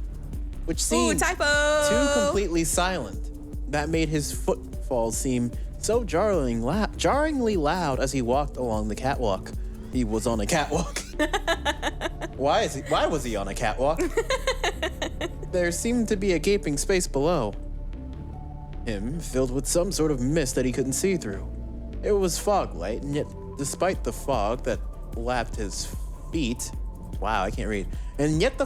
silent. That made his footfalls seem so jarringly loud as he walked along the catwalk. He was on a catwalk. Why was he on a catwalk? There seemed to be a gaping space below him, filled with some sort of mist that he couldn't see through. It was fog light, and yet despite the fog that lapped his feet, wow, I can't read. And yet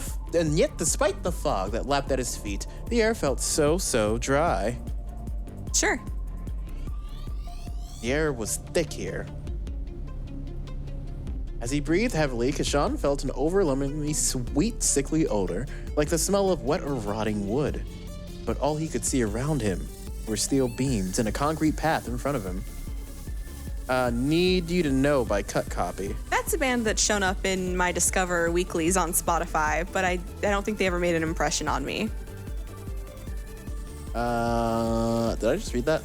despite the fog that lapped at his feet, the air felt so dry. Sure. The air was thick here. As he breathed heavily, Kashan felt an overwhelmingly sweet, sickly odor, like the smell of wet or rotting wood. But all he could see around him were steel beams and a concrete path in front of him. Need You to Know by Cut Copy. That's a band that's shown up in my Discover weeklies on Spotify, but I don't think they ever made an impression on me. Did I just read that?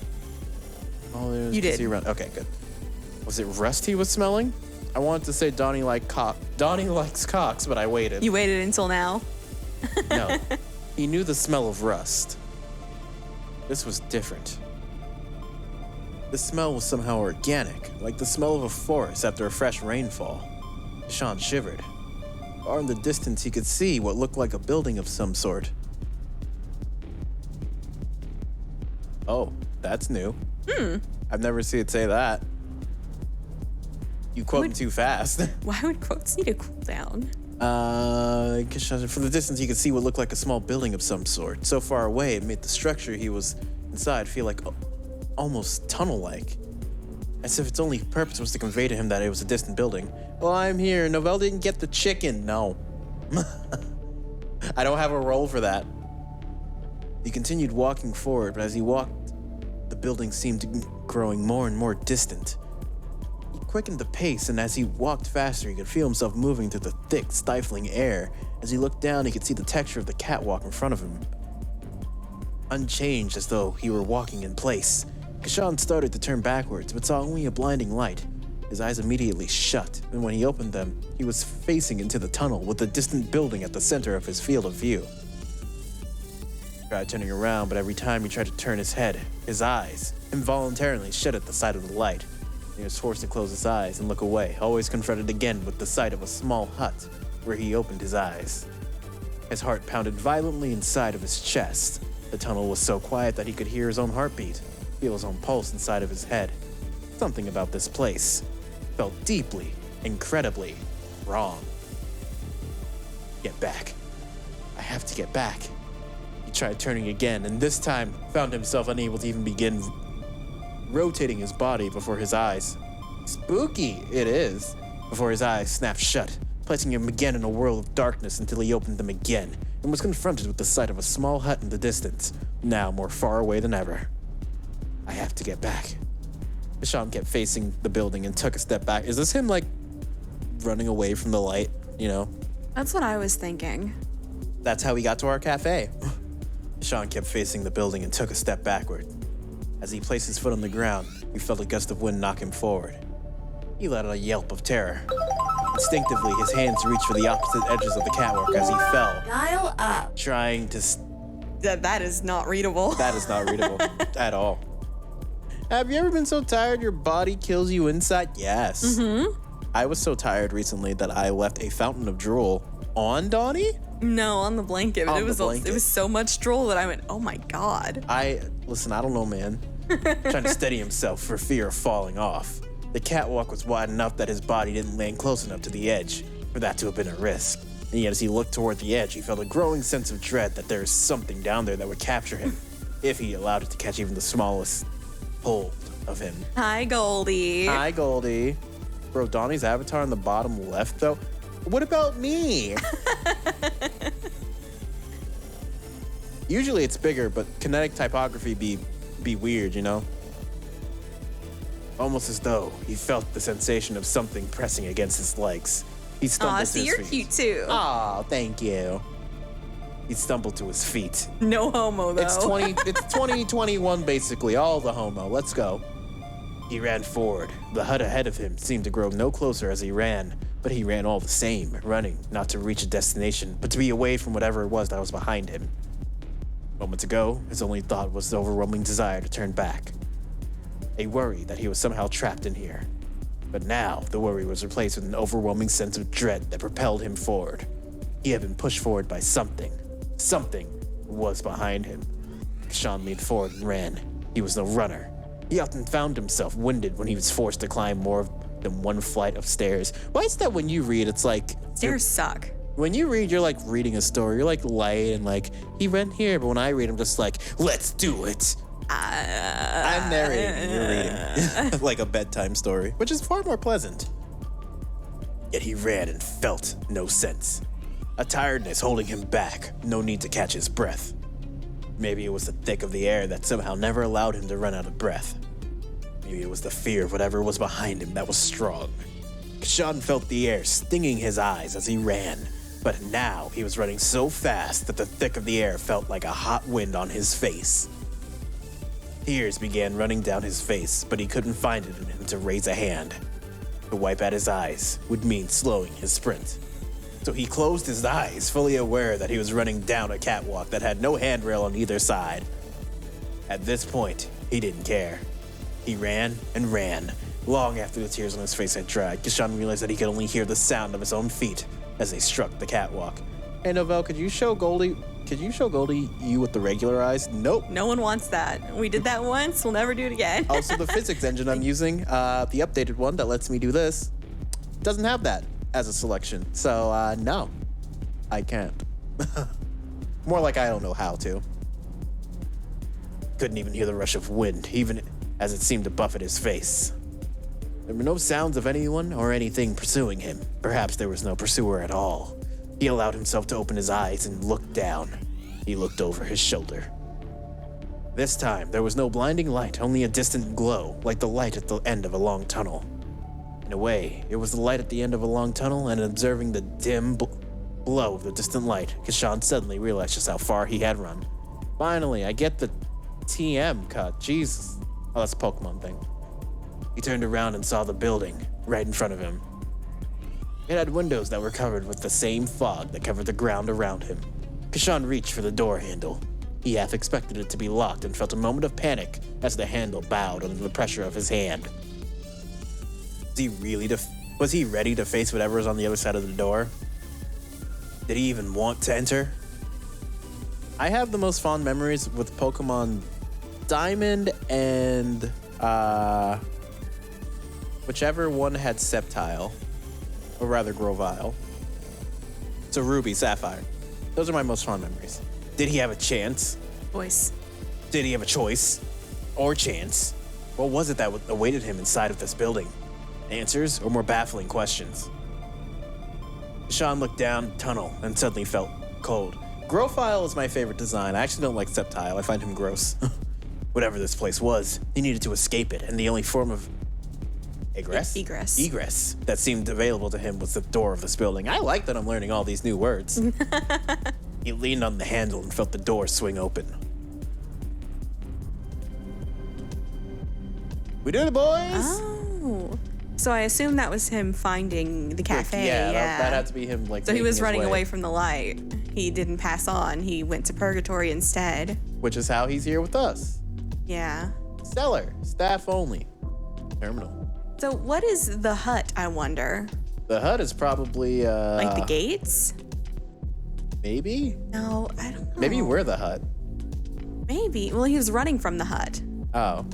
You did. Okay, good. Was it rust he was smelling? I wanted to say Donnie likes cocks, but I waited. You waited until now? No. He knew the smell of rust. This was different. The smell was somehow organic, like the smell of a forest after a fresh rainfall. Sean shivered. Far in the distance, he could see what looked like a building of some sort. Oh, that's new. I've never seen it say that. You quote too fast. Why would quotes need to cool down? From the distance, he could see what looked like a small building of some sort. So far away, it made the structure he was inside feel like almost tunnel-like. As if its only purpose was to convey to him that it was a distant building. Well, I'm here. Novell didn't get the chicken. No. I don't have a role for that. He continued walking forward, but as he walked, the building seemed to be growing more and more distant. He quickened the pace, and as he walked faster, he could feel himself moving through the thick, stifling air. As he looked down, he could see the texture of the catwalk in front of him. Unchanged, as though he were walking in place. Kashan started to turn backwards, but saw only a blinding light. His eyes immediately shut, and when he opened them, he was facing into the tunnel with the distant building at the center of his field of view. He tried turning around, but every time he tried to turn his head, his eyes involuntarily shut at the sight of the light. He was forced to close his eyes and look away, always confronted again with the sight of a small hut, where he opened his eyes. His heart pounded violently inside of his chest. The tunnel was so quiet that he could hear his own heartbeat, feel his own pulse inside of his head. Something about this place felt deeply, incredibly wrong. Get back. I have to get back. He tried turning again, and this time found himself unable to even begin rotating his body before his eyes. Spooky, it is. Before his eyes snapped shut, placing him again in a whirl of darkness until he opened them again, and was confronted with the sight of a small hut in the distance, now more far away than ever. I have to get back. Hisham kept facing the building and took a step back. Is this him, running away from the light, That's what I was thinking. That's how we got to our cafe. Sean kept facing the building and took a step backward. As he placed his foot on the ground, he felt a gust of wind knock him forward. He let out a yelp of terror. Instinctively, his hands reached for the opposite edges of the catwalk as he fell, Dial up. trying to... That is not readable. That is not readable at all. Have you ever been so tired your body kills you inside? Yes. Mm-hmm. I was so tired recently that I left a fountain of drool on Donnie. No, on the blanket. On It the was blanket. it was so much drool that I went, oh my God. Listen, I don't know, man. Trying to steady himself for fear of falling off. The catwalk was wide enough that his body didn't land close enough to the edge for that to have been a risk. And yet as he looked toward the edge, he felt a growing sense of dread that there is something down there that would capture him if he allowed it to catch even the smallest hold of him. Hi, Goldie. Hi, Goldie. Bro, Donnie's avatar on the bottom left, though. What about me? Usually it's bigger, but kinetic typography be weird, you know? Almost as though he felt the sensation of something pressing against his legs. He stumbled Aw, to see, his you're feet. cute too. Aw, thank you. He stumbled to his feet. No homo, though. It's 2021 basically, all the homo. Let's go. He ran forward. The hut ahead of him seemed to grow no closer as he ran, but he ran all the same, running not to reach a destination, but to be away from whatever it was that was behind him. Moments ago, his only thought was the overwhelming desire to turn back. A worry that he was somehow trapped in here. But now, the worry was replaced with an overwhelming sense of dread that propelled him forward. He had been pushed forward by something. Something was behind him. Sean leaned forward and ran. He was no runner. He often found himself winded when he was forced to climb more than one flight of stairs. Why is that when you read, it's like... Stairs suck. When you read, you're like reading a story. You're like light and like, he ran here. But when I read, I'm just like, let's do it. I'm narrating and you're reading. Like a bedtime story, which is far more pleasant. Yet he ran and felt no sense. A tiredness holding him back. No need to catch his breath. Maybe it was the thick of the air that somehow never allowed him to run out of breath. Maybe it was the fear of whatever was behind him that was strong. Sean felt the air stinging his eyes as he ran. But now he was running so fast that the thick of the air felt like a hot wind on his face. Tears began running down his face, but he couldn't find it in him to raise a hand. To wipe at his eyes would mean slowing his sprint. So he closed his eyes, fully aware that he was running down a catwalk that had no handrail on either side. At this point, he didn't care. He ran and ran. Long after the tears on his face had dried, Kishan realized that he could only hear the sound of his own feet as they struck the catwalk. Hey, Novell, could you show Goldie you with the regular eyes? Nope. No one wants that. We did that once. We'll never do it again. Also, the physics engine I'm using, the updated one that lets me do this, doesn't have that as a selection. So, no, I can't. More like I don't know how to. Couldn't even hear the rush of wind, even as it seemed to buffet his face. There were no sounds of anyone or anything pursuing him. Perhaps there was no pursuer at all. He allowed himself to open his eyes and look down. He looked over his shoulder. This time, there was no blinding light, only a distant glow, like the light at the end of a long tunnel. In a way, it was the light at the end of a long tunnel, and observing the dim glow of the distant light, Kishan suddenly realized just how far he had run. Finally, I get the TM cut. Jesus. Oh, that's a Pokemon thing. He turned around and saw the building right in front of him. It had windows that were covered with the same fog that covered the ground around him. Kishan reached for the door handle. He half expected it to be locked and felt a moment of panic as the handle bowed under the pressure of his hand. Was he ready to face whatever was on the other side of the door? Did he even want to enter? I have the most fond memories with Pokemon Diamond and whichever one had Sceptile, or rather Grovyle. So Ruby, Sapphire. Those are my most fond memories. Did he have a chance? Voice. Did he have a choice? Or chance? What was it that awaited him inside of this building? Answers or more baffling questions? Sean looked down the tunnel and suddenly felt cold. Grovyle is my favorite design. I actually don't like Sceptile. I find him gross. Whatever this place was, he needed to escape it, and the only form of Egress? Egress. Egress that seemed available to him was the door of this building. I like that I'm learning all these new words. He leaned on the handle and felt the door swing open. We did it, boys! Oh. So I assume that was him finding the cafe. Yeah, that had to be him. Like, So he making was his running way, away from the light. He didn't pass on. He went to purgatory instead. which is how he's here with us. Yeah. Cellar, staff only, terminal. So what is the hut, I wonder? The hut is probably Like the gates? maybe. No, I don't know. Maybe we're the hut. Maybe. Well, he was running from the hut. Oh.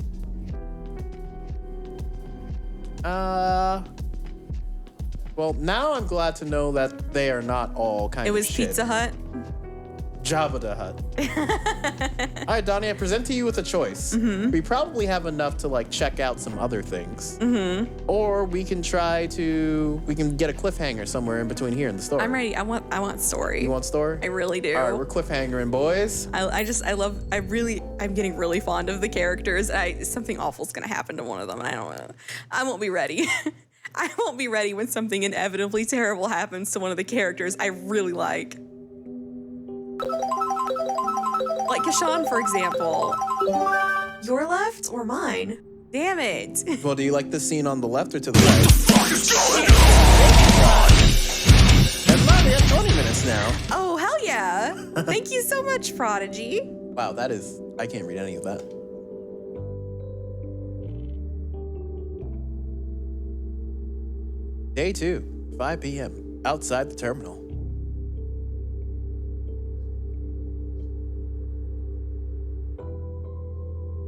Well, now I'm glad to know that they are not all kind It of was shit. Pizza Hut. Jabba the Hutt. All right, Donnie, I present to you with a choice. We probably have enough to like check out some other things. Or we can get a cliffhanger somewhere in between here in the story. I'm ready. I want story. You want story? I really do. All right, we're cliffhangering, boys. I'm getting really fond of the characters. Something awful's gonna happen to one of them, and I won't be ready. I won't be ready when something inevitably terrible happens to one of the characters I really like. Like Kashan, for example. Your left or mine? Damn it. Well, do you like the scene on the left or to the right? Everybody, we have 20 minutes now. Oh, hell yeah. Thank you so much, Prodigy. Wow, I can't read any of that. Day 2, 5 p.m., outside the terminal.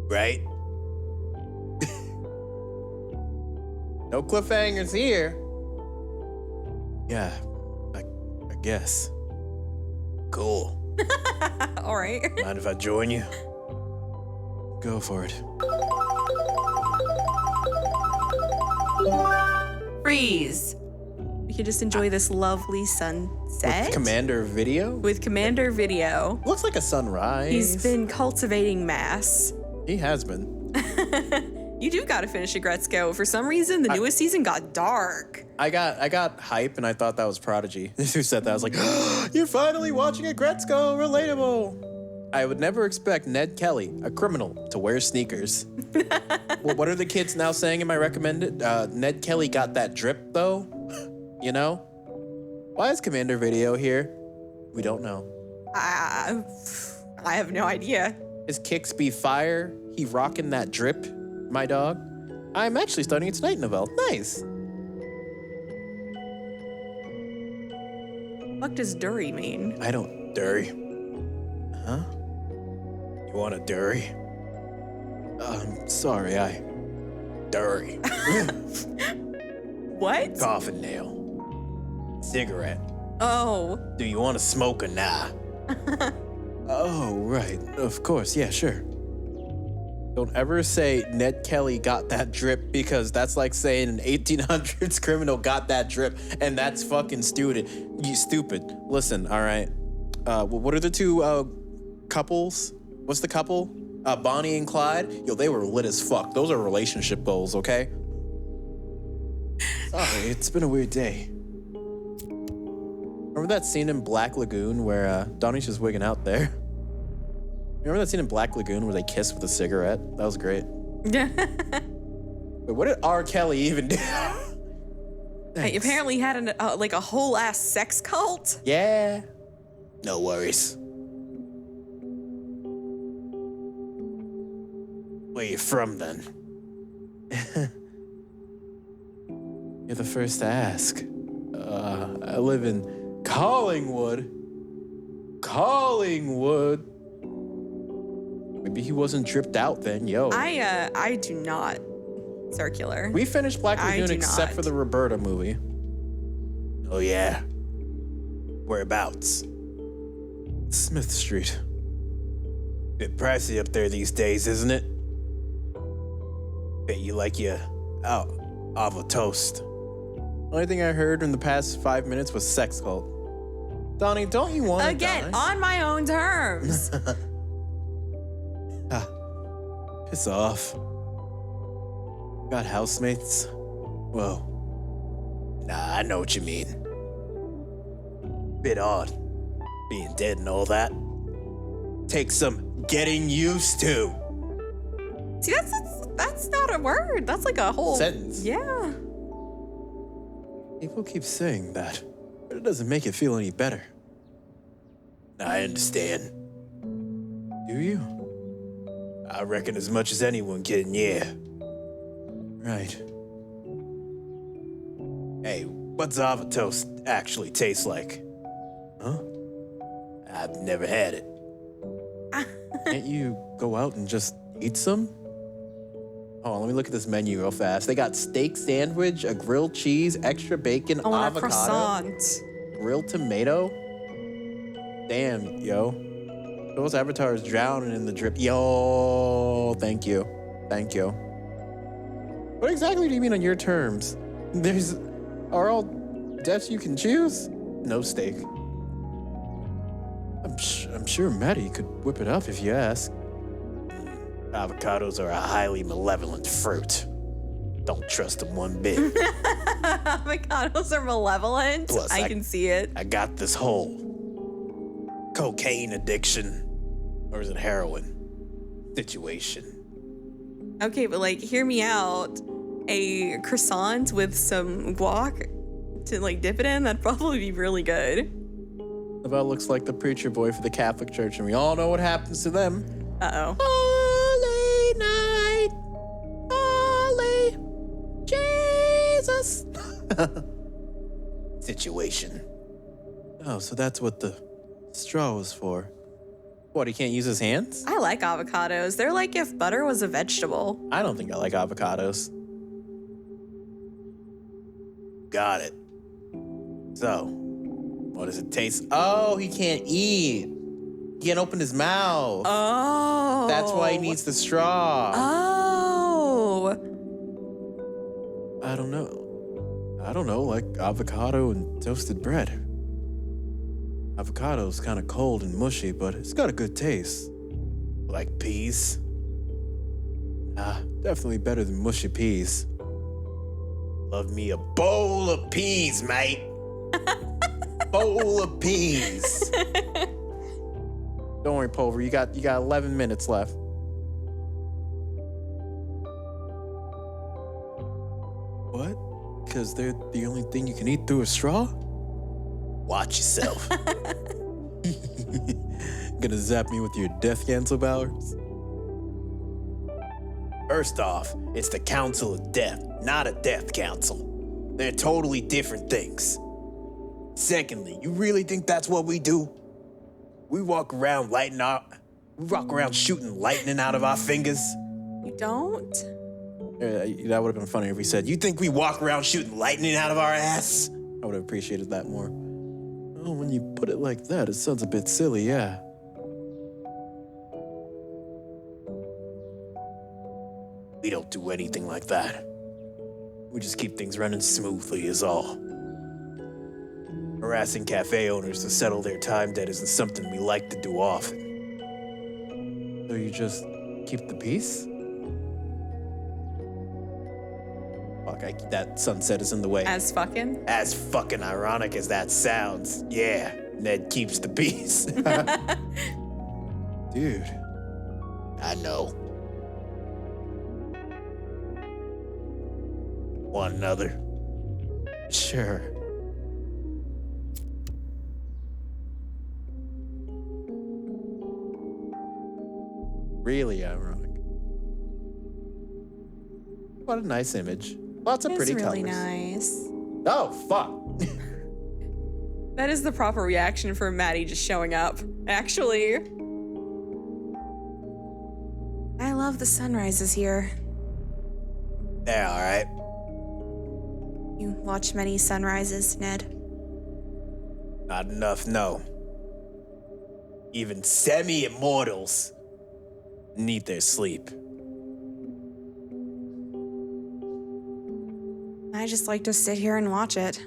Right? No cliffhangers here. Yeah, I guess. Cool. All right. Mind if I join you? Go for it. Freeze. We could just enjoy this lovely sunset. With Commander Video? With Commander Video. Looks like a sunrise. He's been cultivating mass. He has been. You do gotta finish Regretful. For some reason, the newest season got dark. I got hype and I thought that was Prodigy. Who said that? I was like, you're finally watching a Gretzko, relatable. I would never expect Ned Kelly, a criminal, to wear sneakers. Well, what are the kids now saying in my recommended? Ned Kelly got that drip though, you know? Why is Commander Video here? We don't know. I have no idea. His kicks be fire. He rocking that drip, my dog. I'm actually starting a tonight novel. Nice. What does Dury mean? I don't Dury. Huh? You want a Dury? Sorry, I Dury. What? Coffin nail. Cigarette. Oh. Do you want to smoke or nah? Oh, right. Of course. Yeah, sure. Don't ever say Ned Kelly got that drip because that's like saying an 1800s criminal got that drip and that's fucking stupid. You stupid. Listen, all right. What are the two couples? What's the couple? Bonnie and Clyde? Yo, they were lit as fuck. Those are relationship goals, okay? Sorry, it's been a weird day. Remember that scene in Black Lagoon where Donnie's just wigging out there? Remember that scene in Black Lagoon where they kiss with a cigarette? That was great. Wait, what did R. Kelly even do? He apparently had a whole ass sex cult. Yeah. No worries. Where you from then? You're the first to ask. I live in Collingwood. Collingwood. Maybe he wasn't dripped out then, yo. I do not. Circular. We finished Black I Lagoon do except not. for the Roberta movie. Oh yeah. Whereabouts? Smith Street. Bit pricey up there these days, isn't it? Bet you like your avocado toast. Only thing I heard in the past 5 minutes was sex cult. Donnie, don't you want to Again, die? on my own terms. Piss off. Got housemates. Whoa. Nah, I know what you mean. Bit odd. Being dead and all that. Takes some getting used to. See, that's not a word. That's like a whole Sentence. Yeah. People keep saying that, but it doesn't make it feel any better. I understand. Do you? I reckon as much as anyone can, yeah. Right. Hey, what's Ava toast actually taste like? Huh? I've never had it. Can't you go out and just eat some? Hold on, let me look at this menu real fast. They got steak sandwich, a grilled cheese, extra bacon, I want a avocado, croissant. grilled tomato. Damn, yo. Those avatars drowning in the drip. Yo, thank you. Thank you. What exactly do you mean on your terms? Are all deaths you can choose? No steak. I'm sure Maddie could whip it up if you ask. Avocados are a highly malevolent fruit. Don't trust them one bit. Avocados are malevolent. Plus, I can see it. I got this whole cocaine addiction, or is it heroin situation. Okay, but like, hear me out. A croissant with some guac to like dip it in, that'd probably be really good. About looks like the preacher boy for the Catholic Church, and we all know what happens to them. Uh-oh. Holy night, holy Jesus. Situation. Oh, so that's what the straw was for. What, he can't use his hands? I like avocados. They're like if butter was a vegetable. I don't think I like avocados. Got it. So, what does it taste? Oh, he can't eat. He can't open his mouth. Oh. That's why he needs the straw. Oh. I don't know, like avocado and toasted bread. Avocado's kind of cold and mushy, but it's got a good taste. Like peas? Definitely better than mushy peas. Love me a bowl of peas, mate. Bowl of peas. Don't worry, Pulver. You got 11 minutes left. What? Because they're the only thing you can eat through a straw? Watch yourself. Gonna zap me with your death cancel powers? First off, it's the Council of Death, not a death council. They're totally different things. Secondly, you really think that's what we do? We walk around shooting lightning out of our fingers? You don't? That would have been funny if we said, you think we walk around shooting lightning out of our ass? I would have appreciated that more. Oh, when you put it like that, it sounds a bit silly, yeah. We don't do anything like that. We just keep things running smoothly is all. Harassing cafe owners to settle their time debt isn't something we like to do often. So you just keep the peace? Fuck, that sunset is in the way. As fucking? As fucking ironic as that sounds, yeah, Ned keeps the peace. Dude, I know. Want another? Sure. Really ironic. What a nice image. Lots of pretty It's really colors. nice. Oh, fuck. That is the proper reaction for Maddie just showing up. Actually. I love the sunrises here. Yeah, all right. You watch many sunrises, Ned? Not enough, no. Even semi-immortals need their sleep. I just like to sit here and watch it.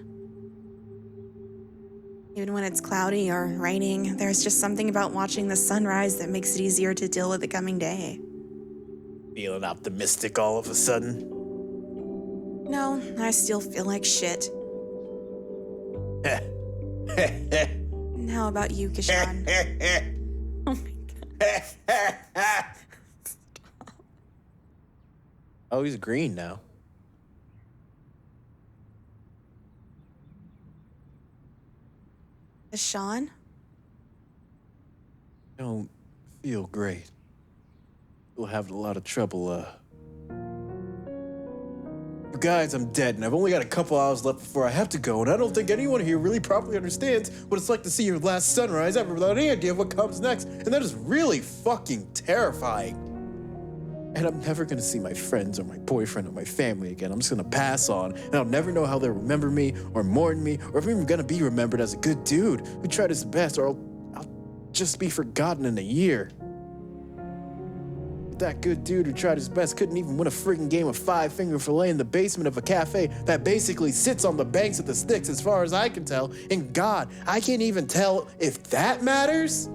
Even when it's cloudy or raining, there's just something about watching the sunrise that makes it easier to deal with the coming day. Feeling optimistic all of a sudden? No, I still feel like shit. And how about you, Kashan? Oh my god. Oh, he's green now. Kashan? I don't feel great. We'll have a lot of trouble, You guys, I'm dead, and I've only got a couple hours left before I have to go, and I don't think anyone here really properly understands what it's like to see your last sunrise ever without any idea of what comes next, and that is really fucking terrifying. And I'm never gonna see my friends or my boyfriend or my family again. I'm just gonna pass on, and I'll never know how they'll remember me or mourn me, or if I'm even gonna be remembered as a good dude who tried his best, or I'll just be forgotten in a year. That good dude who tried his best couldn't even win a friggin' game of five-finger fillet in the basement of a cafe that basically sits on the banks of the Styx as far as I can tell. And God, I can't even tell if that matters?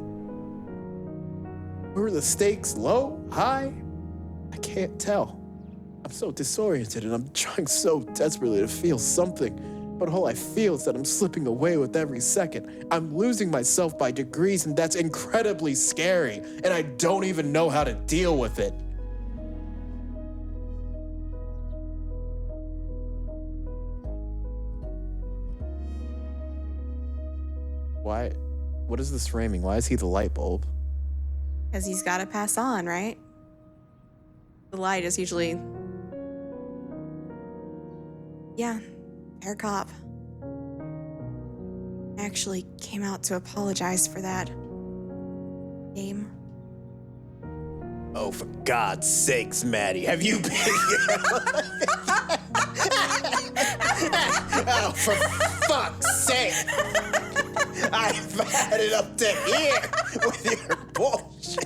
Were the stakes low, high? I can't tell. I'm so disoriented and I'm trying so desperately to feel something. But all I feel is that I'm slipping away with every second. I'm losing myself by degrees, and that's incredibly scary, and I don't even know how to deal with it. Why? What is this framing? Why is he the light bulb? Because he's got to pass on, right? The light is usually... Yeah, fair cop. I actually came out to apologize for that game. Oh, for God's sakes, Maddie, have you been Oh, for fuck's sake! I've had it up to here with your bullshit.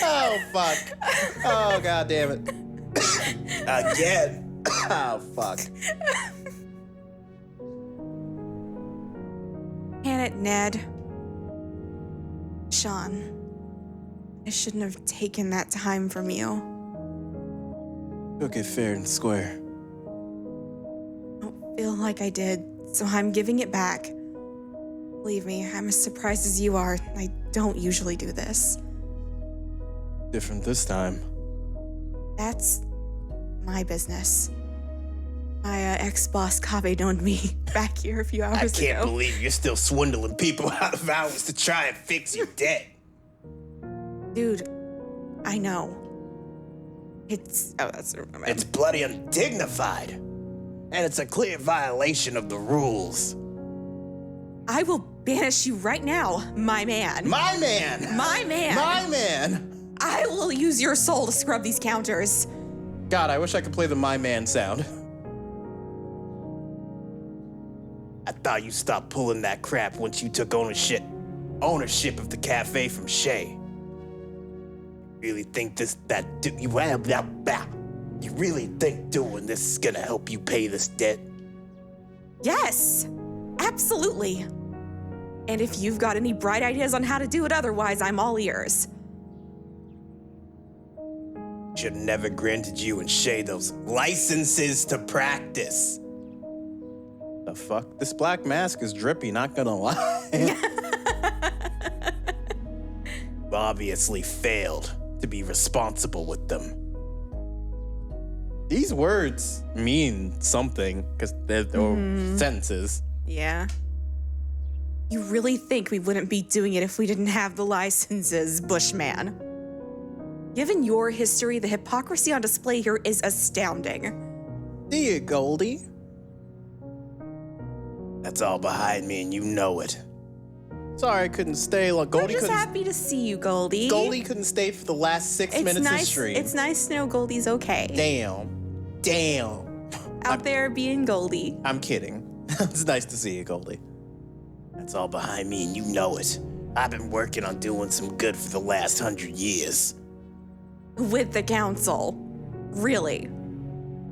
Oh, fuck. Oh, God damn it. Again. Oh, fuck. Can it, Ned? Sean, I shouldn't have taken that time from you. Took it fair and square. I don't feel like I did, so I'm giving it back. Believe me, I'm as surprised as you are. I don't usually do this. Different this time. That's my business. My ex-boss Kaveh owned me back here a few hours ago. I can't believe you're still swindling people out of hours to try and fix your debt. Dude, I know. It's bloody undignified. And it's a clear violation of the rules. I will banish you right now, my man. My man! My man! My man! I will use your soul to scrub these counters. God, I wish I could play the my man sound. I thought you stopped pulling that crap once you took ownership of the cafe from Shay. You really think you really think doing this is gonna help you pay this debt? Yes, absolutely. And if you've got any bright ideas on how to do it otherwise, I'm all ears. Should have never granted you and Shay those licenses to practice. The fuck? This black mask is drippy, not gonna lie. Obviously failed to be responsible with them. These words mean something, because they're sentences. Yeah. You really think we wouldn't be doing it if we didn't have the licenses, Bushman? Given your history, the hypocrisy on display here is astounding. See you, Goldie. That's all behind me, and you know it. Sorry I couldn't stay. I'm just happy to see you, Goldie. Goldie couldn't stay for the last 6 minutes of stream. It's nice to know Goldie's okay. Damn. Out there being Goldie. I'm kidding. It's nice to see you, Goldie. That's all behind me, and you know it. I've been working on doing some good for the last 100 years. With the council. Really?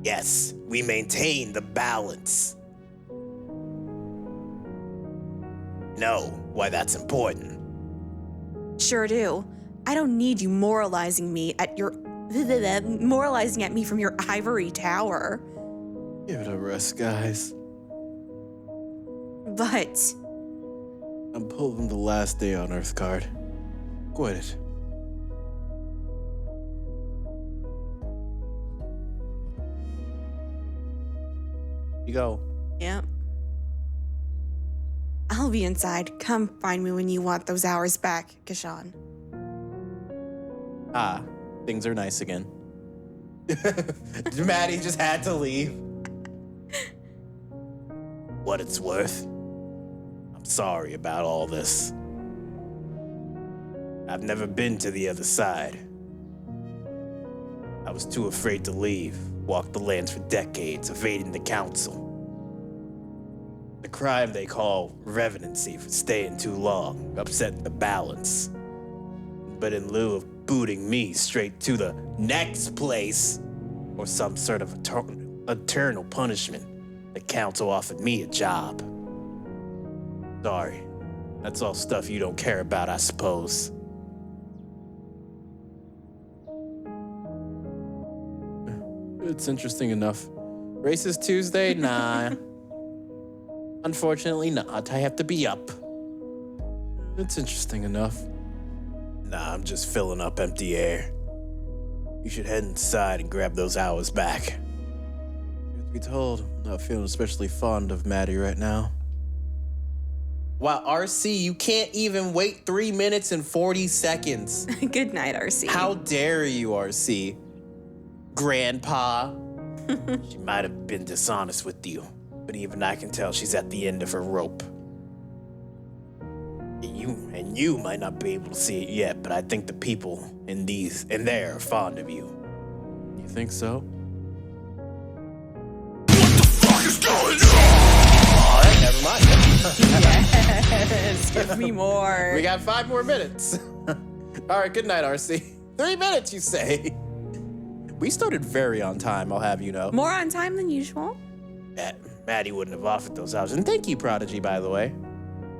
Yes, we maintain the balance. Know why that's important. Sure do. I don't need you moralizing me at your moralizing at me from your ivory tower. Give it a rest, guys. But I'm pulling the last day on Earth card. Quit it. You go. Yep. I'll be inside. Come find me when you want those hours back, Kashan. Ah, things are nice again. Maddie just had to leave. What it's worth. I'm sorry about all this. I've never been to the other side. I was too afraid to leave. Walked the lands for decades, evading the council. The crime they call revenancy for staying too long, upsetting the balance. But in lieu of booting me straight to the next place, or some sort of eternal punishment, the council offered me a job. Sorry, that's all stuff you don't care about, I suppose. It's interesting enough. Racist Tuesday? Nah. Unfortunately not. I have to be up. It's interesting enough. Nah, I'm just filling up empty air. You should head inside and grab those hours back. Truth be told, I'm not feeling especially fond of Maddie right now. Wow, RC, you can't even wait 3 minutes and 40 seconds. Good night, RC. How dare you, RC? Grandpa. She might have been dishonest with you, but even I can tell she's at the end of her rope. You might not be able to see it yet, but I think the people in there are fond of you. You think so? What the fuck is going on? All right, never mind. Yes, give me more. We got 5 more minutes. All right, good night, RC. 3 minutes, you say? We started very on time, I'll have you know. More on time than usual. Maddie wouldn't have offered those hours. And thank you, Prodigy, by the way.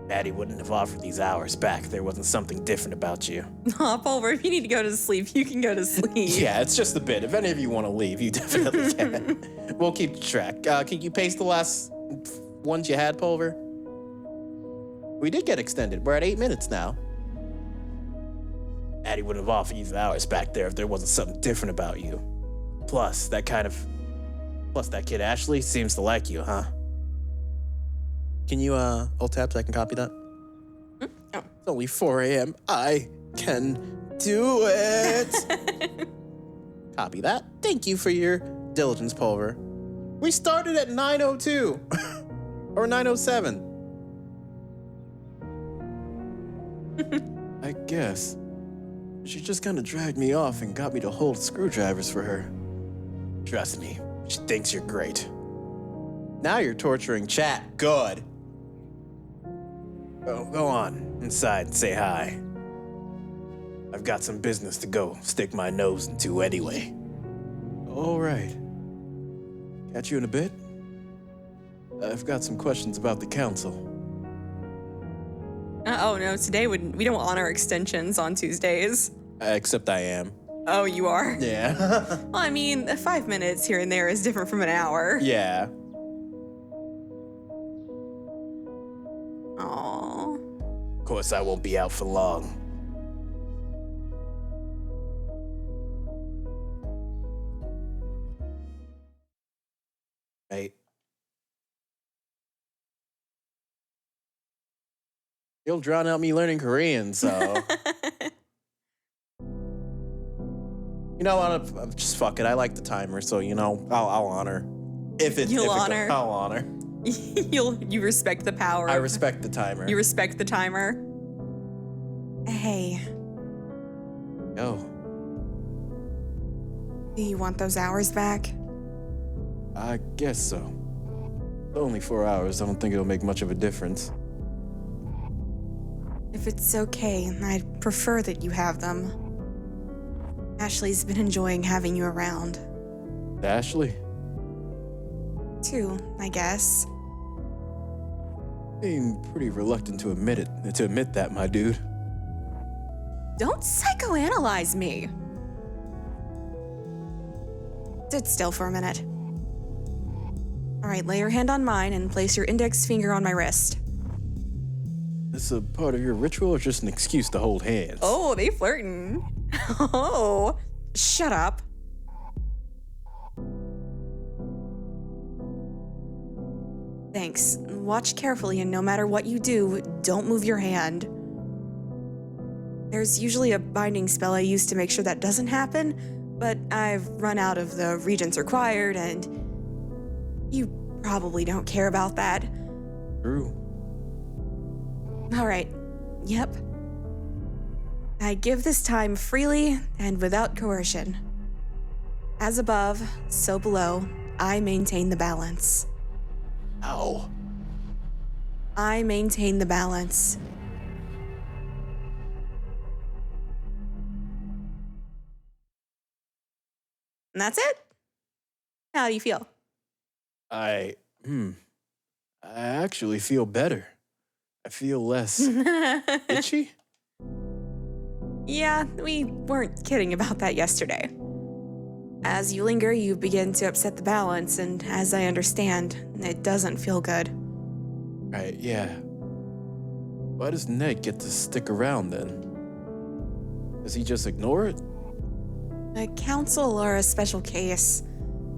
Maddie wouldn't have offered these hours back. There wasn't something different about you. Aw, Pulver, if you need to go to sleep, you can go to sleep. Yeah, it's just a bit. If any of you want to leave, you definitely can. We'll keep track. Can you paste the last ones you had, Pulver? We did get extended. We're at 8 minutes now. Maddie wouldn't have offered you the hours back there if there wasn't something different about you. Plus, that kid Ashley seems to like you, huh? Can you, alt tab so I can copy that? Oh. It's only 4 a.m. I can do it. Copy that. Thank you for your diligence, Pulver. We started at 9:02 or 9:07. I guess. She just kind of dragged me off and got me to hold screwdrivers for her. Trust me, she thinks you're great. Now you're torturing chat. Good. Go on inside and say hi. I've got some business to go stick my nose into anyway. All right. Catch you in a bit. I've got some questions about the council. Oh no, today we don't honor extensions on Tuesdays. Except I am. Oh, you are? Yeah. Well, I mean, 5 minutes here and there is different from an hour. Yeah. Aww. Of course, I won't be out for long. Right. You'll drown out me learning Korean, so. You know what? Just fuck it. I like the timer, so I'll honor. I'll honor. You respect the power. I respect the timer. You respect the timer. Hey. Oh. Do you want those hours back? I guess so. Only 4 hours. I don't think it'll make much of a difference. If it's okay, I'd prefer that you have them. Ashley's been enjoying having you around. Ashley? Too, I guess. Being pretty reluctant to admit that, my dude. Don't psychoanalyze me. Sit still for a minute. All right, lay your hand on mine and place your index finger on my wrist. This a part of your ritual or just an excuse to hold hands? Oh, they flirting. Oh, shut up. Thanks. Watch carefully, and no matter what you do, don't move your hand. There's usually a binding spell I use to make sure that doesn't happen, but I've run out of the regents required, and you probably don't care about that. True. All right. Yep. I give this time freely and without coercion. As above, so below, I maintain the balance. Ow. I maintain the balance. And that's it? How do you feel? I actually feel better. I feel less itchy. Yeah, we weren't kidding about that yesterday. As you linger, you begin to upset the balance, and as I understand, it doesn't feel good. Right, yeah. Why does Ned get to stick around then? Does he just ignore it? A council are a special case.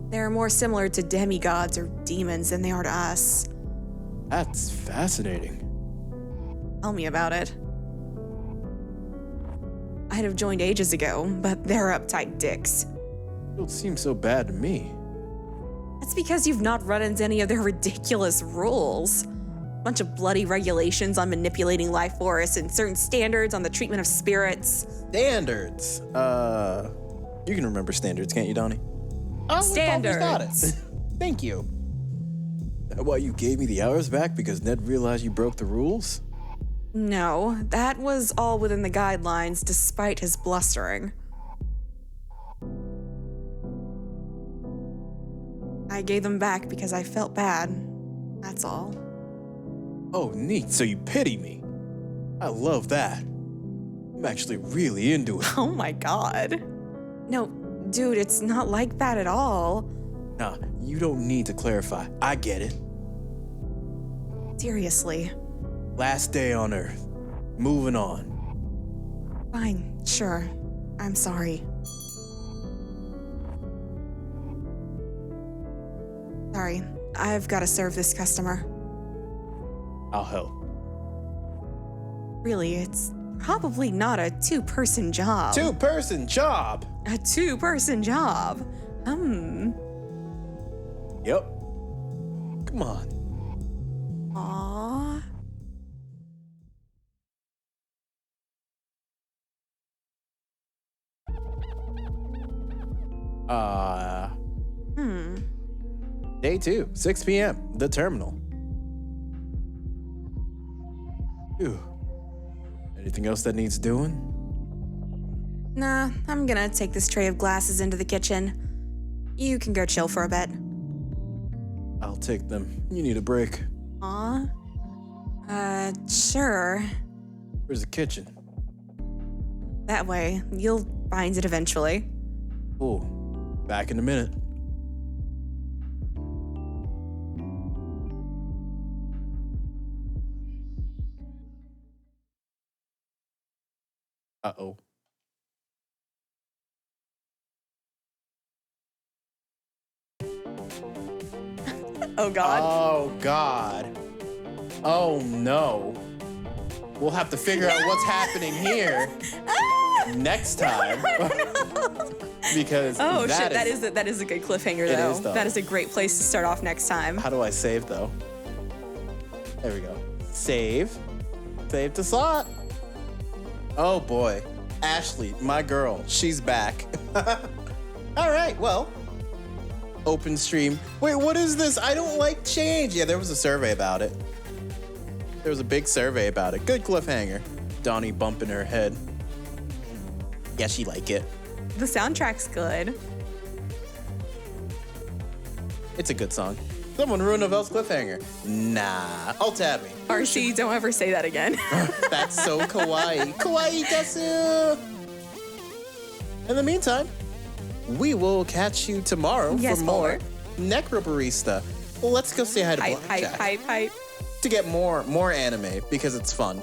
They're more similar to demigods or demons than they are to us. That's fascinating. Tell me about it. I'd have joined ages ago, but they're uptight dicks. Don't seem so bad to me. That's because you've not run into any of their ridiculous rules. Bunch of bloody regulations on manipulating life force and certain standards on the treatment of spirits. Standards. You can remember standards, can't you, Donnie? Standards. Thank you. That why you gave me the hours back because Ned realized you broke the rules? No, that was all within the guidelines despite his blustering. I gave them back because I felt bad. That's all. Oh, neat. So you pity me. I love that. I'm actually really into it. Oh my god. No, dude, it's not like that at all. Nah, you don't need to clarify. I get it. Seriously. Last day on Earth. Moving on. Fine, sure. I'm sorry. Sorry, I've got to serve this customer. I'll help. Really, it's probably not a two-person job. Two-person job! A two-person job? Yep. Come on. Aww. Day 2, 6 p.m., the terminal. Ew. Anything else that needs doing? Nah, I'm gonna take this tray of glasses into the kitchen. You can go chill for a bit. I'll take them. You need a break. Aw. Sure. Where's the kitchen? That way, you'll find it eventually. Cool. Back in a minute. Uh-oh. Oh god. Oh, God. Oh, no. We'll have to figure out what's happening here next time. Because Oh shit, that is a good cliffhanger It though. is, though. That is a great place to start off next time. How do I save, though? There we go. Save. Save to slot. Oh, boy. Ashley, my girl, she's back. All right, well. Open stream. Wait, what is this? I don't like change. Yeah, there was a survey about it. There was a big survey about it. Good cliffhanger. Donnie bumping her head. Yeah, she like it. The soundtrack's good. It's a good song. Someone ruined Novelle's cliffhanger. Nah. Oh, tab me. RC, don't ever say that again. That's so kawaii. Kawaii desu! In the meantime, we will catch you tomorrow Yes, for more Boulder. Necrobarista. Well, let's go say hi to Hype, hype, Blackjack hype, hype. to get more anime because it's fun.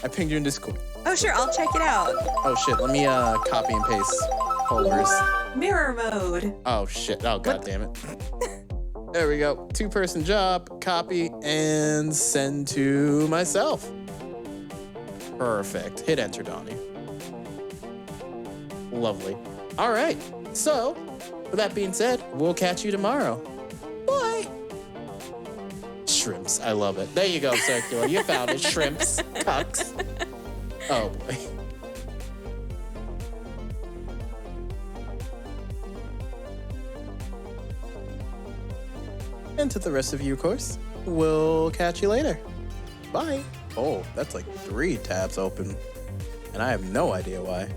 I pinged you in Discord. Oh, sure, I'll check it out. Oh shit, let me copy and paste folders. Mirror mode. Oh shit, oh god damn it. There we go. 2-person job, copy, and send to myself. Perfect. Hit enter, Donnie. Lovely. All right. So, with that being said, we'll catch you tomorrow. Bye. Shrimps. I love it. There you go, Circular. You found it. Shrimps. Cucks. Oh, boy. And to the rest of you, of course, we'll catch you later. Bye. Oh, that's like 3 tabs open. And I have no idea why.